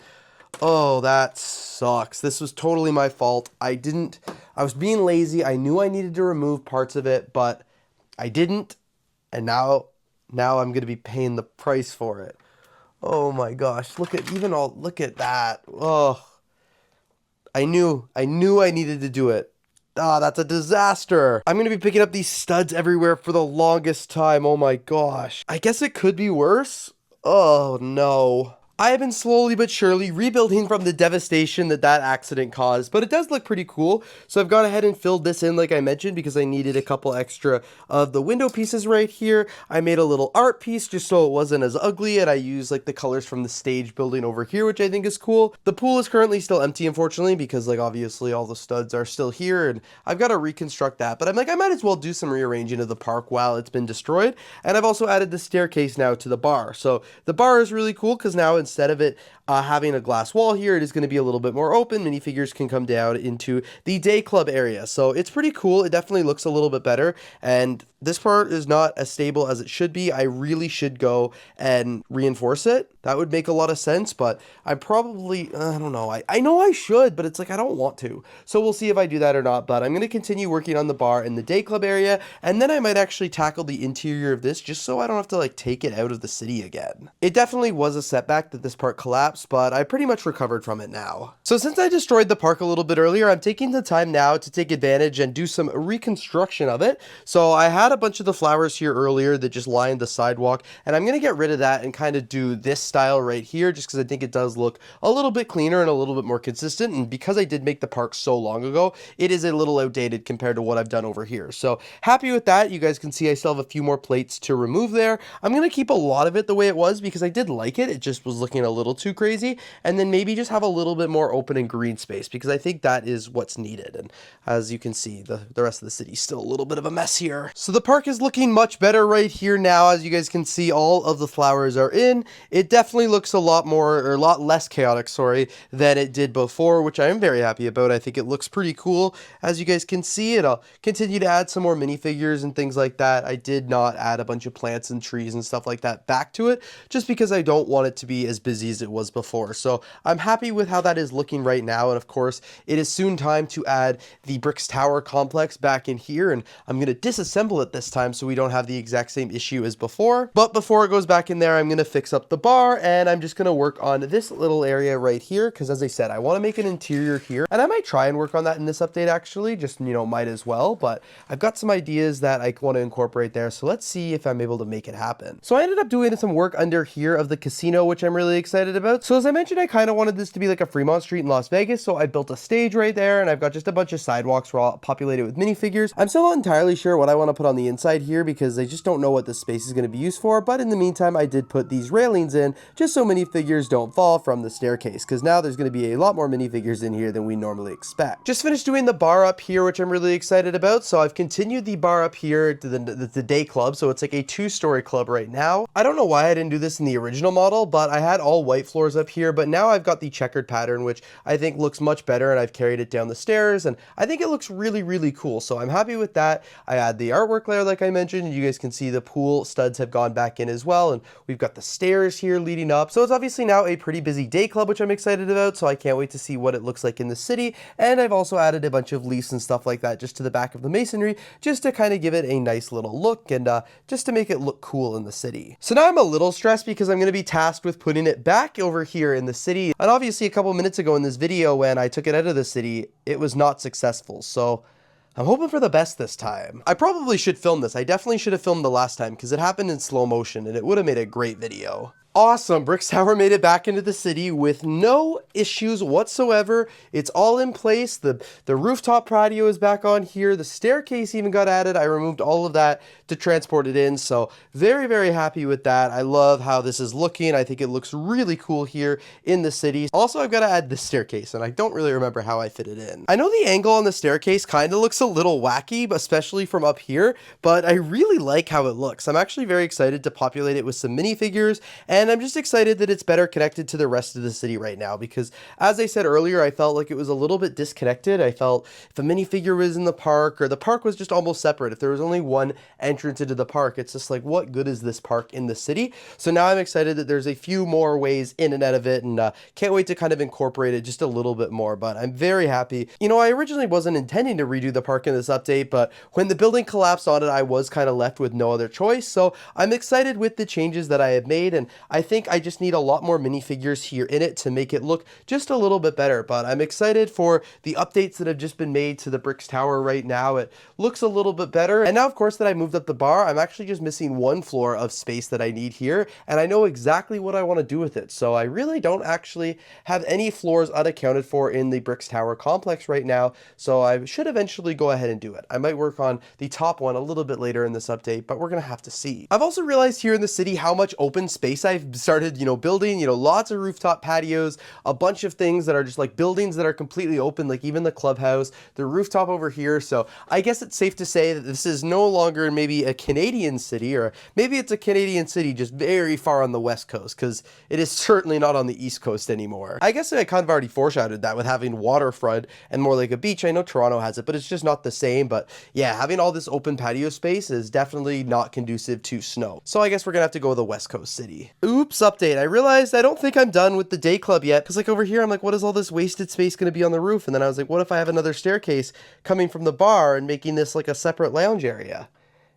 oh, that sucks. This was totally my fault. I was being lazy. I knew I needed to remove parts of it, but I didn't. And now I'm going to be paying the price for it. Oh my gosh. Look at that. Oh, I knew I needed to do it. Ah, that's a disaster. I'm going to be picking up these studs everywhere for the longest time. Oh my gosh. I guess it could be worse. Oh no. I have been slowly but surely rebuilding from the devastation that accident caused, but it does look pretty cool. So I've gone ahead and filled this in like I mentioned because I needed a couple extra of the window pieces right here. I made a little art piece just so it wasn't as ugly, and I used like the colors from the stage building over here, which I think is cool. The pool is currently still empty, unfortunately, because like obviously all the studs are still here, and I've got to reconstruct that, but I'm like, I might as well do some rearranging of the park while it's been destroyed. And I've also added the staircase now to the bar. So the bar is really cool because now instead of it having a glass wall here, it is going to be a little bit more open. Minifigures can come down into the day club area. So it's pretty cool. It definitely looks a little bit better. And this part is not as stable as it should be. I really should go and reinforce it. That would make a lot of sense, but I probably, I don't know. I know I should, but it's like, I don't want to. So we'll see if I do that or not, but I'm going to continue working on the bar in the day club area. And then I might actually tackle the interior of this just so I don't have to like take it out of the city again. It definitely was a setback that this part collapsed, but I pretty much recovered from it now. So since I destroyed the park a little bit earlier, I'm taking the time now to take advantage and do some reconstruction of it. So I had a bunch of the flowers here earlier that just lined the sidewalk, and I'm going to get rid of that and kind of do this style right here just because I think it does look a little bit cleaner and a little bit more consistent. And because I did make the park so long ago, it is a little outdated compared to what I've done over here. So happy with that. You guys can see I still have a few more plates to remove there. I'm going to keep a lot of it the way it was because I did like it. It just was looking a little too crazy, and then maybe just have a little bit more open and green space because I think that is what's needed. And as you can see, the rest of the city is still a little bit of a mess here. So the park is looking much better right here now. As you guys can see, all of the flowers are in. It definitely looks a lot less chaotic, than it did before, which I am very happy about. I think it looks pretty cool. As you guys can see, I'll continue to add some more minifigures and things like that. I did not add a bunch of plants and trees and stuff like that back to it, just because I don't want it to be as busy as it was before. So I'm happy with how that is looking right now. And of course, it is soon time to add the Bricks Tower complex back in here, and I'm going to disassemble it this time so we don't have the exact same issue as before. But before it goes back in there, I'm going to fix up the bar, and I'm just going to work on this little area right here because, as I said, I want to make an interior here, and I might try and work on that in this update actually, just, you know, might as well. But I've got some ideas that I want to incorporate there, so let's see if I'm able to make it happen. So I ended up doing some work under here of the casino, which I'm really excited about. So as I mentioned, I kind of wanted this to be like a Fremont Street in Las Vegas, so I built a stage right there, and I've got just a bunch of sidewalks all populated with minifigures. I'm still not entirely sure what I want to put on the inside here because I just don't know what this space is going to be used for, but in the meantime, I did put these railings in just so minifigures don't fall from the staircase, because now there's going to be a lot more minifigures in here than we normally expect. Just finished doing the bar up here, which I'm really excited about, so I've continued the bar up here to the day club, so it's like a two-story club right now. I don't know why I didn't do this in the original model, but I had all white floors up here, but now I've got the checkered pattern, which I think looks much better, and I've carried it down the stairs, and I think it looks really, really cool. So I'm happy with that. I add the artwork layer like I mentioned, and you guys can see the pool studs have gone back in as well, and we've got the stairs here leading up. So it's obviously now a pretty busy day club, which I'm excited about, so I can't wait to see what it looks like in the city. And I've also added a bunch of leaves and stuff like that just to the back of the masonry, just to kind of give it a nice little look, and just to make it look cool in the city. So now I'm a little stressed because I'm going to be tasked with putting it back over here in the city. And obviously a couple minutes ago in this video when I took it out of the city, it was not successful. So I'm hoping for the best this time. I probably should film this. I definitely should have filmed the last time because it happened in slow motion and it would have made a great video. Awesome, Bricks Tower made it back into the city with no issues whatsoever. It's all in place. The rooftop patio is back on here. The staircase even got added. I removed all of that to transport it in. So very, very happy with that. I love how this is looking. I think it looks really cool here in the city. Also, I've got to add the staircase, and I don't really remember how I fit it in. I know the angle on the staircase kind of looks a little wacky, especially from up here, but I really like how it looks. I'm actually very excited to populate it with some minifigures, and I'm just excited that it's better connected to the rest of the city right now because, as I said earlier, I felt like it was a little bit disconnected. I felt if a minifigure was in the park or the park was just almost separate, if there was only one entrance into the park, it's just like, what good is this park in the city? So now I'm excited that there's a few more ways in and out of it, and can't wait to kind of incorporate it just a little bit more, but I'm very happy. You know, I originally wasn't intending to redo the park in this update, but when the building collapsed on it, I was kind of left with no other choice. So I'm excited with the changes that I have made, and I think I just need a lot more minifigures here in it to make it look just a little bit better, but I'm excited for the updates that have just been made to the Bricks Tower right now. It looks a little bit better, and now of course that I moved up the bar, I'm actually just missing one floor of space that I need here, and I know exactly what I want to do with it. So I really don't actually have any floors unaccounted for in the Bricks Tower complex right now, so I should eventually go ahead and do it. I might work on the top one a little bit later in this update, but we're gonna have to see. I've also realized here in the city how much open space I've started, building, lots of rooftop patios, a bunch of things that are just like buildings that are completely open, like even the clubhouse, the rooftop over here. So I guess it's safe to say that this is no longer maybe a Canadian city, or maybe it's a Canadian city just very far on the west coast, because it is certainly not on the east coast anymore. I guess I kind of already foreshadowed that with having waterfront and more like a beach. I know Toronto has it, but it's just not the same. But yeah, having all this open patio space is definitely not conducive to snow. So I guess we're gonna have to go with a west coast city. Oops, update. I realized I don't think I'm done with the day club yet, because like over here I'm like, what is all this wasted space going to be on the roof? And then I was like, what if I have another staircase coming from the bar and making this like a separate lounge area?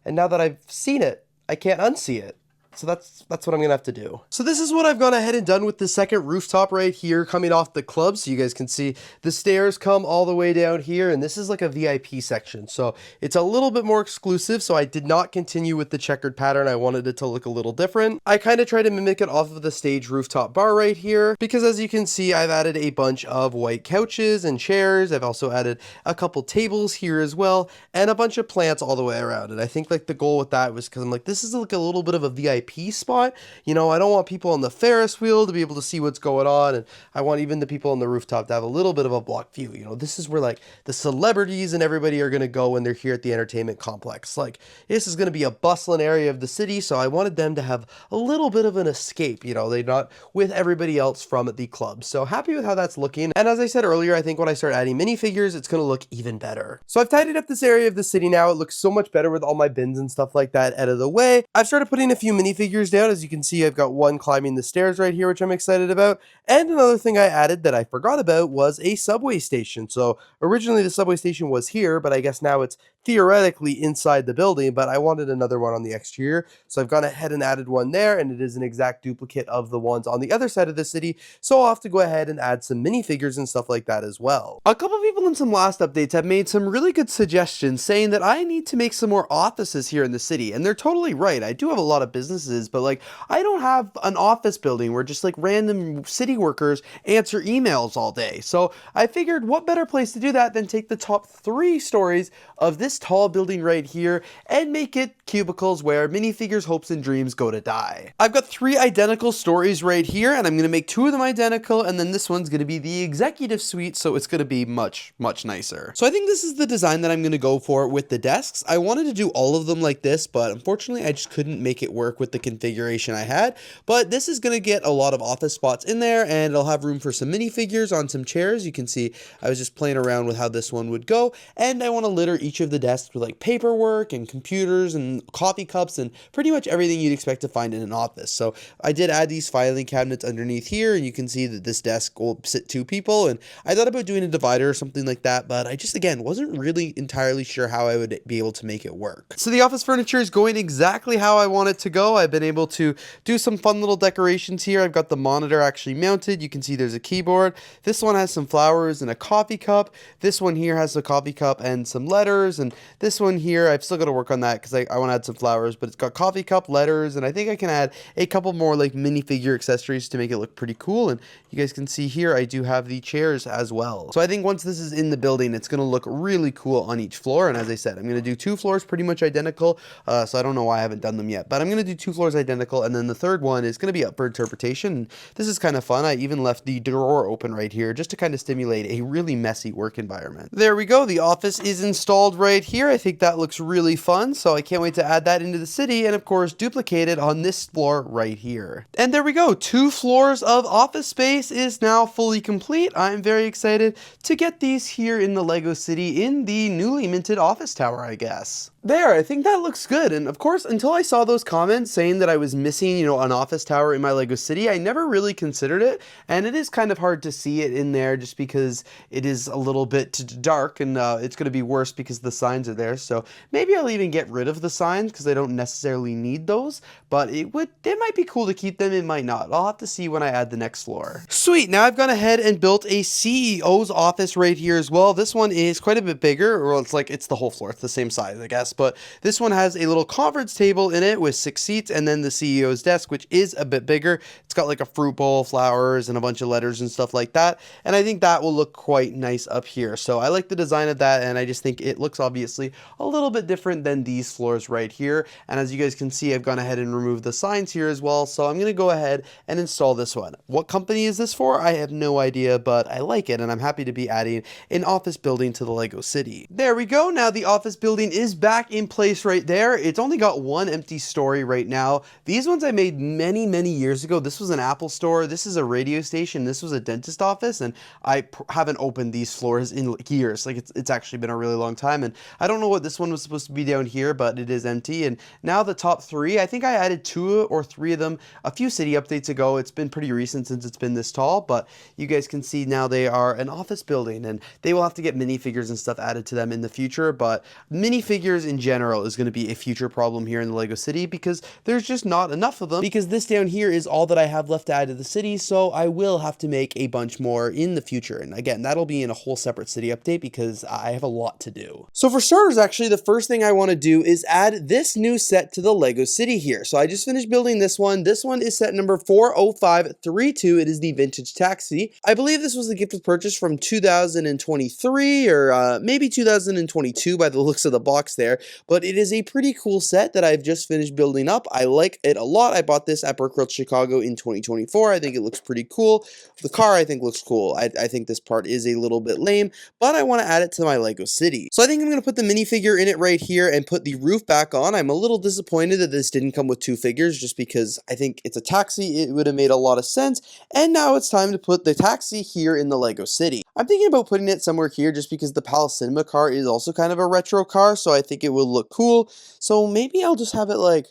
And now that I've seen it, I can't unsee it. So that's what I'm gonna have to do. So this is what I've gone ahead and done with the second rooftop right here coming off the club. So you guys can see the stairs come all the way down here, and this is like a VIP section. So it's a little bit more exclusive. So I did not continue with the checkered pattern. I wanted it to look a little different. I kind of tried to mimic it off of the stage rooftop bar right here, because as you can see, I've added a bunch of white couches and chairs. I've also added a couple tables here as well, and a bunch of plants all the way around. And I think like the goal with that was because I'm like, this is like a little bit of a VIP spot. I don't want people on the Ferris wheel to be able to see what's going on, and I want even the people on the rooftop to have a little bit of a block view. This is where like the celebrities and everybody are going to go when they're here at the entertainment complex. Like, this is going to be a bustling area of the city, so I wanted them to have a little bit of an escape. They're not with everybody else from the club. So happy with how that's looking. And as I said earlier, I think when I start adding minifigures, it's going to look even better. So I've tidied up this area of the city now. It looks so much better with all my bins and stuff like that out of the way. I've started putting a few minifigures down. As you can see, I've got one climbing the stairs right here, which I'm excited about. And another thing I added that I forgot about was a subway station. So originally the subway station was here, but I guess now it's theoretically inside the building, but I wanted another one on the exterior. So I've gone ahead and added one there, and it is an exact duplicate of the ones on the other side of the city. So I'll have to go ahead and add some minifigures and stuff like that as well. A couple people in some last updates have made some really good suggestions saying that I need to make some more offices here in the city. And they're totally right. I do have a lot of businesses, but like, I don't have an office building where just like random city workers answer emails all day. So I figured what better place to do that than take the top 3 stories of this this tall building right here and make it cubicles where minifigures' hopes and dreams go to die. I've got 3 identical stories right here, and I'm going to make 2 of them identical, and then this one's going to be the executive suite, so it's going to be much nicer. So I think this is the design that I'm going to go for with the desks. I wanted to do all of them like this, but unfortunately I just couldn't make it work with the configuration I had. But this is going to get a lot of office spots in there, and it'll have room for some minifigures on some chairs. You can see I was just playing around with how this one would go, and I want to litter each of the desks with like paperwork and computers and coffee cups and pretty much everything you'd expect to find in an office. So I did add these filing cabinets underneath here, and you can see that this desk will sit 2 people, and I thought about doing a divider or something like that, but I just, again, wasn't really entirely sure how I would be able to make it work. So the office furniture is going exactly how I want it to go. I've been able to do some fun little decorations here. I've got the monitor actually mounted. You can see there's a keyboard. This one has some flowers and a coffee cup. This one here has a coffee cup and some letters, and this one here, I've still got to work on that because I want to add some flowers, but it's got coffee cup, letters, and I think I can add a couple more like minifigure accessories to make it look pretty cool. And you guys can see here I do have the chairs as well. So I think once this is in the building, it's going to look really cool on each floor. And as I said, I'm going to do 2 floors pretty much identical. So I don't know why I haven't done them yet, but I'm going to do 2 floors identical. And then the third one is going to be up for interpretation. This is kind of fun. I even left the drawer open right here just to kind of stimulate a really messy work environment. There we go. The office is installed right here. I think that looks really fun. So I can't wait to add that into the city and of course duplicate it on this floor right here. And there we go. 2 floors of office space is now fully complete. I'm very excited to get these here in the Lego City in the newly minted office tower, I guess. There, I think that looks good. And of course, until I saw those comments saying that I was missing, an office tower in my Lego City, I never really considered it. And it is kind of hard to see it in there just because it is a little bit dark, and it's going to be worse because the signs are there. So maybe I'll even get rid of the signs because I don't necessarily need those, but it might be cool to keep them. It might not. I'll have to see when I add the next floor. Sweet. Now I've gone ahead and built a CEO's office right here as well. This one is quite a bit bigger, or it's the whole floor. It's the same size, I guess. But this one has a little conference table in it with 6 seats, and then the CEO's desk, which is a bit bigger. It's got like a fruit bowl, flowers, and a bunch of letters and stuff like that. And I think that will look quite nice up here. So I like the design of that, and I just think it looks obviously a little bit different than these floors right here. And as you guys can see, I've gone ahead and removed the signs here as well. So I'm going to go ahead and install this one. What company is this for? I have no idea, but I like it, and I'm happy to be adding an office building to the Lego City. There we go. Now the office building is back in place right there. It's only got 1 empty story right now. These ones I made many years ago. This was an Apple store. This is a radio station. This was a dentist office, and I haven't opened these floors in years. Like it's actually been a really long time, and I don't know what this one was supposed to be down here, but it is empty. And now the top 3, I think I added 2 or 3 of them a few city updates ago. It's been pretty recent since it's been this tall, but you guys can see now they are an office building, and they will have to get minifigures and stuff added to them in the future. But minifigures in general is going to be a future problem here in the Lego City because there's just not enough of them, because this down here is all that I have left to add to the city. So I will have to make a bunch more in the future. And again, that'll be in a whole separate city update because I have a lot to do. So for starters, actually, the first thing I want to do is add this new set to the Lego City here. So I just finished building this one. This one is set number 40532. It is the vintage taxi. I believe this was a gift with purchase from 2023 or maybe 2022 by the looks of the box there, but it is a pretty cool set that I've just finished building up. I like it a lot. I bought this at BRICKLOVER Chicago in 2024. I think it looks pretty cool. The car I think looks cool. I think this part is a little bit lame, but I want to add it to my Lego City. So I think I'm going to put the minifigure in it right here and put the roof back on. I'm a little disappointed that this didn't come with 2 figures just because I think it's a taxi. It would have made a lot of sense. And now it's time to put the taxi here in the Lego City. I'm thinking about putting it somewhere here just because the Palace Cinema car is also kind of a retro car, so I think it will look cool. So maybe I'll just have it like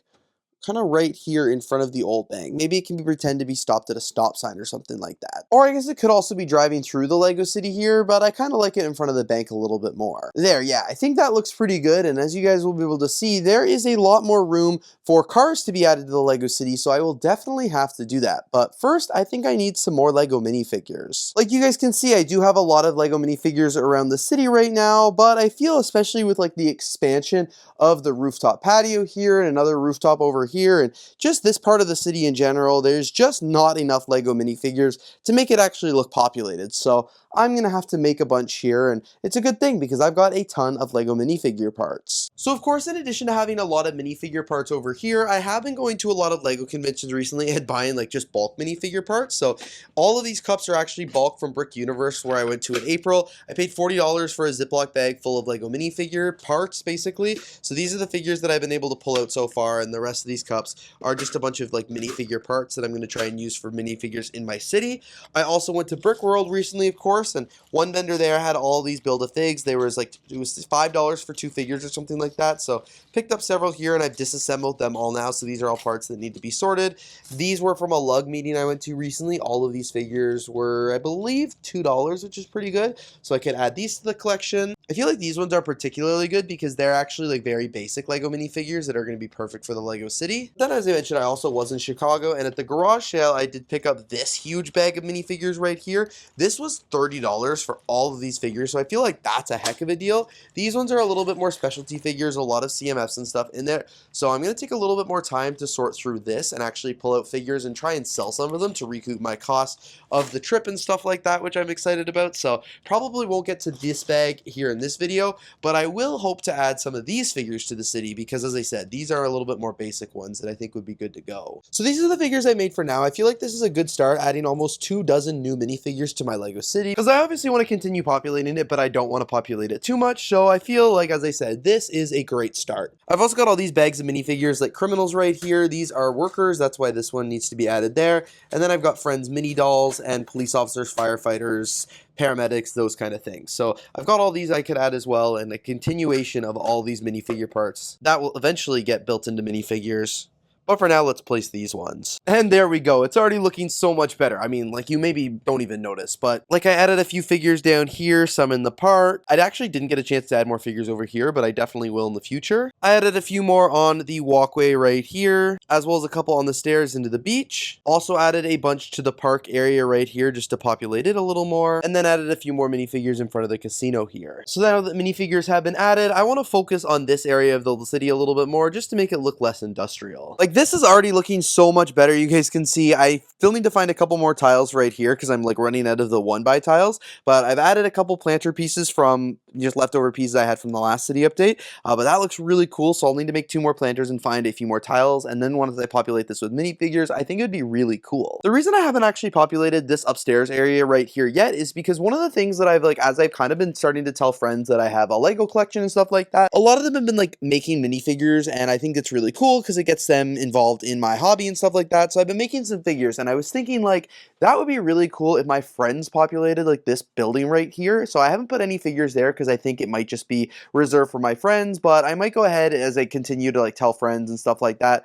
kind of right here in front of the old bank. Maybe it can be pretend to be stopped at a stop sign or something like that. Or I guess it could also be driving through the Lego City here, but I kind of like it in front of the bank a little bit more. There, yeah, I think that looks pretty good. And as you guys will be able to see, there is a lot more room for cars to be added to the Lego City, so I will definitely have to do that. But first, I think I need some more Lego minifigures. Like you guys can see, I do have a lot of Lego minifigures around the city right now, but I feel especially with like the expansion of the rooftop patio here and another rooftop over here, and just this part of the city in general, there's just not enough Lego minifigures to make it actually look populated. So I'm gonna have to make a bunch here, and it's a good thing because I've got a ton of Lego minifigure parts. So of course, in addition to having a lot of minifigure parts over here, I have been going to a lot of Lego conventions recently and buying like just bulk minifigure parts. So all of these cups are actually bulk from Brick Universe, where I went to in April. I paid $40 for a Ziploc bag full of Lego minifigure parts, basically. So these are the figures that I've been able to pull out so far, and the rest of these cups are just a bunch of like minifigure parts that I'm going to try and use for minifigures in my city. I also went to Brick World recently, of course, and one vendor there had all these Build-A-Figs. It was $5 for 2 figures or something like that. So picked up several here, and I've disassembled them all now. So these are all parts that need to be sorted. These were from a lug meeting I went to recently. All of these figures were, I believe, $2, which is pretty good. So I could add these to the collection. I feel like these ones are particularly good because they're actually like very basic Lego minifigures that are going to be perfect for the Lego City. Then, as I mentioned, I also was in Chicago, and at the garage sale, I did pick up this huge bag of minifigures right here. This was $30 for all of these figures, so I feel like that's a heck of a deal. These ones are a little bit more specialty figures, a lot of CMFs and stuff in there, so I'm going to take a little bit more time to sort through this and actually pull out figures and try and sell some of them to recoup my cost of the trip and stuff like that, which I'm excited about. So probably won't get to this bag here in this video, but I will hope to add some of these figures to the city because, as I said, these are a little bit more basic ones that I think would be good to go. So these are the figures I made for now. I feel like this is a good start, adding almost 24 new minifigures to my Lego City, because I obviously want to continue populating it, but I don't want to populate it too much. So I feel like, as I said, this is a great start. I've also got all these bags of minifigures like criminals right here. These are workers. That's why this one needs to be added there. And then I've got Friends mini dolls and police officers, firefighters, paramedics, those kind of things. So I've got all these I could add as well, and a continuation of all these minifigure parts that will eventually get built into minifigures. But for now, let's place these ones. And there we go. It's already looking so much better. I mean, like, you maybe don't even notice, but like, I added a few figures down here, some in the part. I actually didn't get a chance to add more figures over here, but I definitely will in the future. I added a few more on the walkway right here, as well as a couple on the stairs into the beach. Also added a bunch to the park area right here just to populate it a little more, and then added a few more minifigures in front of the casino here. So now that minifigures have been added, I want to focus on this area of the city a little bit more just to make it look less industrial. Like, this is already looking so much better. You guys can see I still need to find a couple more tiles right here because I'm like running out of the 1x tiles, but I've added a couple planter pieces from just leftover pieces I had from the last city update, but that looks really cool, so I'll need to make 2 more planters and find a few more tiles, and then once I populate this with minifigures, I think it would be really cool. The reason I haven't actually populated this upstairs area right here yet is because one of the things that I've as I've kind of been starting to tell friends that I have a Lego collection and stuff like that, a lot of them have been like making minifigures, and I think it's really cool because it gets them involved in my hobby and stuff like that. So I've been making some figures, and I was thinking like that would be really cool if my friends populated like this building right here. So I haven't put any figures there because I think it might just be reserved for my friends, but I might go ahead as I continue to like tell friends and stuff like that.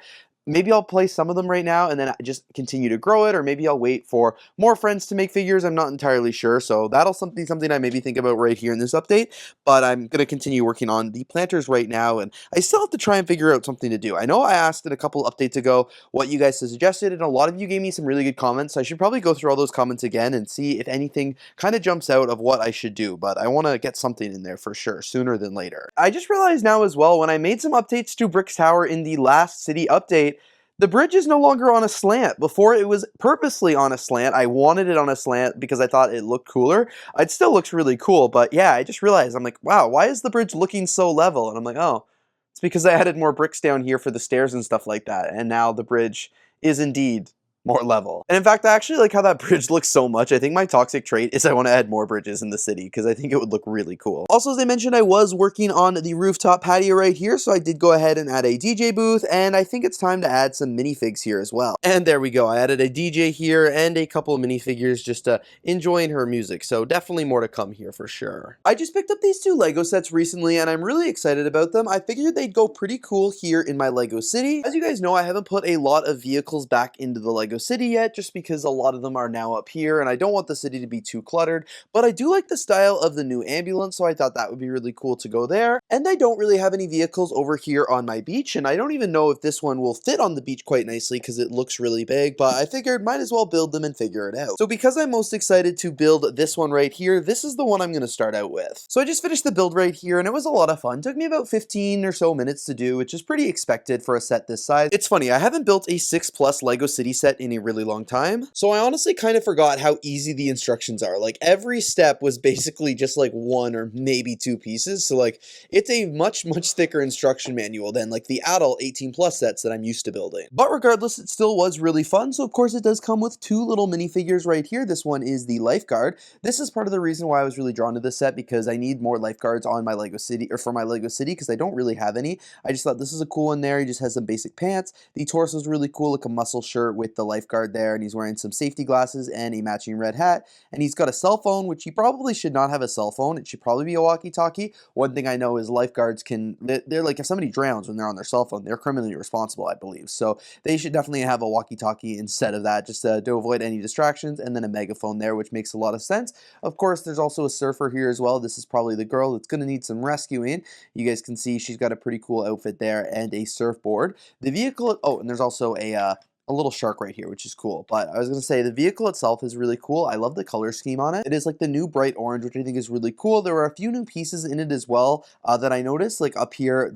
Maybe I'll place some of them right now and then just continue to grow it, or maybe I'll wait for more friends to make figures. I'm not entirely sure, so that'll something I maybe think about right here in this update, but I'm going to continue working on the planters right now, and I still have to try and figure out something to do. I know I asked in a couple updates ago what you guys suggested, and a lot of you gave me some really good comments, so I should probably go through all those comments again and see if anything kind of jumps out of what I should do, but I want to get something in there for sure, sooner than later. I just realized now as well, when I made some updates to Brick's Tower in the last city update, the bridge is no longer on a slant. Before, it was purposely on a slant. I wanted it on a slant because I thought it looked cooler. It still looks really cool, but yeah, I just realized, I'm like, wow, why is the bridge looking so level? And I'm like, oh, it's because I added more bricks down here for the stairs and stuff like that, and now the bridge is indeed more level. And in fact, I actually like how that bridge looks so much. I think my toxic trait is I want to add more bridges in the city because I think it would look really cool. Also, as I mentioned, I was working on the rooftop patio right here, so I did go ahead and add a DJ booth, and I think it's time to add some minifigs here as well. And there we go. I added a DJ here and a couple of minifigures just enjoying her music, so definitely more to come here for sure. I just picked up these 2 Lego sets recently, and I'm really excited about them. I figured they'd go pretty cool here in my Lego City. As you guys know, I haven't put a lot of vehicles back into the Lego Lego City yet, just because a lot of them are now up here, and I don't want the city to be too cluttered, but I do like the style of the new ambulance, so I thought that would be really cool to go there. And I don't really have any vehicles over here on my beach, and I don't even know if this one will fit on the beach quite nicely because it looks really big, but I figured might as well build them and figure it out. So because I'm most excited to build this one right here, this is the one I'm going to start out with. So I just finished the build right here, and it was a lot of fun. It took me about 15 or so minutes to do, which is pretty expected for a set this size. It's funny, I haven't built a 6+ Lego City set in a really long time, so I honestly kind of forgot how easy the instructions are. Like, every step was basically just like 1 or maybe 2 pieces, so like, it's a much thicker instruction manual than like the adult 18+ sets that I'm used to building. But regardless, it still was really fun. So of course it does come with 2 little minifigures right here. This one is the lifeguard. This is part of the reason why I was really drawn to this set, because I need more lifeguards on my Lego City, or for my Lego City, because I don't really have any. I just thought this is a cool one there. He just has some basic pants. The torso is really cool, like a muscle shirt with the lifeguard there, and he's wearing some safety glasses and a matching red hat. And he's got a cell phone, which he probably should not have a cell phone. It should probably be a walkie-talkie. One thing I know is lifeguards they're like, if somebody drowns when they're on their cell phone, they're criminally responsible, I believe. So they should definitely have a walkie-talkie instead of that, just to avoid any distractions, and then a megaphone there, which makes a lot of sense. Of course, there's also a surfer here as well. This is probably the girl that's going to need some rescuing. You guys can see she's got a pretty cool outfit there and a surfboard. The vehicle, oh, and there's also a little shark right here, which is cool. But I was going to say, the vehicle itself is really cool. I love the color scheme on it. It is like the new bright orange, which I think is really cool. There are a few new pieces in it as well that I noticed, like up here,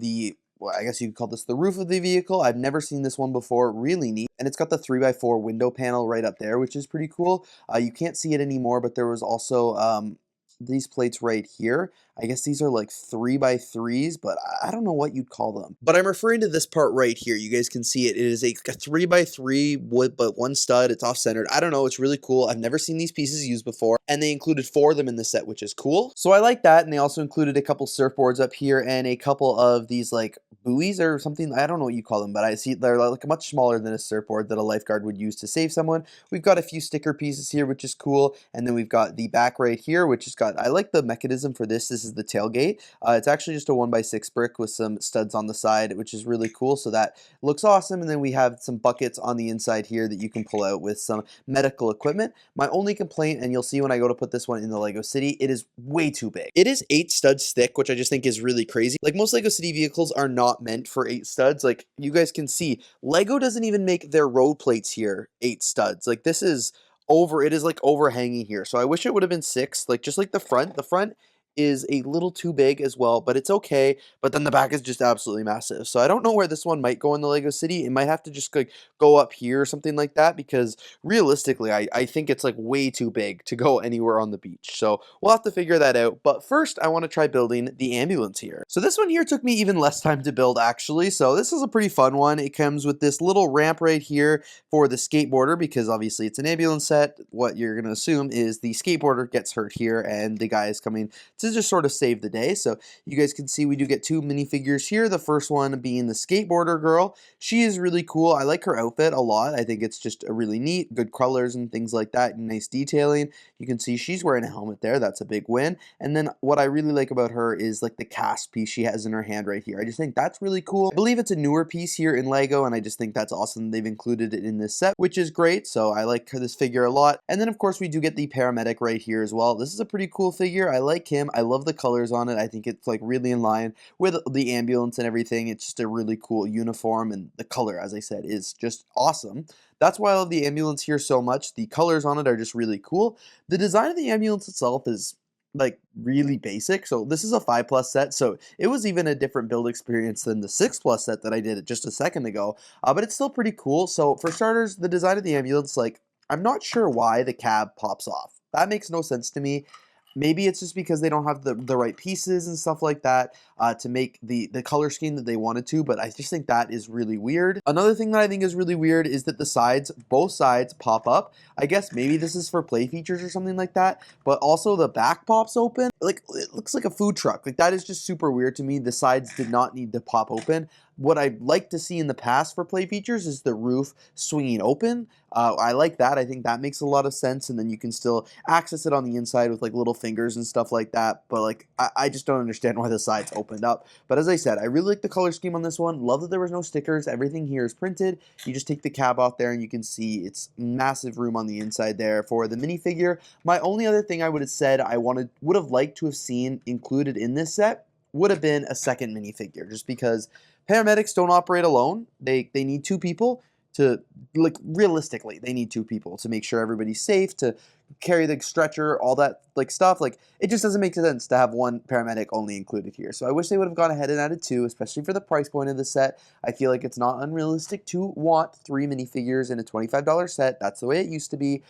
well, I guess you could call this the roof of the vehicle. I've never seen this one before. Really neat. And it's got the 3x4 window panel right up there, which is pretty cool. You can't see it anymore, but there was also these plates right here. I guess these are like 3x3s, but I don't know what you'd call them. But I'm referring to this part right here. You guys can see it. It is a 3x3 wood, but one stud. It's off-centered. I don't know. It's really cool. I've never seen these pieces used before, and they included 4 of them in the set, which is cool. So I like that, and they also included a couple surfboards up here and a couple of these like buoys or something. I don't know what you call them, but I see they're like much smaller than a surfboard that a lifeguard would use to save someone. We've got a few sticker pieces here, which is cool, and then we've got the back right here, which has got, I like the mechanism for this. This is the tailgate. It's actually just a 1x6 brick with some studs on the side, which is really cool. So that looks awesome. And then we have some buckets on the inside here that you can pull out with some medical equipment. My only complaint, and you'll see when I go to put this one in the Lego City, it is way too big. It is 8 studs thick, which I just think is really crazy. Like, most Lego City vehicles are not meant for 8 studs. Like, you guys can see, Lego doesn't even make their road plates here 8 studs. Like, this is it is like overhanging here. So I wish it would have been 6, like just like the front. The front is a little too big as well, but it's okay. But then the back is just absolutely massive. So I don't know where this one might go in the Lego City. It might have to just like go up here or something like that, because realistically, I think it's like way too big to go anywhere on the beach. So we'll have to figure that out. But first, I want to try building the ambulance here. So this one here took me even less time to build, actually. So this is a pretty fun one. It comes with this little ramp right here for the skateboarder, because obviously it's an ambulance set. What you're going to assume is the skateboarder gets hurt here, and the guy is coming to just sort of save the day. So you guys can see we do get 2 minifigures here. The first one being the skateboarder girl. She is really cool. I like her outfit a lot. I think it's just a really neat, good colors and things like that, and nice detailing. You can see she's wearing a helmet there. That's a big win. And then what I really like about her is like the cast piece she has in her hand right here. I just think that's really cool. I believe it's a newer piece here in Lego, and I just think that's awesome. They've included it in this set, which is great. So I like this figure a lot. And then of course we do get the paramedic right here as well. This is a pretty cool figure. I like him. I love the colors on it. I think it's like really in line with the ambulance and everything. It's just a really cool uniform, and the color, as I said, is just awesome. That's why I love the ambulance here so much. The colors on it are just really cool. The design of the ambulance itself is like really basic. So this is a 5+ set, so it was even a different build experience than the 6+ set that I did just a second ago, but it's still pretty cool. So for starters, the design of the ambulance, like, I'm not sure why the cab pops off. That makes no sense to me. Maybe it's just because they don't have the right pieces and stuff like that to make the color scheme that they wanted to, but I just think that is really weird. Another thing that I think is really weird is that the sides, both sides pop up. I guess maybe this is for play features or something like that, but also the back pops open. Like, it looks like a food truck. Like, that is just super weird to me. The sides did not need to pop open. what I'd like to see in the past for play features is the roof swinging open. I like that. I think that makes a lot of sense, and then you can still access it on the inside with like little fingers and stuff like that. But like, I just don't understand why the sides opened up. But as I said, I really like the color scheme on this one. Love that there was no stickers. Everything here is printed. You just take the cab off there, and you can see it's massive room on the inside there for the minifigure. My only other thing I would have said I would have liked to have seen included in this set would have been a second minifigure, just because paramedics don't operate alone. They need two people to, like, realistically, they need two people to make sure everybody's safe, to carry the stretcher, all that like stuff. Like, it just doesn't make sense to have one paramedic only included here. So I wish they would have gone ahead and added two, especially for the price point of the set. I feel like it's not unrealistic to want 3 minifigures in a $25 set. That's the way it used to be.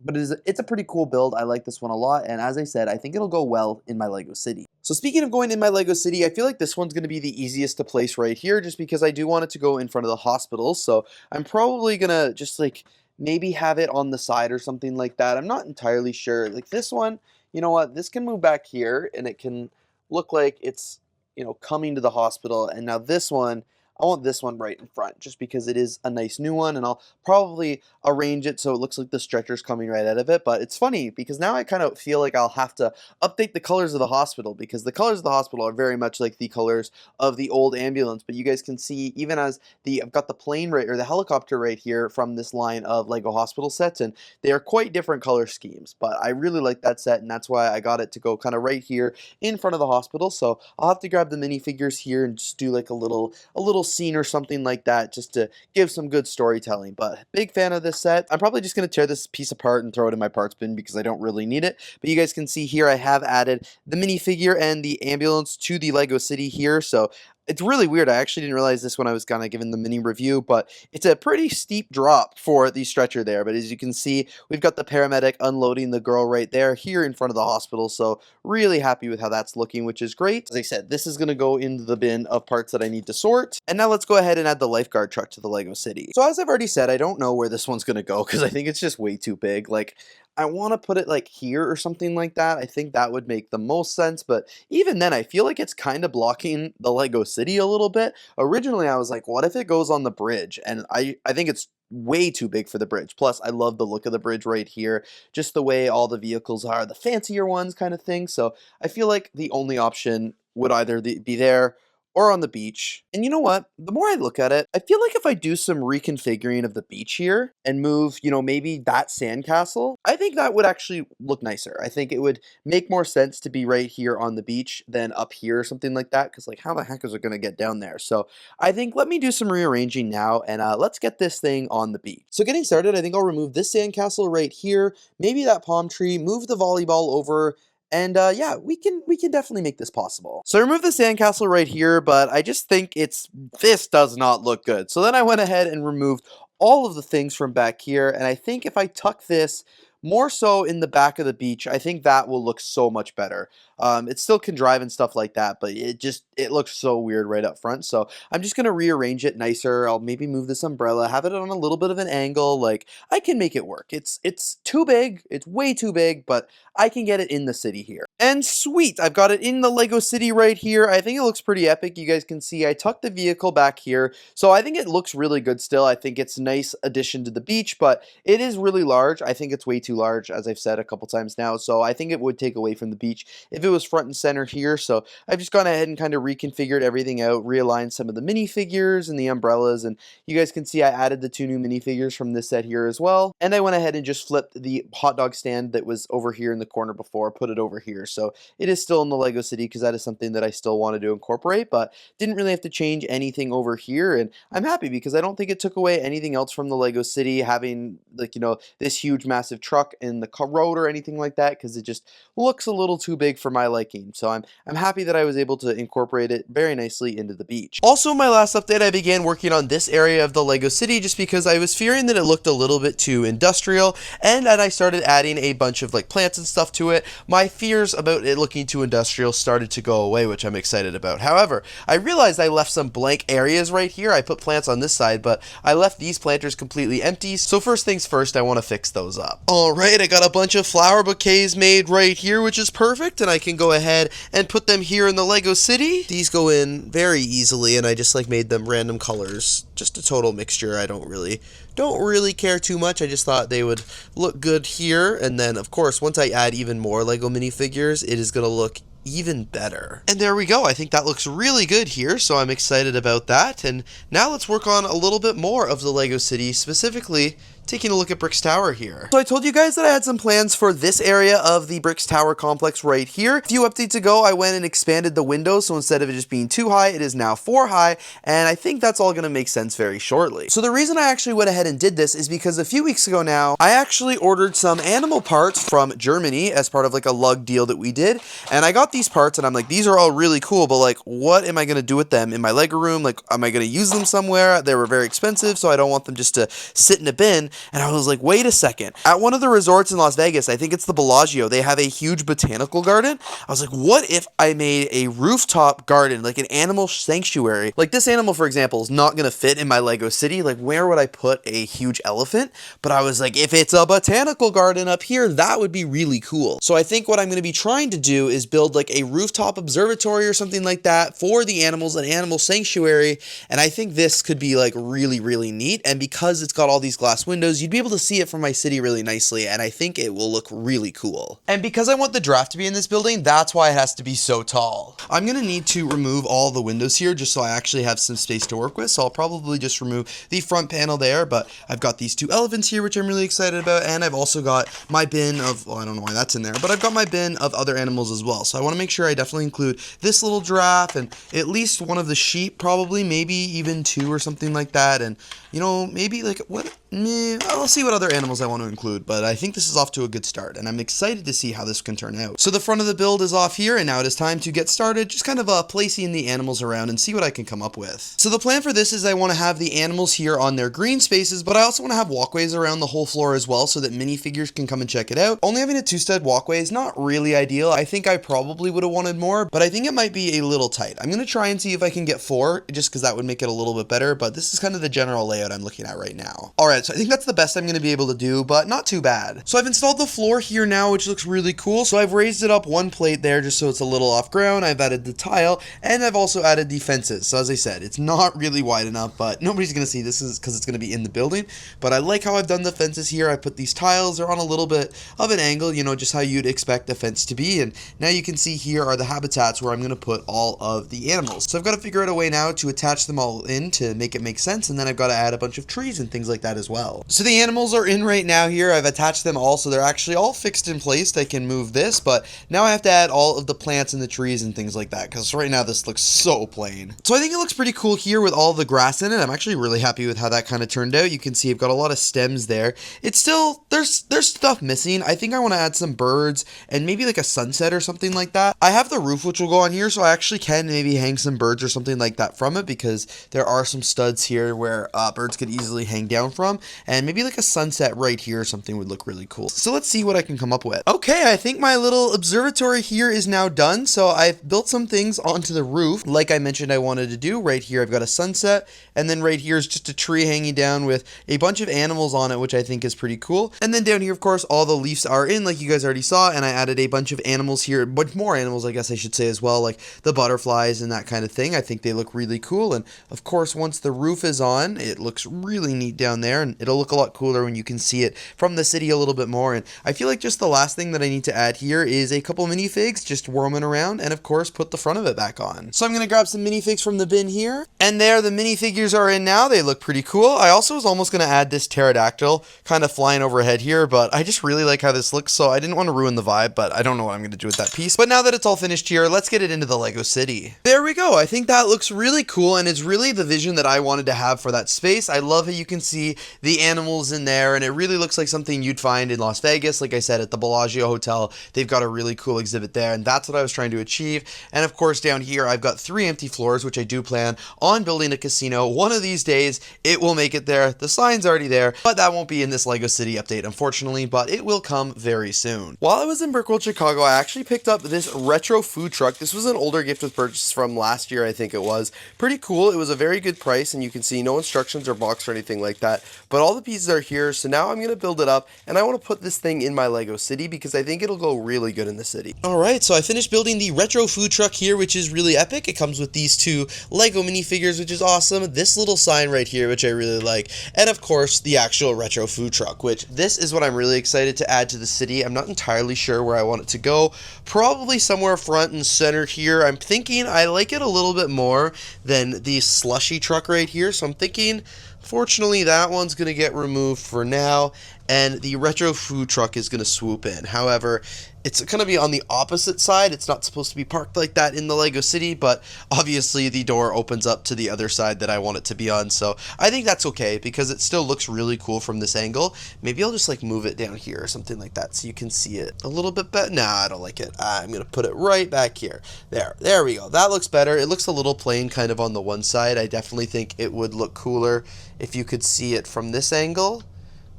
But it's a pretty cool build. I like this one a lot, and as I said, I think it'll go well in my LEGO City. So speaking of going in my LEGO City, I feel like this one's going to be the easiest to place right here, just because I do want it to go in front of the hospital. So I'm probably going to just like maybe have it on the side or something like that. I'm not entirely sure. Like this one, you know what? This can move back here, and it can look like it's, you know, coming to the hospital. And now this one, I want this one right in front, just because it is a nice new one, and I'll probably arrange it so it looks like the stretcher's coming right out of it. But it's funny, because now I kind of feel like I'll have to update the colors of the hospital, because the colors of the hospital are very much like the colors of the old ambulance. But you guys can see, even as I've got the plane right, or the helicopter right here from this line of LEGO hospital sets, and they are quite different color schemes. But I really like that set, and that's why I got it to go kind of right here in front of the hospital. So I'll have to grab the minifigures here and just do like a little scene or something like that, just to give some good storytelling. But big fan of this set. I'm probably just going to tear this piece apart and throw it in my parts bin, because I don't really need it. But you guys can see here I have added the minifigure and the ambulance to the LEGO City here. So it's really weird. I actually didn't realize this when I was kind of giving the mini review, but it's a pretty steep drop for the stretcher there. But as you can see, we've got the paramedic unloading the girl right there here in front of the hospital. So really happy with how that's looking, which is great. As I said, this is going to go into the bin of parts that I need to sort. And now let's go ahead and add the lifeguard truck to the LEGO City. So as I've already said, I don't know where this one's going to go, because I think it's just way too big. Like, I want to put it like here or something like that. I think that would make the most sense, but even then I feel like it's kind of blocking the LEGO City a little bit. Originally I was like, what if it goes on the bridge? And I think it's way too big for the bridge. Plus I love the look of the bridge right here, just the way all the vehicles are, the fancier ones kind of thing. So I feel like the only option would either be there or on the beach. And you know what? The more I look at it, I feel like if I do some reconfiguring of the beach here and move, you know, maybe that sandcastle, I think that would actually look nicer. I think it would make more sense to be right here on the beach than up here or something like that, because like, how the heck is it going to get down there? So I think let me do some rearranging now, and let's get this thing on the beach. So getting started, I think I'll remove this sandcastle right here, maybe that palm tree, move the volleyball over, and yeah, we can definitely make this possible. So I removed the sandcastle right here, but I just think this does not look good. So then I went ahead and removed all of the things from back here, and I think if I tuck this more so in the back of the beach, I think that will look so much better. It still can drive and stuff like that, but it looks so weird right up front. So I'm just going to rearrange it nicer. I'll maybe move this umbrella, have it on a little bit of an angle. Like, I can make it work. It's too big. It's way too big, but I can get it in the city here. And sweet, I've got it in the LEGO City right here. I think it looks pretty epic. You guys can see I tucked the vehicle back here. So I think it looks really good still. I think it's a nice addition to the beach, but it is really large. I think it's way too large, as I've said a couple times now. So I think it would take away from the beach if it was front and center here. So I've just gone ahead and kind of reconfigured everything out, realigned some of the minifigures and the umbrellas. And you guys can see I added the 2 new minifigures from this set here as well. And I went ahead and just flipped the hot dog stand that was over here in the corner before, put it over here. So it is still in the LEGO City, because that is something that I still wanted to incorporate, but didn't really have to change anything over here. And I'm happy, because I don't think it took away anything else from the LEGO City, having, like, you know, this huge massive truck in the road or anything like that, because it just looks a little too big for my liking. So I'm happy that I was able to incorporate it very nicely into the beach. Also, in my last update, I began working on this area of the LEGO City, just because I was fearing that it looked a little bit too industrial, and I started adding a bunch of like plants and stuff to it. My fears about it looking too industrial started to go away, which I'm excited about. However, I realized I left some blank areas right here. I put plants on this side, but I left these planters completely empty. So first things first, I want to fix those up. All right, I got a bunch of flower bouquets made right here, which is perfect, and I can go ahead and put them here in the Lego city. These go in very easily, and I just like made them random colors, just a total mixture. I don't really care too much. I just thought they would look good here, and then of course once I add even more Lego minifigures, it is gonna look even better. And there we go. I think that looks really good here, so I'm excited about that. And now let's work on a little bit more of the Lego city, specifically taking a look at Brick's Tower here. So I told you guys that I had some plans for this area of the Brick's Tower complex right here. A few updates ago, I went and expanded the windows, so instead of it just being 2 high, it is now 4 high, and I think that's all gonna make sense very shortly. So the reason I actually went ahead and did this is because a few weeks ago now, I actually ordered some animal parts from Germany as part of like a lug deal that we did, and I got these parts and I'm like, these are all really cool, but like, what am I gonna do with them in my Lego room? Like, am I gonna use them somewhere? They were very expensive, so I don't want them just to sit in a bin. And I was like, wait a second. At one of the resorts in Las Vegas, I think it's the Bellagio, they have a huge botanical garden. I was like, what if I made a rooftop garden, like an animal sanctuary? Like this animal, for example, is not going to fit in my Lego city. Like where would I put a huge elephant? But I was like, if it's a botanical garden up here, that would be really cool. So I think what I'm going to be trying to do is build like a rooftop observatory or something like that for the animals, an animal sanctuary. And I think this could be like really, really neat. And because it's got all these glass windows, you'd be able to see it from my city really nicely, and I think it will look really cool. And because I want the draft to be in this building, that's why it has to be so tall. I'm gonna need to remove all the windows here just so I actually have some space to work with, so I'll probably just remove the front panel there, but I've got these 2 elephants here, which I'm really excited about, and I've also got my bin of, well, I don't know why that's in there, but I've got my bin of other animals as well, so I want to make sure I definitely include this little giraffe and at least one of the sheep, probably, maybe even 2 or something like that, and, you know, maybe like, I'll see what other animals I want to include, but I think this is off to a good start, and I'm excited to see how this can turn out. So the front of the build is off here, and now it is time to get started, just kind of placing the animals around and see what I can come up with. So the plan for this is I want to have the animals here on their green spaces, but I also want to have walkways around the whole floor as well so that minifigures can come and check it out. Only having a 2-stud walkway is not really ideal. I think I probably would have wanted more, but I think it might be a little tight. I'm going to try and see if I can get 4, just because that would make it a little bit better, but this is kind of the general layout I'm looking at right now. Alright, so I think that's the best I'm going to be able to do, but not too bad. So I've installed the floor here now, which looks really cool. So I've raised it up 1 plate there just so it's a little off ground. I've added the tile, and I've also added the fences. So as I said, it's not really wide enough, but nobody's going to see this is because it's going to be in the building. But I like how I've done the fences here. I put these tiles, they're on a little bit of an angle, you know, just how you'd expect a fence to be. And now you can see here are the habitats where I'm going to put all of the animals. So I've got to figure out a way now to attach them all in to make it make sense, and then I've got to add a bunch of trees and things like that as well. So the animals are in right now here. I've attached them all, so they're actually all fixed in place. I can move this, but now I have to add all of the plants and the trees and things like that, because right now this looks so plain. So I think it looks pretty cool here with all the grass in it. I'm actually really happy with how that kind of turned out. You can see I've got a lot of stems there. It's still, there's stuff missing. I think I want to add some birds and maybe like a sunset or something like that. I have the roof which will go on here, so I actually can maybe hang some birds or something like that from it, because there are some studs here where birds could easily hang down from, and maybe like a sunset right here or something would look really cool. So let's see what I can come up with. Okay, I think my little observatory here is now done. So I've built some things onto the roof like I mentioned I wanted to do. Right here I've got a sunset, and then right here is just a tree hanging down with a bunch of animals on it, which I think is pretty cool. And then down here, of course, all the leaves are in like you guys already saw, and I added a bunch of animals here, a bunch more animals I guess I should say as well, like the butterflies and that kind of thing. I think they look really cool, and of course once the roof is on, it looks really neat down there, and it'll look a lot cooler when you can see it from the city a little bit more. And I feel like just the last thing that I need to add here is a couple minifigs just roaming around, and of course put the front of it back on. So I'm gonna grab some minifigs from the bin here, and there the minifigures are in now. They look pretty cool. I also was almost gonna add this pterodactyl kind of flying overhead here, but I just really like how this looks, so I didn't want to ruin the vibe, but I don't know what I'm gonna do with that piece. But now that it's all finished here, let's get it into the Lego city. There we go. I think that looks really cool, and it's really the vision that I wanted to have for that space. I love how you can see the animals in there, and it really looks like something you'd find in Las Vegas. Like I said, at the Bellagio Hotel, they've got a really cool exhibit there, and that's what I was trying to achieve. And of course, down here, I've got 3 empty floors, which I do plan on building a casino. One of these days, it will make it there. The sign's already there, but that won't be in this LEGO City update, unfortunately, but it will come very soon. While I was in BRICKLOVER Chicago, I actually picked up this retro food truck. This was an older gift with purchase from last year, I think it was. Pretty cool. It was a very good price, and you can see no instructions or box or anything like that, but all the pieces are here. So now I'm going to build it up, and I want to put this thing in my LEGO City because I think it'll go really good in the city. Alright, so I finished building the retro food truck here, which is really epic. It comes with these 2 LEGO minifigures, which is awesome. This little sign right here, which I really like, and of course the actual retro food truck, which this is what I'm really excited to add to the city. I'm not entirely sure where I want it to go. Probably somewhere front and center here. I'm thinking I like it a little bit more than the slushy truck right here, so I'm thinking, fortunately, that one's going to get removed for now, and the retro food truck is going to swoop in. However, it's going to be on the opposite side. It's not supposed to be parked like that in the LEGO City, but obviously the door opens up to the other side that I want it to be on, so I think that's okay because it still looks really cool from this angle. Maybe I'll just like move it down here or something like that so you can see it a little bit better. Nah, I don't like it. I'm going to put it right back here. There we go. That looks better. It looks a little plain kind of on the one side. I definitely think it would look cooler if you could see it from this angle.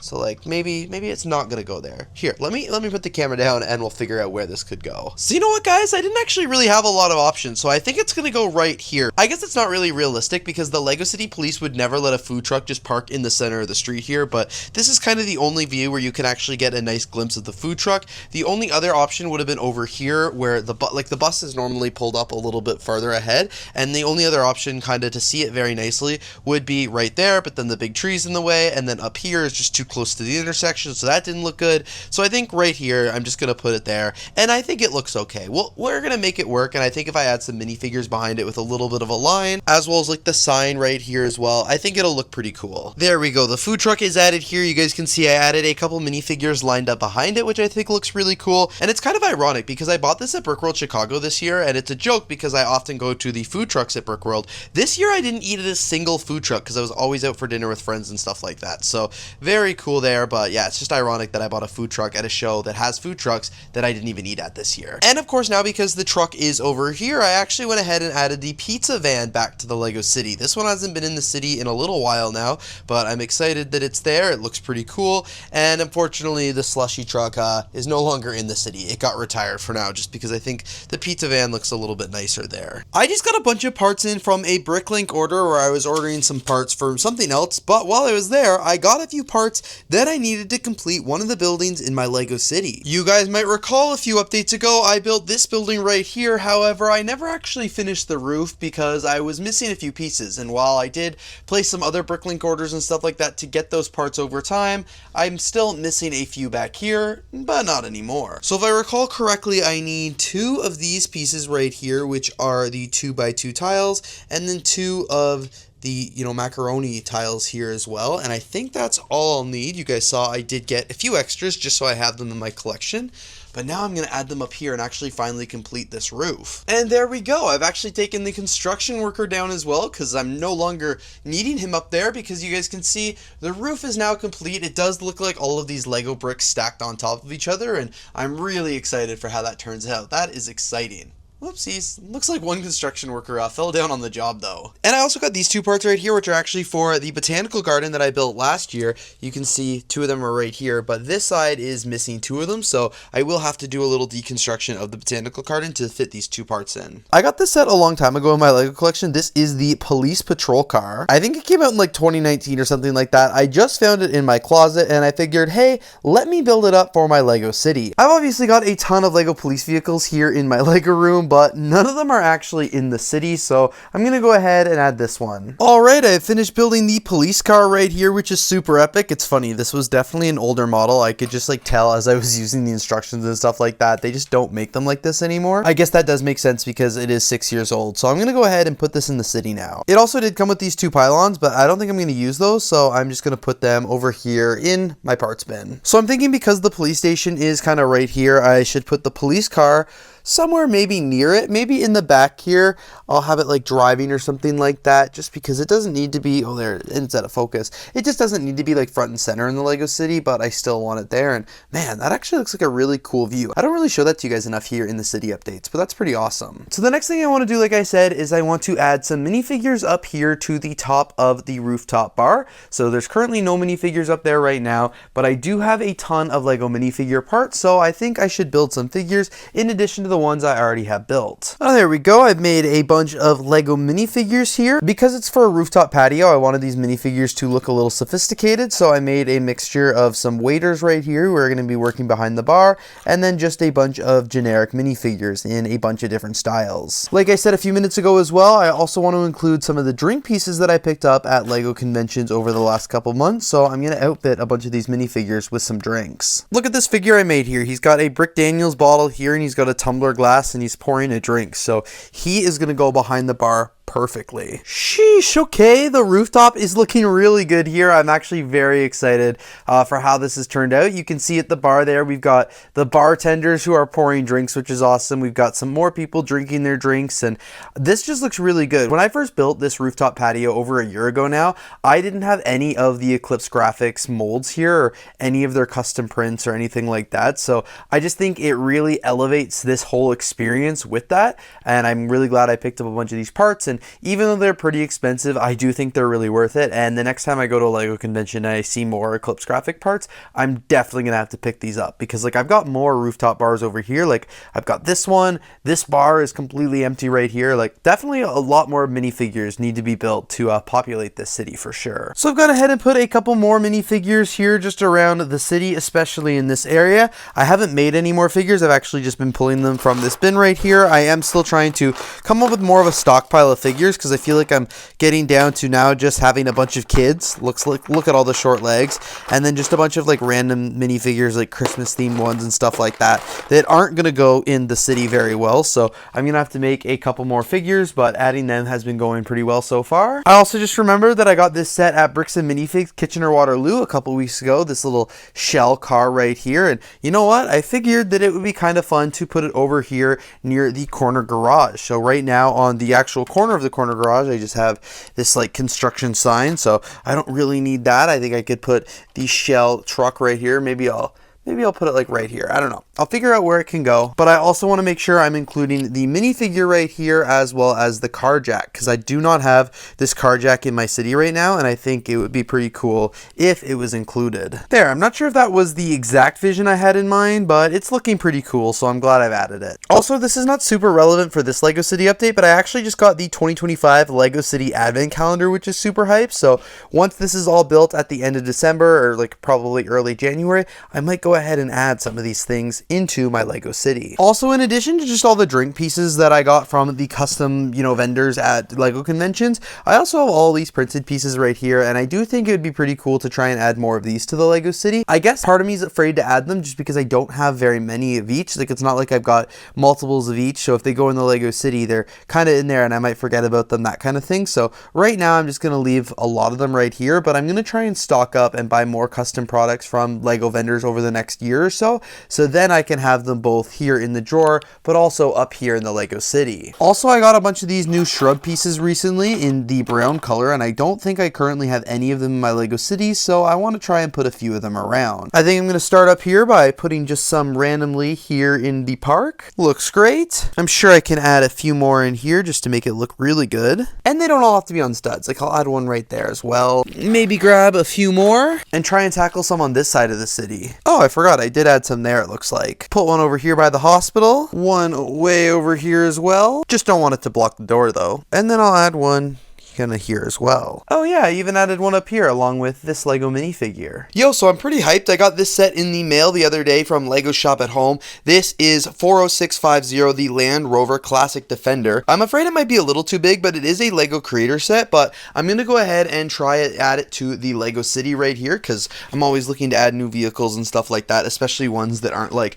So like maybe it's not gonna go there. Here, let me put the camera down and we'll figure out where this could go. So you know what, guys? I didn't actually really have a lot of options, so I think it's gonna go right here. I guess it's not really realistic because the LEGO City Police would never let a food truck just park in the center of the street here, but this is kind of the only view where you can actually get a nice glimpse of the food truck. The only other option would have been over here where the bus is normally pulled up a little bit farther ahead, and the only other option kind of to see it very nicely would be right there, but then the big tree's in the way, and then up here is just too close to the intersection, so that didn't look good. So I think right here, I'm just gonna put it there, and I think it looks okay. Well, we're gonna make it work, and I think if I add some minifigures behind it with a little bit of a line, as well as like the sign right here as well, I think it'll look pretty cool. There we go. The food truck is added here. You guys can see I added a couple minifigures lined up behind it, which I think looks really cool. And it's kind of ironic because I bought this at BrickWorld Chicago this year, and it's a joke because I often go to the food trucks at BrickWorld. This year I didn't eat at a single food truck because I was always out for dinner with friends and stuff like that. So very cool there. But yeah, it's just ironic that I bought a food truck at a show that has food trucks that I didn't even eat at this year. And of course, now because the truck is over here, I actually went ahead and added the pizza van back to the LEGO City. This one hasn't been in the city in a little while now, but I'm excited that it's there. It looks pretty cool. And unfortunately, the slushy truck is no longer in the city. It got retired for now just because I think the pizza van looks a little bit nicer there. I just got a bunch of parts in from a Bricklink order where I was ordering some parts for something else, but while I was there, I got a few parts that I needed to complete one of the buildings in my LEGO City. You guys might recall a few updates ago, I built this building right here. However, I never actually finished the roof because I was missing a few pieces, and while I did place some other Bricklink orders and stuff like that to get those parts over time, I'm still missing a few back here, but not anymore. So if I recall correctly, I need 2 of these pieces right here, which are the 2x2 tiles, and then 2 of the, macaroni tiles here as well. And I think that's all I'll need. You guys saw I did get a few extras just so I have them in my collection. But now I'm going to add them up here and actually finally complete this roof. And there we go. I've actually taken the construction worker down as well because I'm no longer needing him up there because you guys can see the roof is now complete. It does look like all of these Lego bricks stacked on top of each other, and I'm really excited for how that turns out. That is exciting. Whoopsies. Looks like one construction worker fell down on the job though. And I also got these 2 parts right here, which are actually for the botanical garden that I built last year. You can see 2 of them are right here, but this side is missing 2 of them, so I will have to do a little deconstruction of the botanical garden to fit these 2 parts in. I got this set a long time ago in my Lego collection. This is the police patrol car. I think it came out in like 2019 or something like that. I just found it in my closet and I figured, hey, let me build it up for my Lego City. I've obviously got a ton of Lego police vehicles here in my Lego room, but none of them are actually in the city, so I'm going to go ahead and add this one. Alright, I finished building the police car right here, which is super epic. It's funny, this was definitely an older model. I could just like tell as I was using the instructions and stuff like that. They just don't make them like this anymore. I guess that does make sense because it is 6 years old, so I'm going to go ahead and put this in the city now. It also did come with these 2 pylons, but I don't think I'm going to use those, so I'm just going to put them over here in my parts bin. So I'm thinking because the police station is kind of right here, I should put the police car somewhere maybe near it, maybe in the back here. I'll have it like driving or something like that, just because it doesn't need to be, oh there, it's out of focus. It just doesn't need to be like front and center in the Lego City, but I still want it there. And man, that actually looks like a really cool view. I don't really show that to you guys enough here in the city updates, but that's pretty awesome. So the next thing I want to do, like I said, is I want to add some minifigures up here to the top of the rooftop bar. So there's currently no minifigures up there right now, but I do have a ton of Lego minifigure parts, so I think I should build some figures in addition to the ones I already have built. Oh, there we go. I've made a bunch of Lego minifigures here. Because it's for a rooftop patio, I wanted these minifigures to look a little sophisticated, so I made a mixture of some waiters right here who are going to be working behind the bar, and then just a bunch of generic minifigures in a bunch of different styles. Like I said a few minutes ago as well, I also want to include some of the drink pieces that I picked up at Lego conventions over the last couple months, so I'm going to outfit a bunch of these minifigures with some drinks. Look at this figure I made here. He's got a Brick Daniels bottle here, and he's got a tumbler glass, and he's pouring a drink, so he is going to go behind the bar perfectly. Sheesh, okay, the rooftop is looking really good here. I'm actually very excited for how this has turned out. You can see at the bar there, we've got the bartenders who are pouring drinks, which is awesome. We've got some more people drinking their drinks, and this just looks really good. When I first built this rooftop patio over a year ago now, I didn't have any of the Eclipse Graphics molds here or any of their custom prints or anything like that, so I just think it really elevates this whole experience with that, and I'm really glad I picked up a bunch of these parts. And even though they're pretty expensive, I do think they're really worth it. And the next time I go to a Lego convention and I see more Eclipse Graphic parts, I'm definitely gonna have to pick these up, because like I've got more rooftop bars over here. Like I've got this one, this bar is completely empty right here. Like definitely a lot more minifigures need to be built to populate this city for sure. So I've gone ahead and put a couple more minifigures here just around the city, especially in this area. I haven't made any more figures. I've actually just been pulling them from this bin right here. I am still trying to come up with more of a stockpile of figures, because I feel like I'm getting down to now just having a bunch of kids. Look at all the short legs, and then just a bunch of like random minifigures, like Christmas themed ones and stuff like that aren't gonna go in the city very well. So I'm gonna have to make a couple more figures, but adding them has been going pretty well so far. I also just remembered that I got this set at Bricks and Minifigs Kitchener-Waterloo a couple weeks ago, this little shell car right here, and you know what, I figured that it would be kind of fun to put it over here near the corner garage. So right now on the actual corner of the corner garage, I just have this like construction sign, so I don't really need that. I think I could put the shell truck right here. Maybe I'll put it like right here. I don't know. I'll figure out where it can go. But I also want to make sure I'm including the minifigure right here as well as the car jack, because I do not have this car jack in my city right now, and I think it would be pretty cool if it was included. There, I'm not sure if that was the exact vision I had in mind, but it's looking pretty cool, so I'm glad I've added it. Also, this is not super relevant for this LEGO City update, but I actually just got the 2025 LEGO City Advent Calendar, which is super hype. So once this is all built at the end of December, or like probably early January, I might go ahead and add some of these things into my Lego City. Also, in addition to just all the drink pieces that I got from the custom, vendors at Lego conventions, I also have all these printed pieces right here, and I do think it would be pretty cool to try and add more of these to the Lego City. I guess part of me is afraid to add them just because I don't have very many of each. Like, it's not like I've got multiples of each, so if they go in the Lego City, they're kind of in there and I might forget about them, that kind of thing. So right now I'm just going to leave a lot of them right here, but I'm going to try and stock up and buy more custom products from Lego vendors over the next year or so then I can have them both here in the drawer, but also up here in the Lego City. Also, I got a bunch of these new shrub pieces recently in the brown color, and I don't think I currently have any of them in my Lego City, so I want to try and put a few of them around. I think I'm going to start up here by putting just some randomly here in the park. Looks great. I'm sure I can add a few more in here just to make it look really good. And they don't all have to be on studs. Like, I'll add one right there as well. Maybe grab a few more and try and tackle some on this side of the city. Oh, I forgot. I did add some there, it looks like. Put one over here by the hospital. One way over here as well. Just don't want it to block the door though. And then I'll add one kind of here as well. Oh yeah, I even added one up here along with this Lego minifigure. Yo, so I'm pretty hyped. I got this set in the mail the other day from Lego Shop at Home. This is 40650, the Land Rover Classic Defender. I'm afraid it might be a little too big, but it is a Lego creator set, but I'm going to go ahead and try it, add it to the Lego City right here, because I'm always looking to add new vehicles and stuff like that, especially ones that aren't like,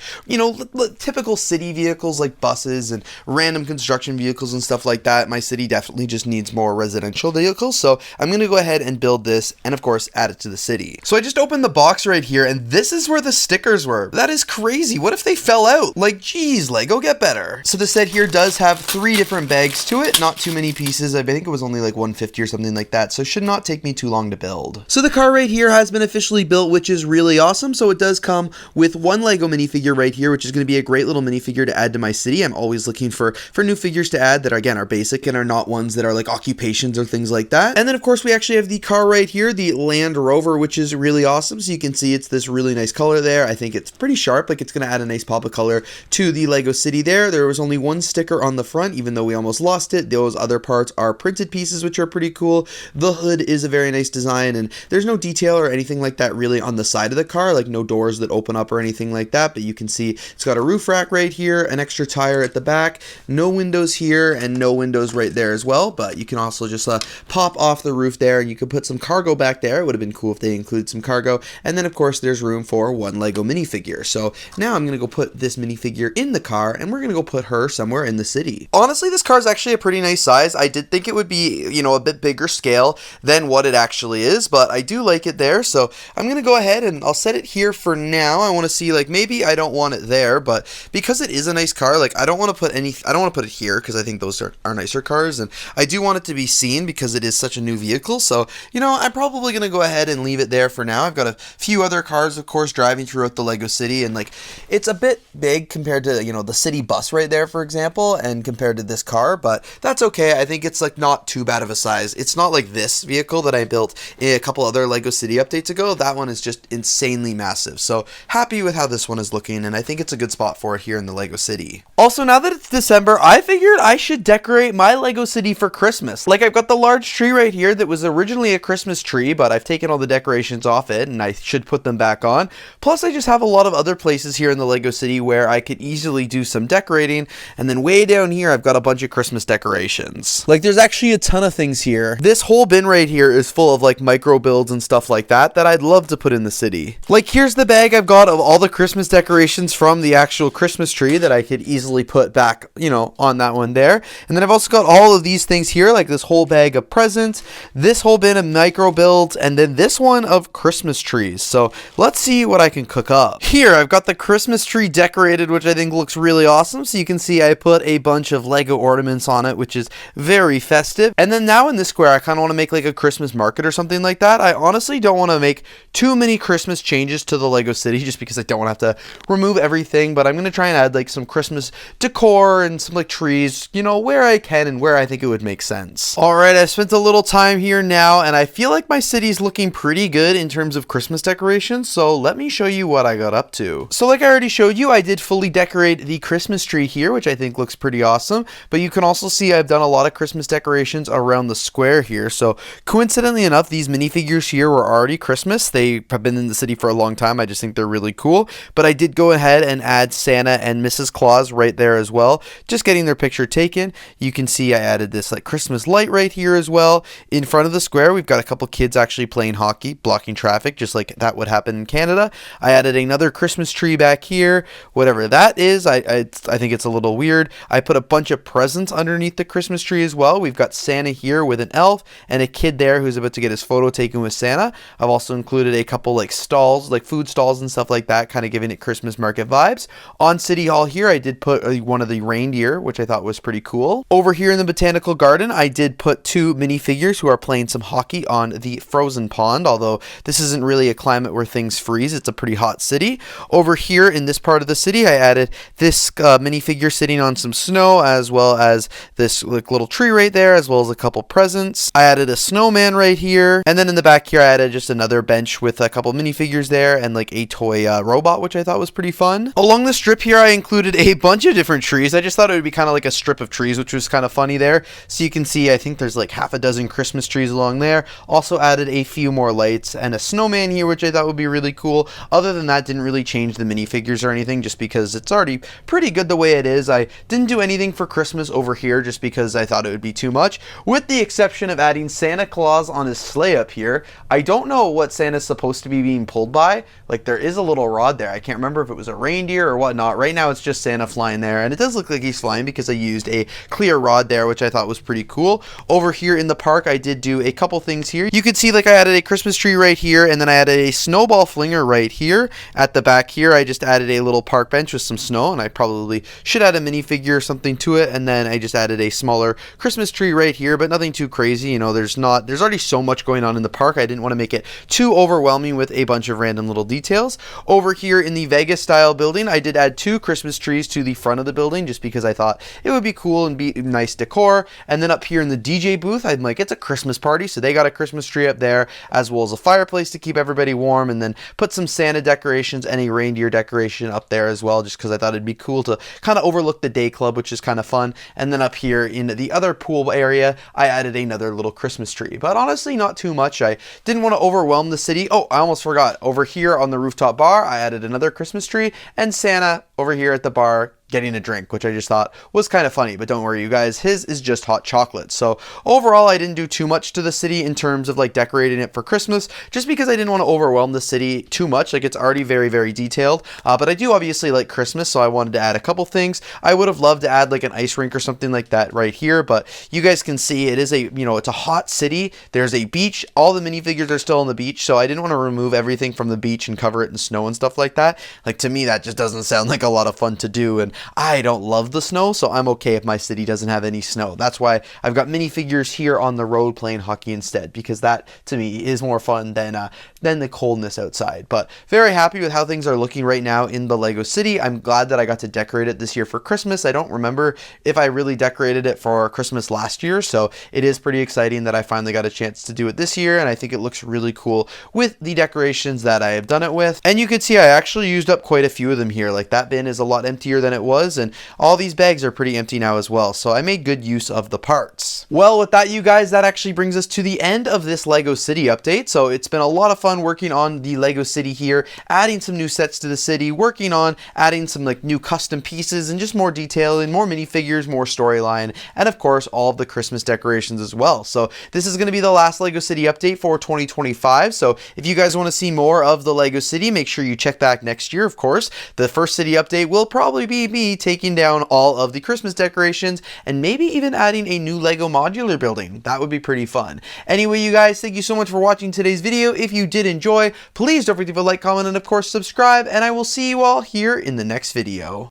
typical city vehicles like buses and random construction vehicles and stuff like that. My city definitely just needs more residential presidential vehicle. So I'm going to go ahead and build this and of course add it to the city. So I just opened the box right here and this is where the stickers were. That is crazy. What if they fell out? Like, geez, Lego, get better. So the set here does have 3 different bags to it. Not too many pieces. I think it was only like 150 or something like that. So it should not take me too long to build. So the car right here has been officially built, which is really awesome. So it does come with 1 Lego minifigure right here, which is going to be a great little minifigure to add to my city. I'm always looking for new figures to add that are, again, are basic and are not ones that are like occupations or things like that. And then of course we actually have the car right here, the Land Rover, which is really awesome. So you can see it's this really nice color there. I think it's pretty sharp, like it's going to add a nice pop of color to the Lego city there. There was only 1 sticker on the front, even though we almost lost it. Those other parts are printed pieces, which are pretty cool. The hood is a very nice design, and there's no detail or anything like that really on the side of the car, like no doors that open up or anything like that, but you can see it's got a roof rack right here, an extra tire at the back, no windows here, and no windows right there as well, but you can also just pop off the roof there, and you could put some cargo back there. It would have been cool if they included some cargo, and then of course there's room for 1 Lego minifigure. So now I'm going to go put this minifigure in the car, and we're going to go put her somewhere in the city. Honestly, this car is actually a pretty nice size. I did think it would be, you know, a bit bigger scale than what it actually is, but I do like it there, so I'm going to go ahead and I'll set it here for now. I want to see, like, maybe I don't want it there, but because it is a nice car, like, I don't want to put it here because I think those are nicer cars, and I do want it to be seen because it is such a new vehicle. So, you know, I'm probably going to go ahead and leave it there for now. I've got a few other cars, of course, driving throughout the Lego city, and like, it's a bit big compared to, you know, the city bus right there, for example, and compared to this car, but that's okay. I think it's like not too bad of a size. It's not like this vehicle that I built a couple other Lego city updates ago. That one is just insanely massive. So happy with how this one is looking, and I think it's a good spot for it here in the Lego city. Also, now that it's December, I figured I should decorate my Lego city for Christmas. Like, I've got the large tree right here that was originally a Christmas tree, but I've taken all the decorations off it, and I should put them back on. Plus, I just have a lot of other places here in the Lego city where I could easily do some decorating, and then way down here, I've got a bunch of Christmas decorations. Like, there's actually a ton of things here. This whole bin right here is full of like micro builds and stuff like that I'd love to put in the city. Like, here's the bag I've got of all the Christmas decorations from the actual Christmas tree that I could easily put back, you know, on that one there. And then I've also got all of these things here, like this whole bag of presents, this whole bin of micro builds, and then this one of Christmas trees. So let's see what I can cook up. Here, I've got the Christmas tree decorated, which I think looks really awesome. So you can see I put a bunch of Lego ornaments on it, which is very festive. And then now in this square, I kind of want to make like a Christmas market or something like that. I honestly don't want to make too many Christmas changes to the Lego city just because I don't want to have to remove everything, but I'm going to try and add like some Christmas decor and some like trees, you know, where I can and where I think it would make sense. All right, I've spent a little time here now, and I feel like my city's looking pretty good in terms of Christmas decorations, so let me show you what I got up to. So like I already showed you, I did fully decorate the Christmas tree here, which I think looks pretty awesome, but you can also see I've done a lot of Christmas decorations around the square here. So coincidentally enough, these minifigures here were already Christmas. They have been in the city for a long time. I just think they're really cool, but I did go ahead and add Santa and Mrs. Claus right there as well, just getting their picture taken. You can see I added this like Christmas light right here as well. In front of the square, we've got a couple kids actually playing hockey, blocking traffic, just like that would happen in Canada. I added another Christmas tree back here, whatever that is. I think it's a little weird. I put a bunch of presents underneath the Christmas tree as well. We've got Santa here with an elf and a kid there who's about to get his photo taken with Santa. I've also included a couple like stalls, like food stalls and stuff like that, kind of giving it Christmas market vibes. On City Hall here, I did put one of the reindeer, which I thought was pretty cool. Over here in the Botanical Garden, I did put 2 minifigures who are playing some hockey on the frozen pond, although this isn't really a climate where things freeze. It's a pretty hot city. Over here in this part of the city, I added this minifigure sitting on some snow, as well as this like little tree right there, as well as a couple presents. I added a snowman right here, and then in the back here, I added just another bench with a couple minifigures there and like a toy robot, which I thought was pretty fun. Along the strip here, I included a bunch of different trees. I just thought it would be kind of like a strip of trees, which was kind of funny there. So you can see, I think there's like half a dozen Christmas trees along there. Also added a few more lights and a snowman here, which I thought would be really cool. Other than that, didn't really change the minifigures or anything, just because it's already pretty good the way it is. I didn't do anything for Christmas over here just because I thought it would be too much, with the exception of adding Santa Claus on his sleigh up here. I don't know what Santa's supposed to be being pulled by. Like, there is a little rod there. I can't remember if it was a reindeer or whatnot. Right now it's just Santa flying there, and it does look like he's flying because I used a clear rod there, which I thought was pretty cool. over here in the park, I did do a couple things here. You can see like I added a Christmas tree right here, and then I added a snowball flinger right here. At the back here, I just added a little park bench with some snow, and I probably should add a minifigure or something to it. And then I just added a smaller Christmas tree right here, but nothing too crazy. You know, there's already so much going on in the park. I didn't want to make it too overwhelming with a bunch of random little details. Over here in the Vegas style building, I did add 2 Christmas trees to the front of the building just because I thought it would be cool and be nice decor. And then up here in the DJ booth, I'm like, it's a Christmas party, so they got a Christmas tree up there, as well as a fireplace to keep everybody warm, and then put some Santa decorations and a reindeer decoration up there as well, just because I thought it'd be cool to kind of overlook the day club, which is kind of fun. And then up here in the other pool area, I added another little Christmas tree, but honestly not too much. I didn't want to overwhelm the city. Oh, I almost forgot. Over here on the rooftop bar, I added another Christmas tree, and Santa over here at the bar getting a drink, which I just thought was kind of funny. But don't worry, you guys, his is just hot chocolate. So overall, I didn't do too much to the city in terms of like decorating it for Christmas, just because I didn't want to overwhelm the city too much. Like, it's already very, very detailed, but I do obviously like Christmas, so I wanted to add a couple things. I would have loved to add like an ice rink or something like that right here, but you guys can see it is a, you know, it's a hot city. There's a beach. All the minifigures are still on the beach, so I didn't want to remove everything from the beach and cover it in snow and stuff like that. Like, to me, that just doesn't sound like a lot of fun to do, and I don't love the snow, so I'm okay if my city doesn't have any snow. That's why I've got minifigures here on the road playing hockey instead, because that to me is more fun than the coldness outside. But very happy with how things are looking right now in the Lego City. I'm glad that I got to decorate it this year for Christmas. I don't remember if I really decorated it for Christmas last year, so it is pretty exciting that I finally got a chance to do it this year, and I think it looks really cool with the decorations that I have done it with. And you can see I actually used up quite a few of them here. Like, that bin is a lot emptier than it was, and all these bags are pretty empty now as well, so I made good use of the parts. Well, with that, you guys, that actually brings us to the end of this Lego City update. So it's been a lot of fun working on the Lego City here, adding some new sets to the city, working on adding some like new custom pieces and just more detail and more minifigures, more storyline, and of course all of the Christmas decorations as well. So this is going to be the last Lego City update for 2025. So if you guys want to see more of the Lego City, make sure you check back next year. Of course, the first city update will probably be me taking down all of the Christmas decorations and maybe even adding a new Lego modular building. That would be pretty fun. Anyway, you guys, thank you so much for watching today's video. If you did enjoy, please don't forget to leave a like, comment, and of course subscribe, and I will see you all here in the next video.